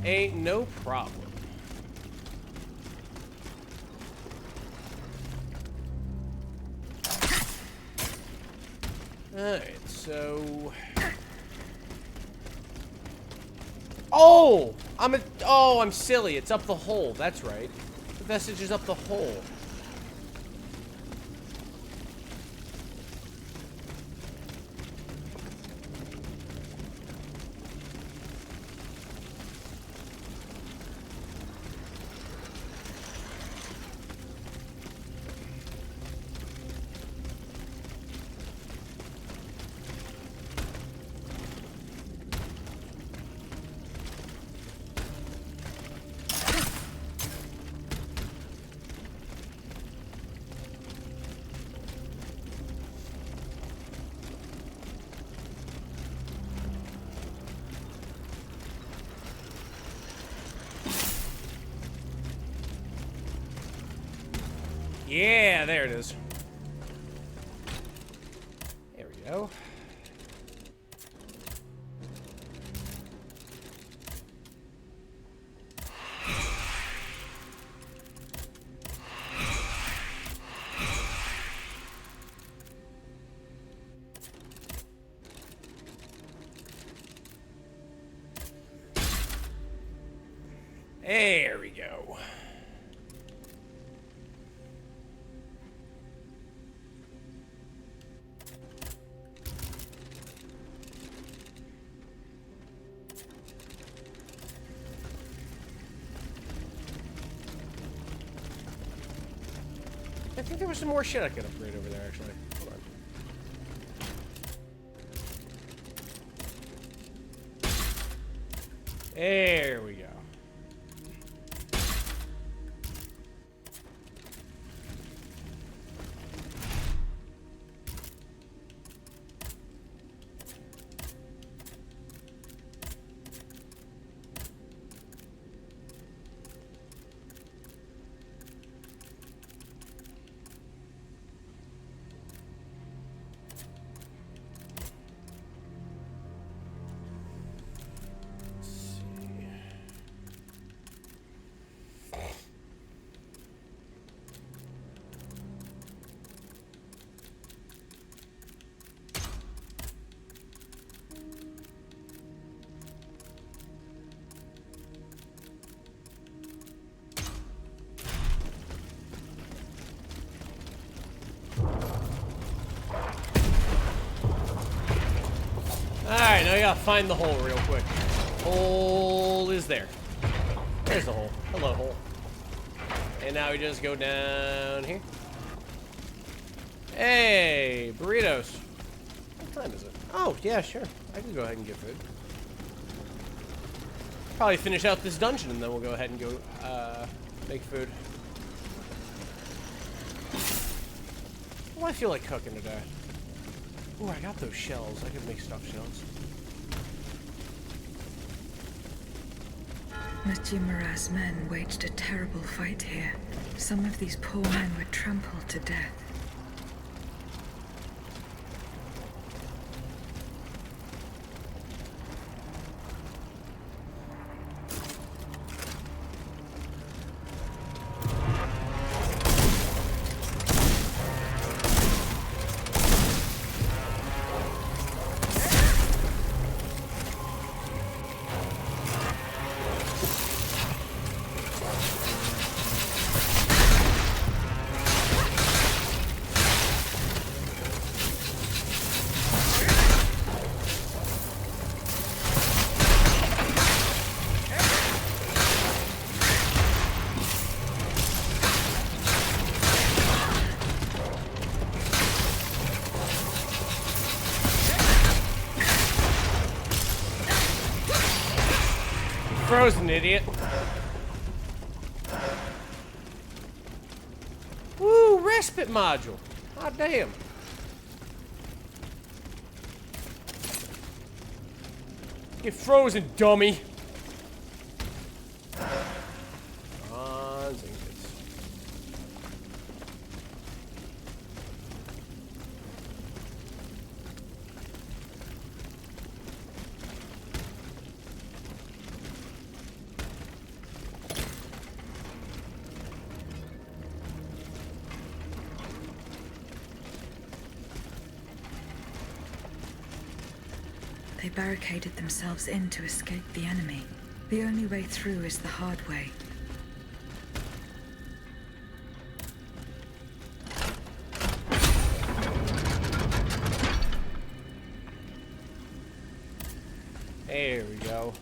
Ain't no problem. Alright, so... Oh! I'm silly. It's up the hole. That's right. The vestige is up the hole. Yeah, there it is. There we go. There we go. I think there was some more shit I could upgrade over there, actually. Hold on. There we go. Alright, now you gotta find the hole real quick. Hole is there. There's the hole. Hello, hole. And now we just go down here. Hey, burritos. What time is it? Oh, yeah, sure. I can go ahead and get food. Probably finish out this dungeon and then we'll go ahead and go make food. What do I feel like cooking today? Ooh, I got those shells. I could make stuffed shells. Monsieur Marat's men waged a terrible fight here. Some of these poor men were trampled to death. Frozen, idiot. Woo, respite module. Ah, damn. Get frozen, dummy. Bronze ingots. They barricaded themselves in to escape the enemy. The only way through is the hard way. There we go.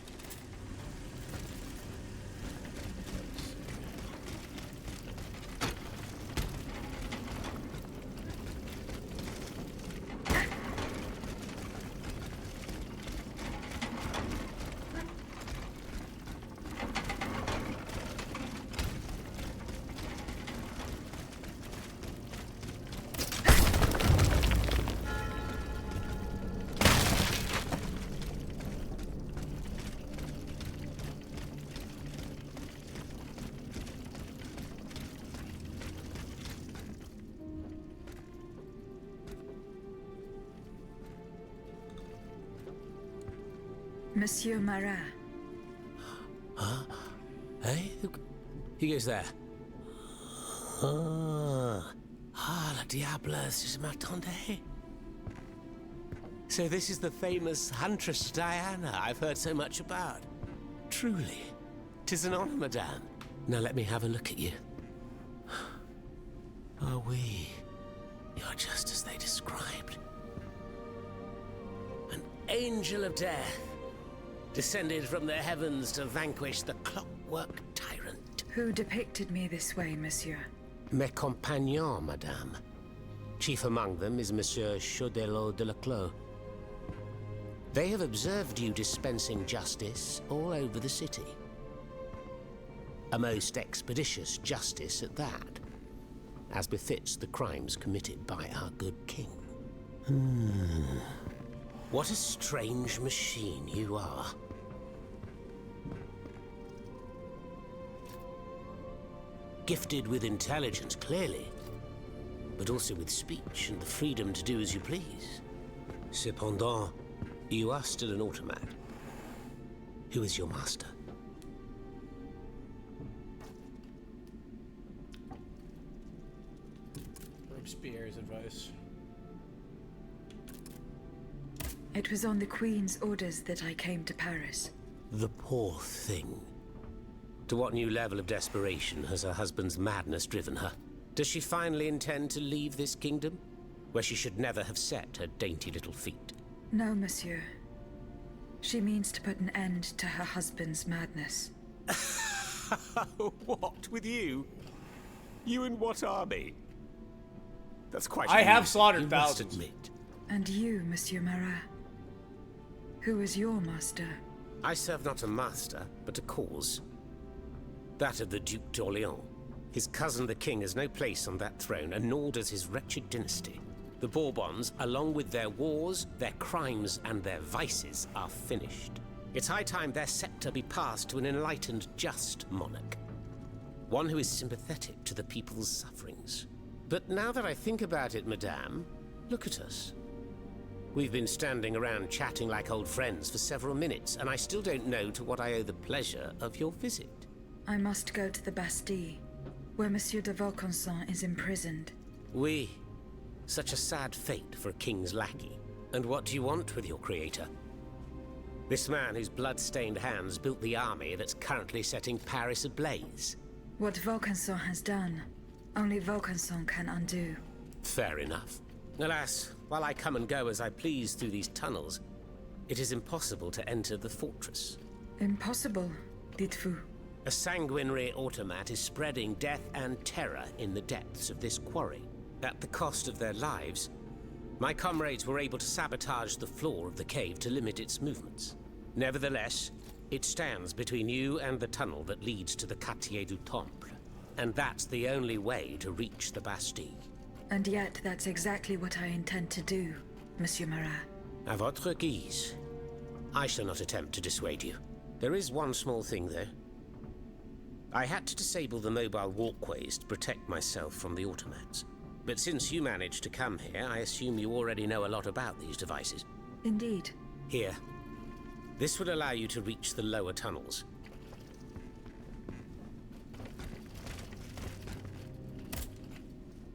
Monsieur Marat. Huh? Hey? Who goes there? La diableuse, je m'attendais. So this is the famous Huntress Diana I've heard so much about. Truly, 'tis an honor, madame. Now let me have a look at you. Oh, oui. You're just as they described. An angel of death, descended from the heavens to vanquish the clockwork tyrant. Who depicted me this way, monsieur? Mes compagnons, madame. Chief among them is Monsieur Chaudelot de Leclos. They have observed you dispensing justice all over the city. A most expeditious justice at that, as befits the crimes committed by our good king. What a strange machine you are. Gifted with intelligence, clearly, but also with speech and the freedom to do as you please. Cependant, you are still an automat. Who is your master? Robespierre's advice. It was on the Queen's orders that I came to Paris. The poor thing. To what new level of desperation has her husband's madness driven her? Does she finally intend to leave this kingdom, where she should never have set her dainty little feet? No, monsieur. She means to put an end to her husband's madness. What, with you? You in what army? That's quite I have rude, slaughtered you must thousands. admit. And you, Monsieur Marat? Who is your master? I serve not a master, but a cause. That of the Duc d'Orléans. His cousin the king has no place on that throne, and nor does his wretched dynasty. The Bourbons, along with their wars, their crimes, and their vices, are finished. It's high time their scepter be passed to an enlightened, just monarch. One who is sympathetic to the people's sufferings. But now that I think about it, madame, look at us. We've been standing around chatting like old friends for several minutes, and I still don't know to what I owe the pleasure of your visit. I must go to the Bastille, where Monsieur de Vaucanson is imprisoned. Oui. Such a sad fate for a king's lackey. And what do you want with your creator? This man whose blood-stained hands built the army that's currently setting Paris ablaze. What Vaucanson has done, only Vaucanson can undo. Fair enough. Alas, while I come and go as I please through these tunnels, it is impossible to enter the fortress. Impossible, dites-vous? A sanguinary automat is spreading death and terror in the depths of this quarry. At the cost of their lives, my comrades were able to sabotage the floor of the cave to limit its movements. Nevertheless, it stands between you and the tunnel that leads to the Quartier du Temple. And that's the only way to reach the Bastille. And yet that's exactly what I intend to do, Monsieur Marat. À votre guise. I shall not attempt to dissuade you. There is one small thing, though. I had to disable the mobile walkways to protect myself from the automats. But since you managed to come here, I assume you already know a lot about these devices. Indeed. Here. This would allow you to reach the lower tunnels.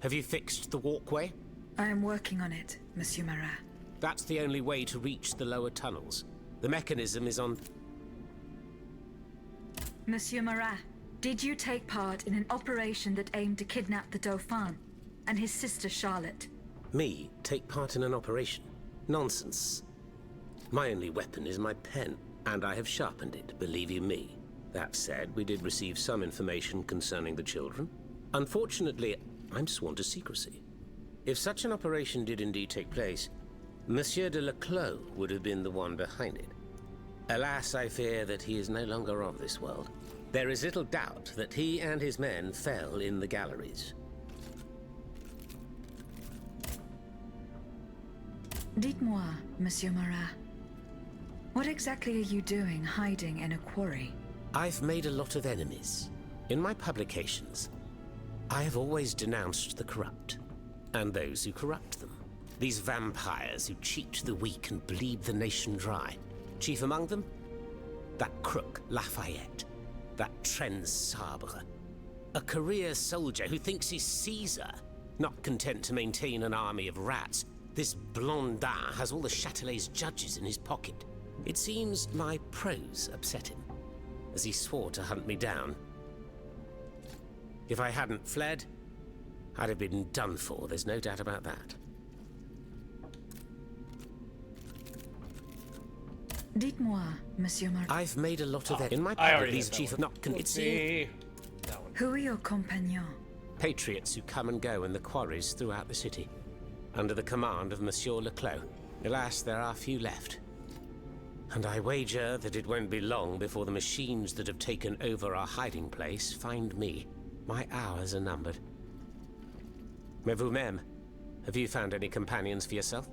Have you fixed the walkway? I am working on it, Monsieur Marat. That's the only way to reach the lower tunnels. The mechanism is on... Monsieur Marat, did you take part in an operation that aimed to kidnap the Dauphin and his sister Charlotte? Me take part in an operation? Nonsense. My only weapon is my pen, and I have sharpened it, believe you me. That said, we did receive some information concerning the children. Unfortunately, I'm sworn to secrecy. If such an operation did indeed take place, Monsieur de Leclos would have been the one behind it. Alas, I fear that he is no longer of this world. There is little doubt that he and his men fell in the galleries. Dites-moi, Monsieur Marat, what exactly are you doing hiding in a quarry? I've made a lot of enemies. In my publications, I have always denounced the corrupt, and those who corrupt them. These vampires who cheat the weak and bleed the nation dry. Chief among them? That crook, Lafayette. That Trenz Sabre. A career soldier who thinks he's Caesar. Not content to maintain an army of rats, this Blondin has all the Châtelet's judges in his pocket. It seems my prose upset him, as he swore to hunt me down. If I hadn't fled, I'd have been done for, there's no doubt about that. Dites-moi, Monsieur Mar... I've made a lot of in my I pocket. already These did that chief one. not con- Let's It seems see. That one. Who are your compagnons? patriots who come and go in the quarries throughout the city, under the command of Monsieur Leclos. Alas, there are few left. And I wager that it won't be long before the machines that have taken over our hiding place find me. My hours are numbered. Mais vous-même, have you found any companions for yourself?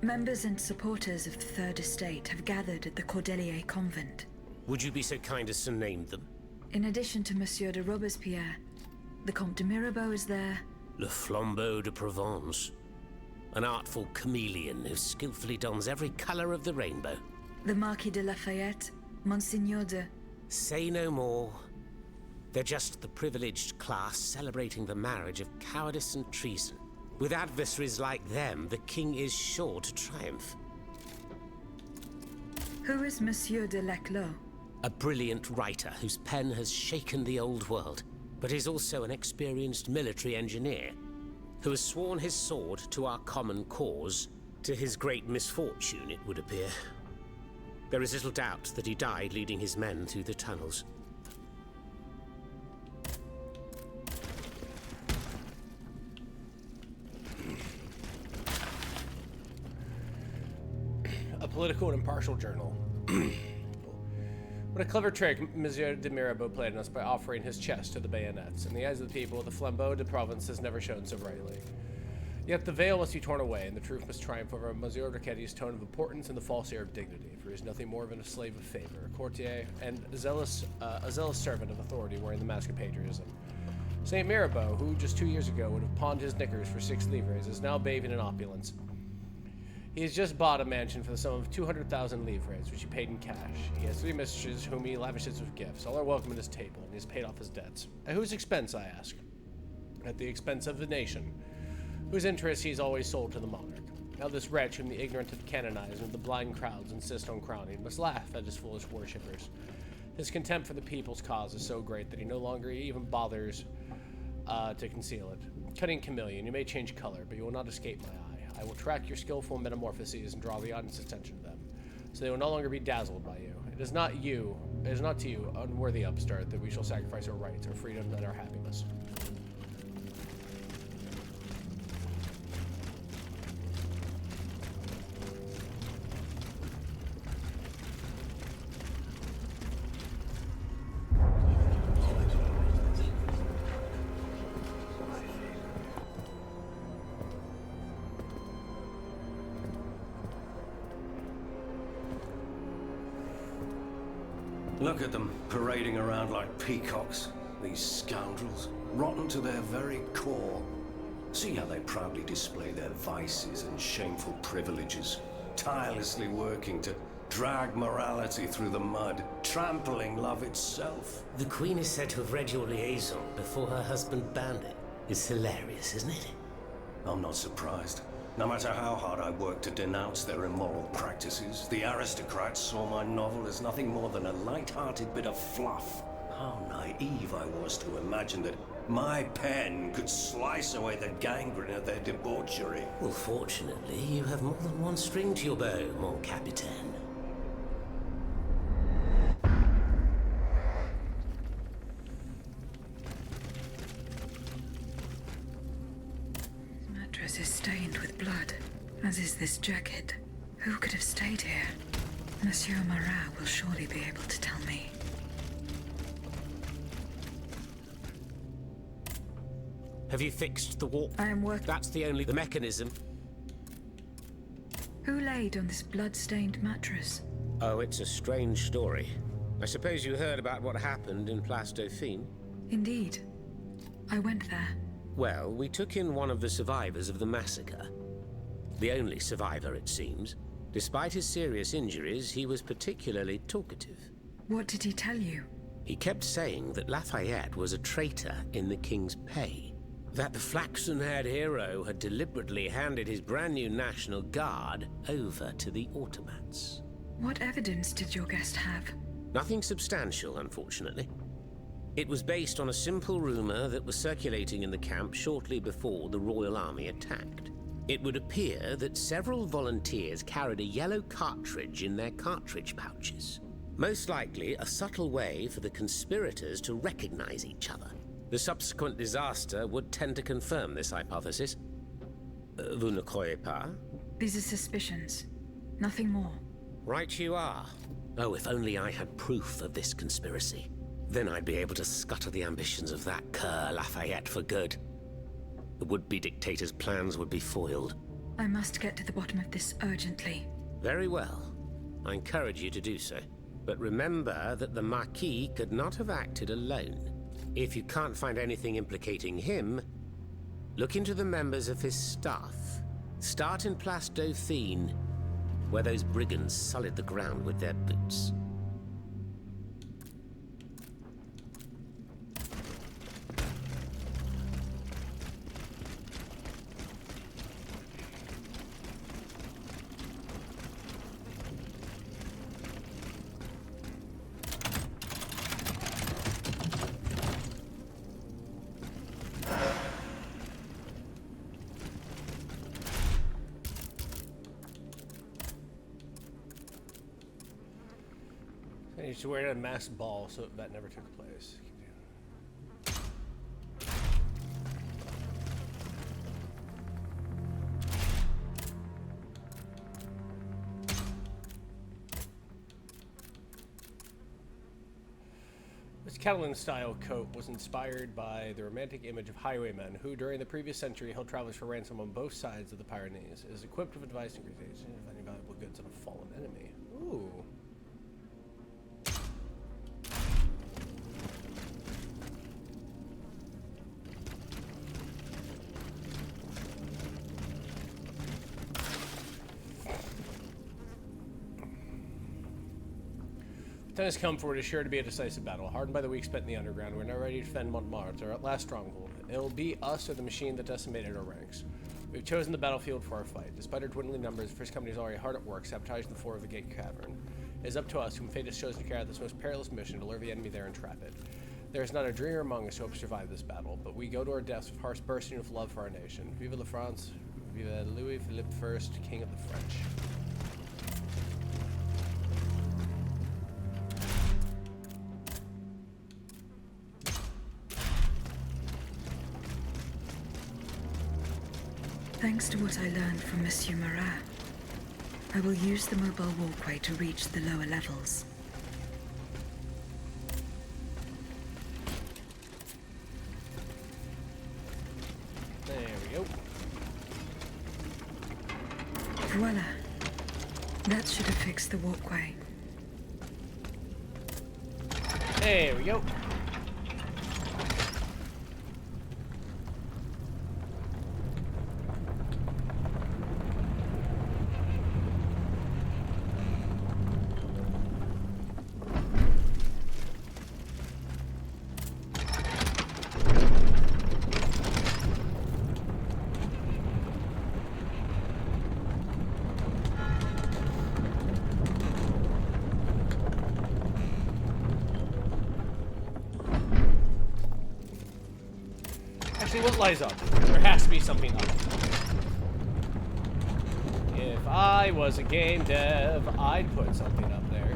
Members and supporters of the Third Estate have gathered at the Cordelier Convent. Would you be so kind as to name them? In addition to Monsieur de Robespierre, the Comte de Mirabeau is there. Le Flambeau de Provence. An artful chameleon who skillfully dons every color of the rainbow. The Marquis de Lafayette, Monsignor de... Say no more. They're just the privileged class celebrating the marriage of cowardice and treason. With adversaries like them, the king is sure to triumph. Who is Monsieur de Leclos? A brilliant writer whose pen has shaken the old world, but is also an experienced military engineer who has sworn his sword to our common cause, to his great misfortune, it would appear. There is little doubt that he died leading his men through the tunnels. A political and impartial journal. What a clever trick Monsieur de Mirabeau played on us by offering his chest to the bayonets. In the eyes of the people, the Flambeau de Provence has never shone so brightly. Yet the veil must be torn away, and the truth must triumph over Monsieur Riquetti's tone of importance and the false air of dignity, for he is nothing more than a slave of favor, a courtier, and a zealous servant of authority wearing the mask of patriotism. Saint Mirabeau, who just 2 years ago would have pawned his knickers for 6 livres, is now bathing in opulence. He has just bought a mansion for the sum of 200,000 livres, which he paid in cash. He has 3 mistresses whom he lavishes with gifts. All are welcome at his table, and he has paid off his debts. At whose expense, I ask? At the expense of the nation, whose interests he has always sold to the monarch. Now this wretch, whom the ignorant have canonized and the blind crowds insist on crowning, must laugh at his foolish worshippers. His contempt for the people's cause is so great that he no longer even bothers to conceal it. Cunning chameleon, you may change color, but you will not escape my eye. I will track your skillful metamorphoses and draw the audience's attention to them, so they will no longer be dazzled by you. It is not to you, unworthy upstart, that we shall sacrifice our rights, our freedom, and our happiness. Look at them, parading around like peacocks. These scoundrels, rotten to their very core. See how they proudly display their vices and shameful privileges, tirelessly working to drag morality through the mud, trampling love itself. The Queen is said to have read your liaison before her husband banned it. It's hilarious, isn't it? I'm not surprised. No matter how hard I worked to denounce their immoral practices, the aristocrats saw my novel as nothing more than a light-hearted bit of fluff. How naive I was to imagine that my pen could slice away the gangrene of their debauchery. Well, fortunately, you have more than one string to your bow, mon capitaine. Mattress is stained with blood, as is this jacket. Who could have stayed here? Monsieur Marat will surely be able to tell me. Have you fixed the warp? I am working. That's the mechanism. Who laid on this blood-stained mattress? Oh, it's a strange story. I suppose you heard about what happened in Place Dauphine? Indeed. I went there. Well, we took in one of the survivors of the massacre. The only survivor, it seems. Despite his serious injuries, he was particularly talkative. What did he tell you? He kept saying that Lafayette was a traitor in the king's pay. That the flaxen-haired hero had deliberately handed his brand new National Guard over to the Automats. What evidence did your guest have? Nothing substantial, unfortunately. It was based on a simple rumor that was circulating in the camp shortly before the Royal Army attacked. It would appear that several volunteers carried a yellow cartridge in their cartridge pouches. Most likely a subtle way for the conspirators to recognize each other. The subsequent disaster would tend to confirm this hypothesis. Vous ne croyez pas? These are suspicions. Nothing more. Right you are. Oh, if only I had proof of this conspiracy. Then I'd be able to scutter the ambitions of that cur Lafayette for good. The would-be dictator's plans would be foiled. I must get to the bottom of this urgently. Very well. I encourage you to do so. But remember that the Marquis could not have acted alone. If you can't find anything implicating him, look into the members of his staff. Start in Place Dauphine, where those brigands sullied the ground with their boots. I used to wear a masked ball, so that never took place. This Catalan-style coat was inspired by the romantic image of highwaymen who, during the previous century, held travelers for ransom on both sides of the Pyrenees. It is equipped with a device to increase any valuable goods on a fallen enemy. Ooh. Time has come for it is sure to be a decisive battle. Hardened by the week spent in the underground, we're now ready to defend Montmartre, our last stronghold. It'll be us or the machine that decimated our ranks. We've chosen the battlefield for our fight. Despite our dwindling numbers, the First Company is already hard at work, sabotaging the floor of the Gate Cavern. It is up to us, whom fate has chosen to carry out this most perilous mission, to lure the enemy there and trap it. There is not a dreamer among us who hopes to survive this battle, but we go to our deaths with hearts bursting with love for our nation. Vive la France! Vive Louis Philippe I, King of the French. Thanks to what I learned from Monsieur Marat, I will use the mobile walkway to reach the lower levels. There we go. Voila. That should have fixed the walkway. There we go. What lies up? There has to be something up. If I was a game dev, I'd put something up there.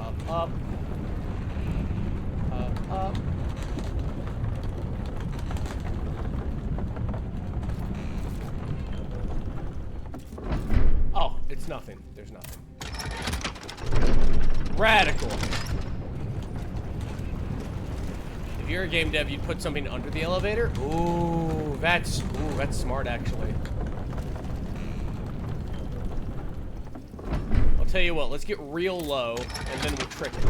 Up, up. Up, up. It's nothing. There's nothing. Radical. If you're a game dev, you'd put something under the elevator. Ooh, that's smart actually. I'll tell you what, let's get real low, and then we'll trick it.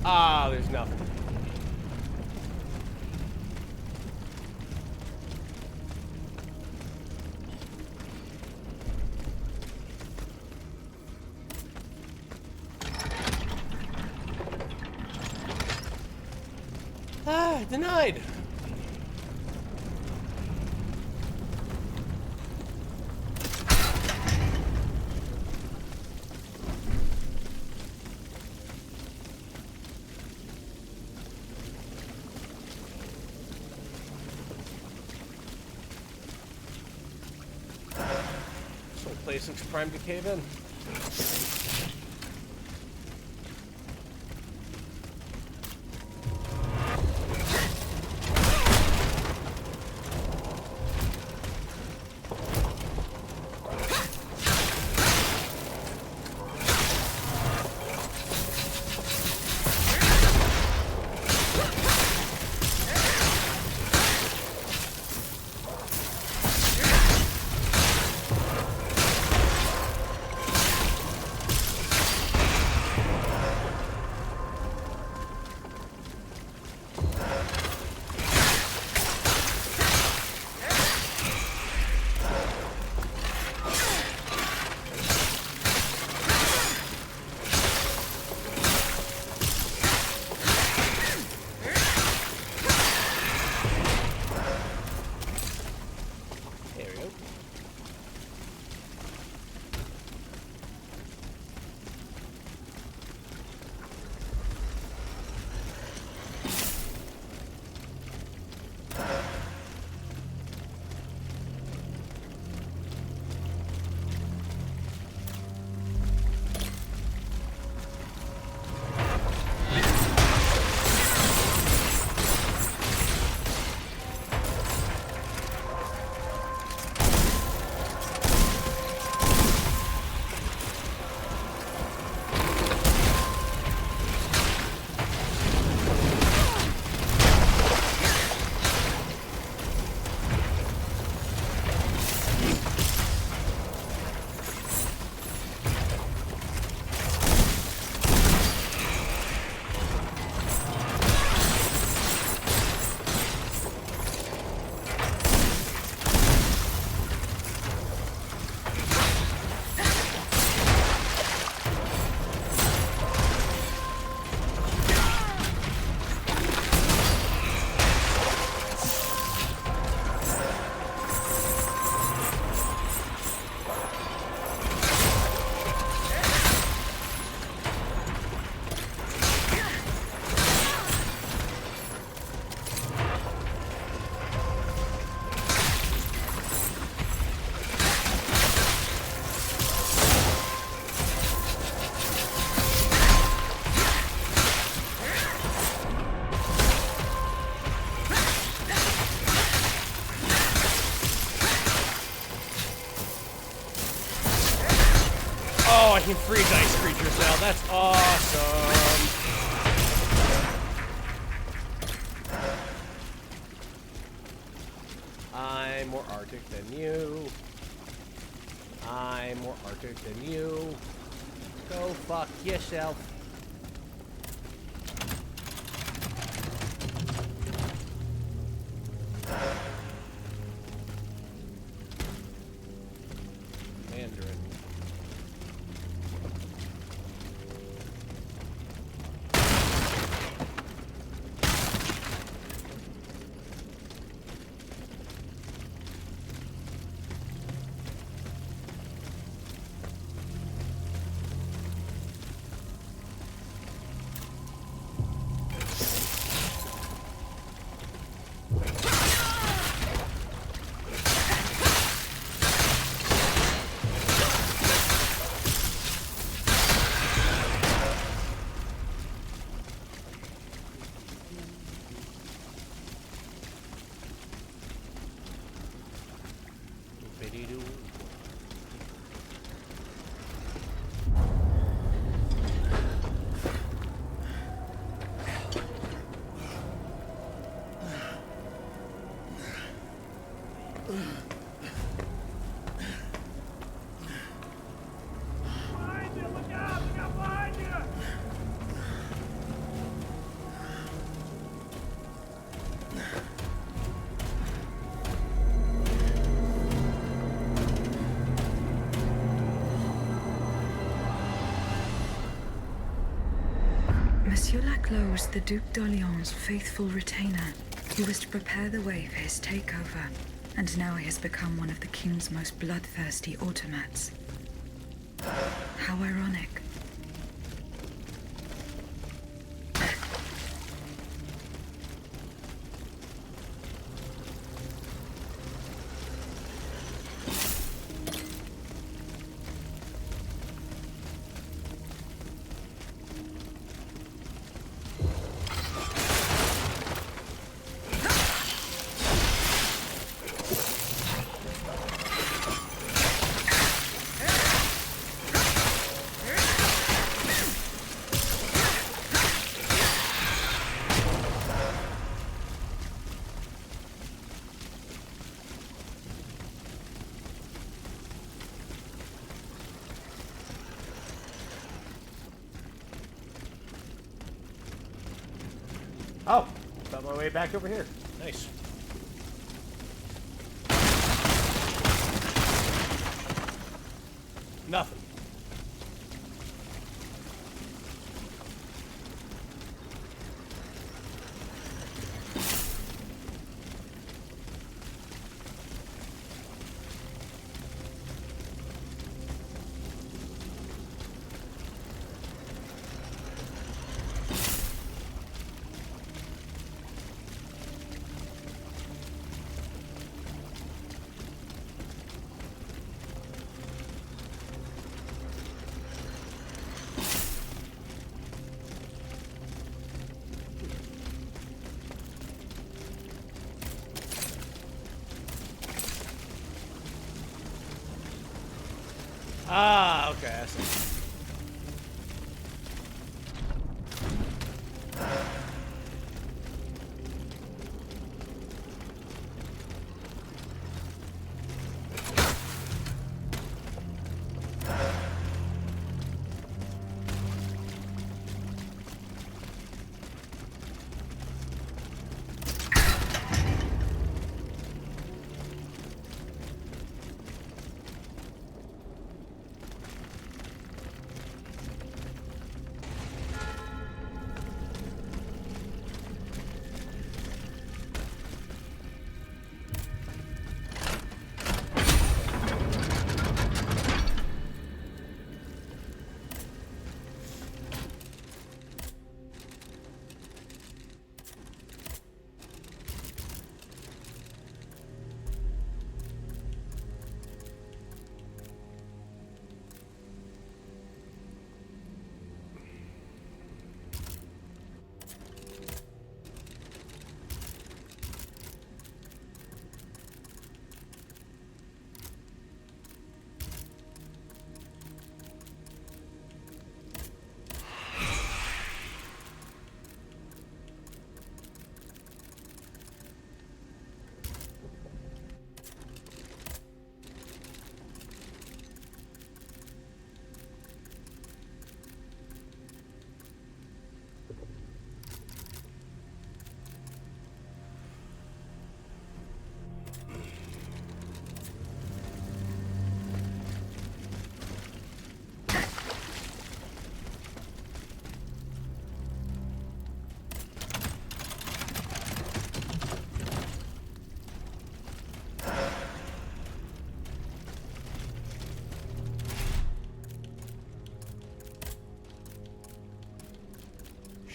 Ah, there's nothing. Ah, denied. This whole place looks primed to cave in. Oh, I can freeze ice creatures now. That's awesome. I'm more Arctic than you. I'm more Arctic than you. Go fuck yourself. Mandarin. Monsieur Laclos, the Duc d'Orléans' faithful retainer. He was to prepare the way for his takeover, and now he has become one of the king's most bloodthirsty automats. How ironic. Oh, found my way back over here. Nice. Nothing. Ah, okay, I see.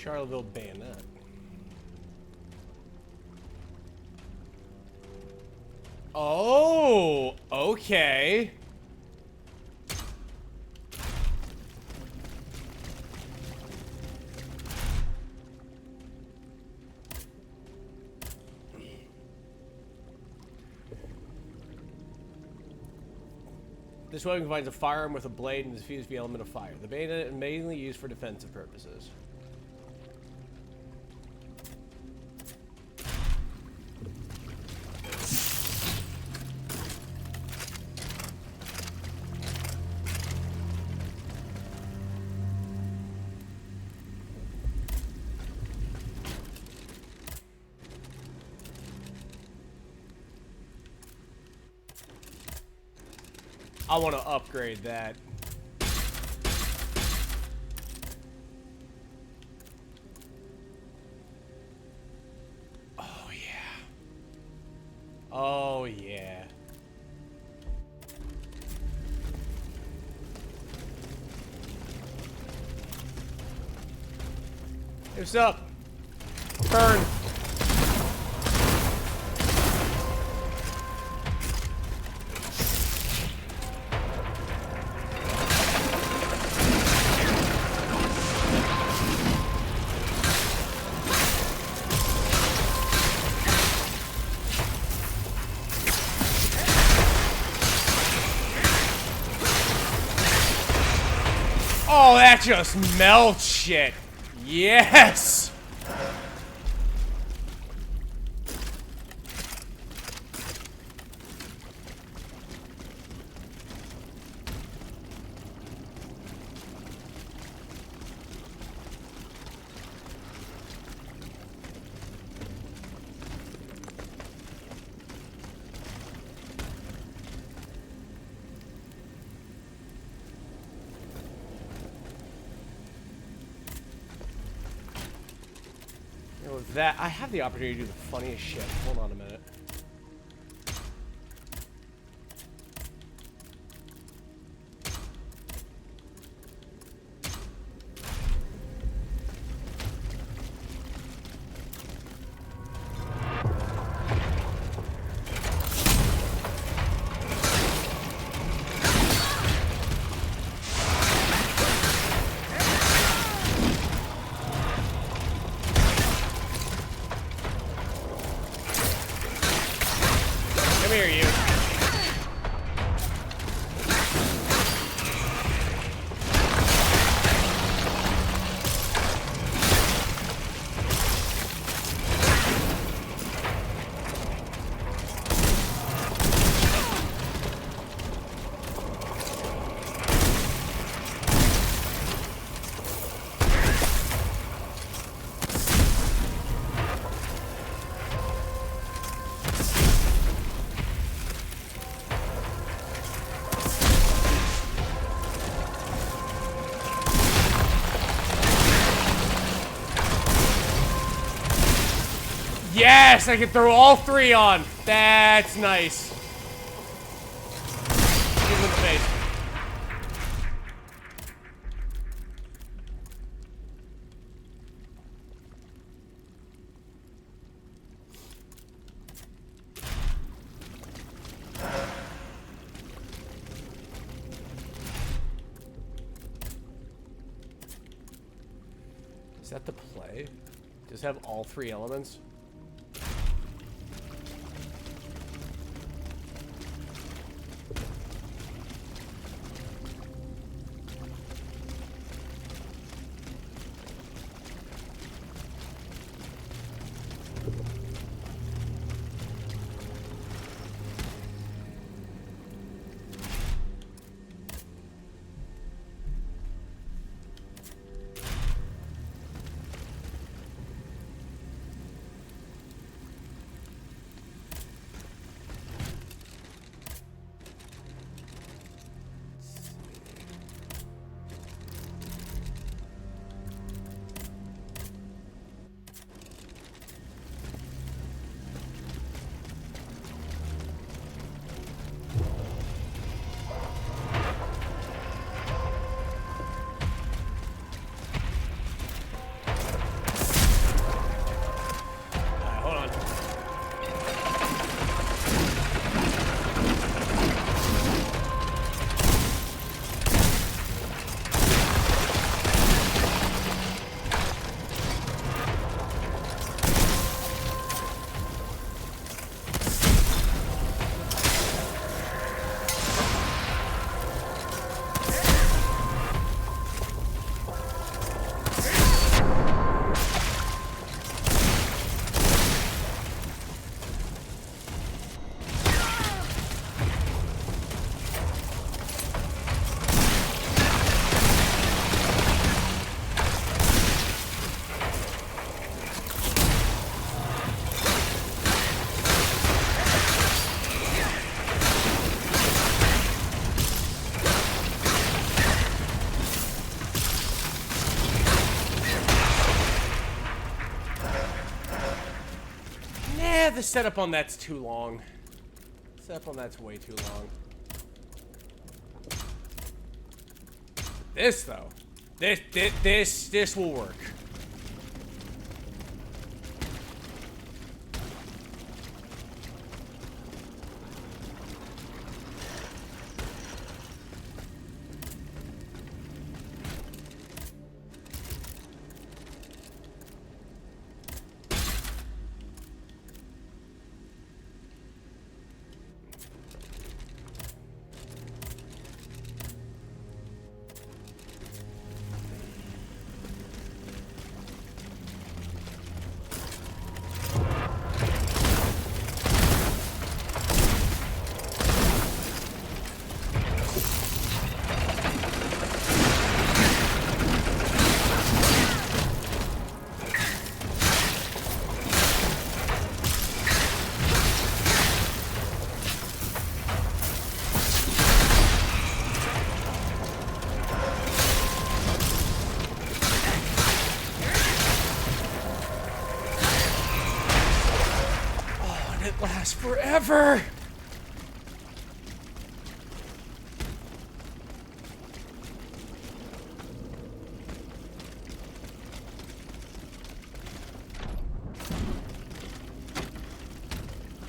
Charleville bayonet. Oh, okay. This weapon combines a firearm with a blade and is fused via element of fire. The bayonet is mainly used for defensive purposes. I want to upgrade that. What's up? Burn. Oh, that just melts shit. Yes! With that, I have the opportunity to do the funniest shit. Hold on a minute. Come here, you. Yes, I can throw all three on. That's nice. Give him in the face. Is that the play? Does it have all three elements? The setup on that's too long. Setup on that's way too long. This though, this will work. last forever.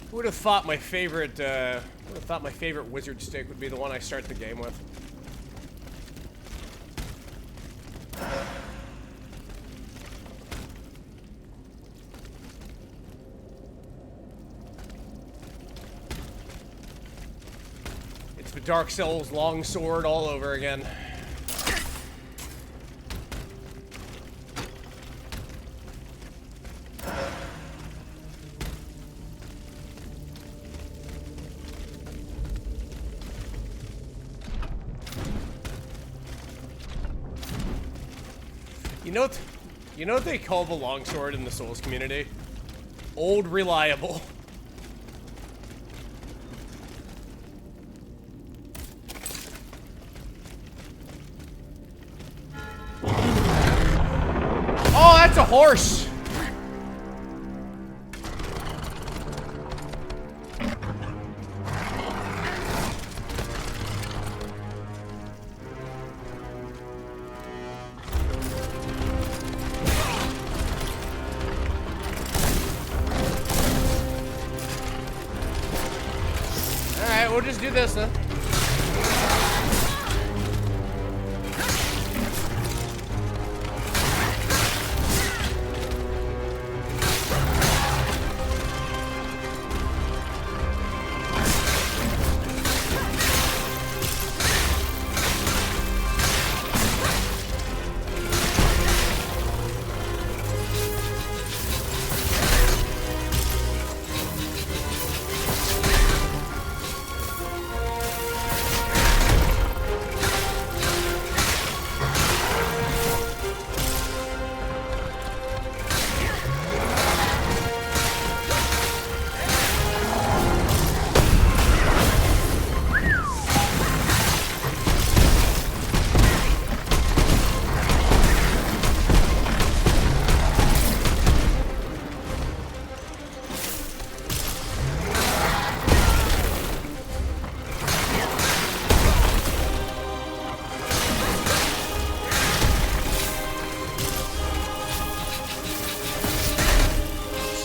Who would have thought my favorite wizard stick would be the one I start the game with? It's the Dark Souls longsword all over again. You know what they call the longsword in the Souls community? Old Reliable. Oh, that's a horse! We'll just do this then.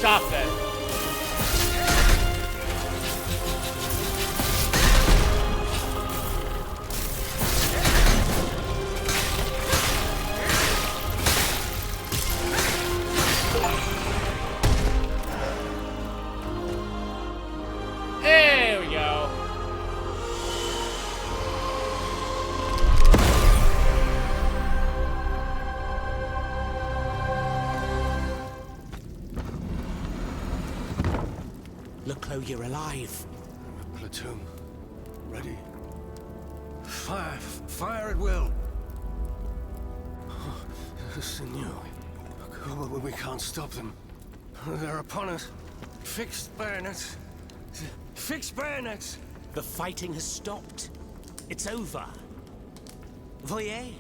Stop that. There we go. Look, Chloe, you're alive. Platoon. Ready. Fire. Fire at will. Senor. We can't stop them. They're upon us. Fixed bayonets. Fixed bayonets. The fighting has stopped. It's over. Voyez?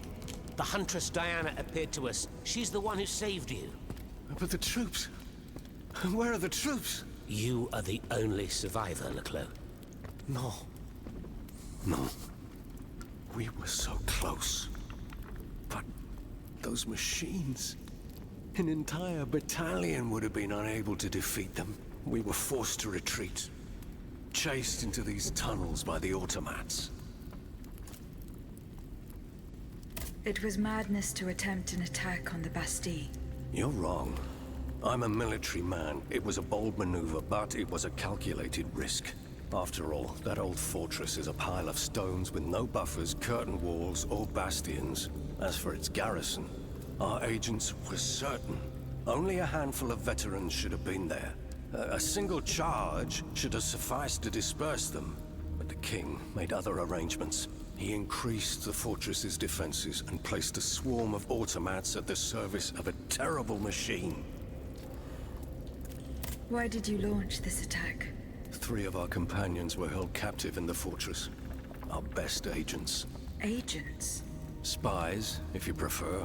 The Huntress Diana appeared to us. She's the one who saved you. But the troops. Where are the troops? You are the only survivor, Leclos. No. No. We were so close. But those machines... An entire battalion would have been unable to defeat them. We were forced to retreat. Chased into these tunnels by the automats. It was madness to attempt an attack on the Bastille. You're wrong. I'm a military man. It was a bold maneuver, but it was a calculated risk. After all, that old fortress is a pile of stones with no buffers, curtain walls, or bastions. As for its garrison, our agents were certain. Only a handful of veterans should have been there. A single charge should have sufficed to disperse them. But the king made other arrangements. He increased the fortress's defenses and placed a swarm of automats at the service of a terrible machine. Why did you launch this attack? 3 of our companions were held captive in the fortress. Our best agents. Agents? Spies, if you prefer.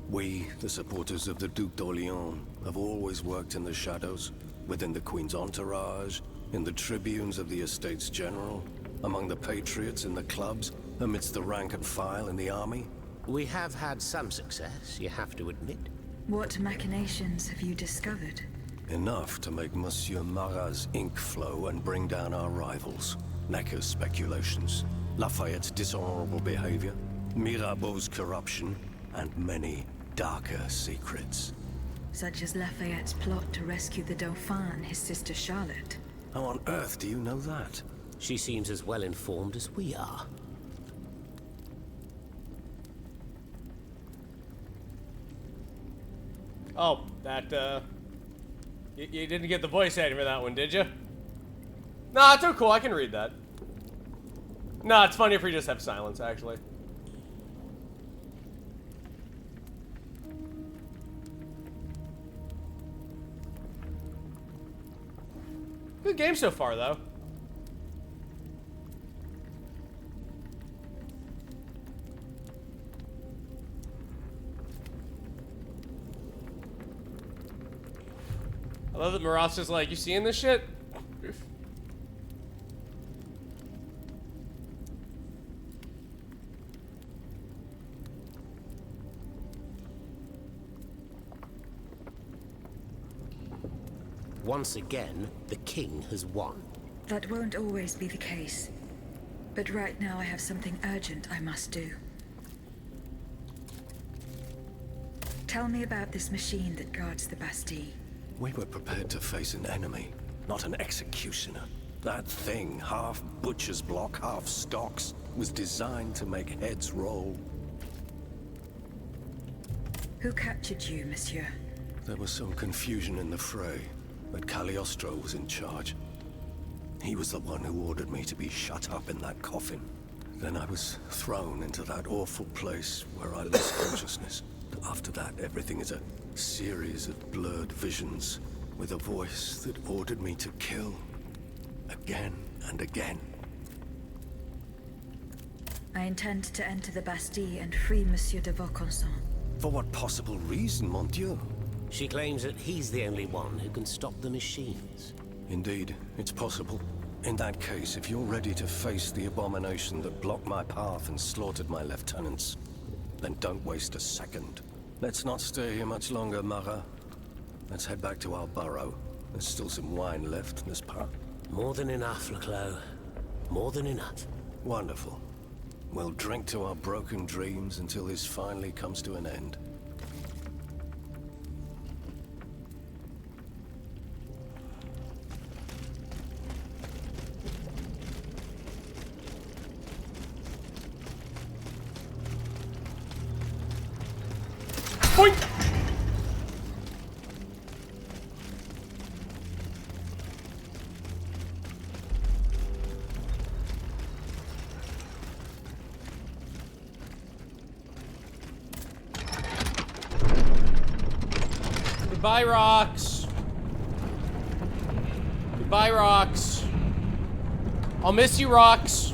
We, the supporters of the Duc d'Orléans, have always worked in the shadows. within the Queen's entourage, in the tribunes of the Estates General, among the patriots in the clubs, amidst the rank and file in the army? We have had some success, you have to admit. What machinations have you discovered? Enough to make Monsieur Marat's ink flow and bring down our rivals. Necker's speculations, Lafayette's dishonorable behavior, Mirabeau's corruption, and many darker secrets. Such as Lafayette's plot to rescue the Dauphin and his sister Charlotte. How on earth do you know that? She seems as well informed as we are. Oh, that, you didn't get the voice acting for that one, did you? Nah, it's so cool, I can read that. Nah, it's funny if we just have silence, actually. Good game so far, though. I love that Marat's is like, you seeing this shit? Once again, the king has won. That won't always be the case. But right now I have something urgent I must do. Tell me about this machine that guards the Bastille. We were prepared to face an enemy, not an executioner. That thing, half butcher's block, half stocks, was designed to make heads roll. Who captured you, monsieur? There was some confusion in the fray, but Cagliostro was in charge. He was the one who ordered me to be shut up in that coffin. Then I was thrown into that awful place where I lost consciousness. After that, everything is a series of blurred visions with a voice that ordered me to kill again and again. I intend to enter the Bastille and free Monsieur de Vaucanson. For what possible reason, mon Dieu? She claims that he's the only one who can stop the machines. Indeed, it's possible. In that case, if you're ready to face the abomination that blocked my path and slaughtered my lieutenants, then don't waste a second. Let's not stay here much longer, Marat. Let's head back to our burrow. There's still some wine left, n'est-ce pas? More than enough, Leclos. More than enough. Wonderful. We'll drink to our broken dreams until this finally comes to an end. Boink! Goodbye, rocks. Goodbye, rocks. I'll miss you, rocks.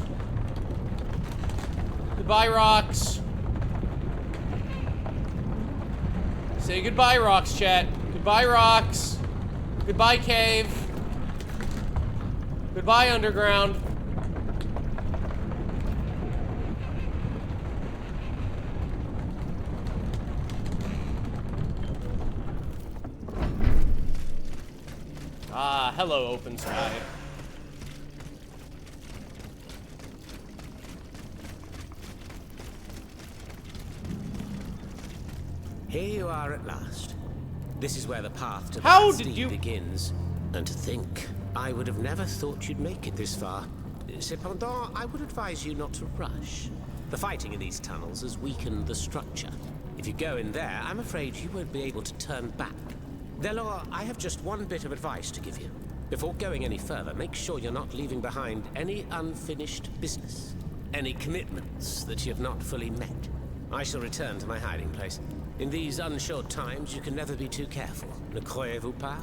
Goodbye, rocks. Say goodbye, rocks, chat. Goodbye, rocks. Goodbye, cave. Goodbye, underground. Ah, hello, open sky. Here you are at last. This is where the path to the How did Bastille you begins. And to think, I would have never thought you'd make it this far. Cependant, I would advise you not to rush. The fighting in these tunnels has weakened the structure. If you go in there, I'm afraid you won't be able to turn back. Delors, I have just one bit of advice to give you. Before going any further, make sure you're not leaving behind any unfinished business. Any commitments that you have not fully met. I shall return to my hiding place. In these unsure times, you can never be too careful. Ne croyez-vous pas?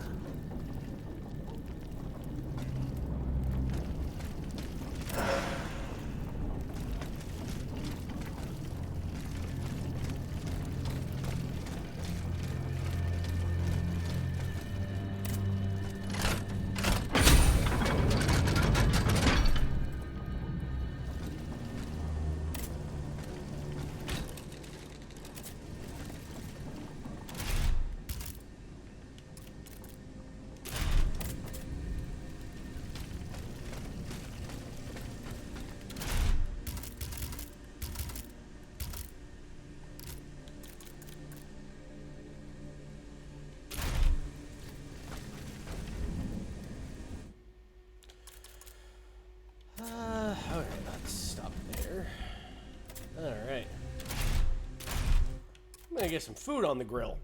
gonna get some food on the grill.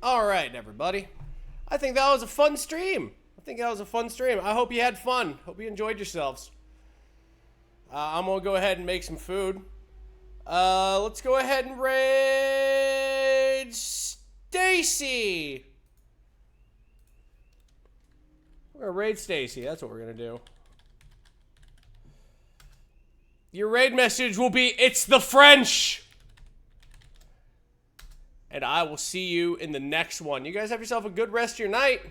All right, everybody. I think that was a fun stream. I hope you had fun. Hope you enjoyed yourselves. I'm gonna go ahead and make some food. Let's go ahead and raid Stacy. We're gonna raid Stacy. That's what we're gonna do. Your raid message will be, "It's the French." And I will see you in the next one. You guys have yourself a good rest of your night.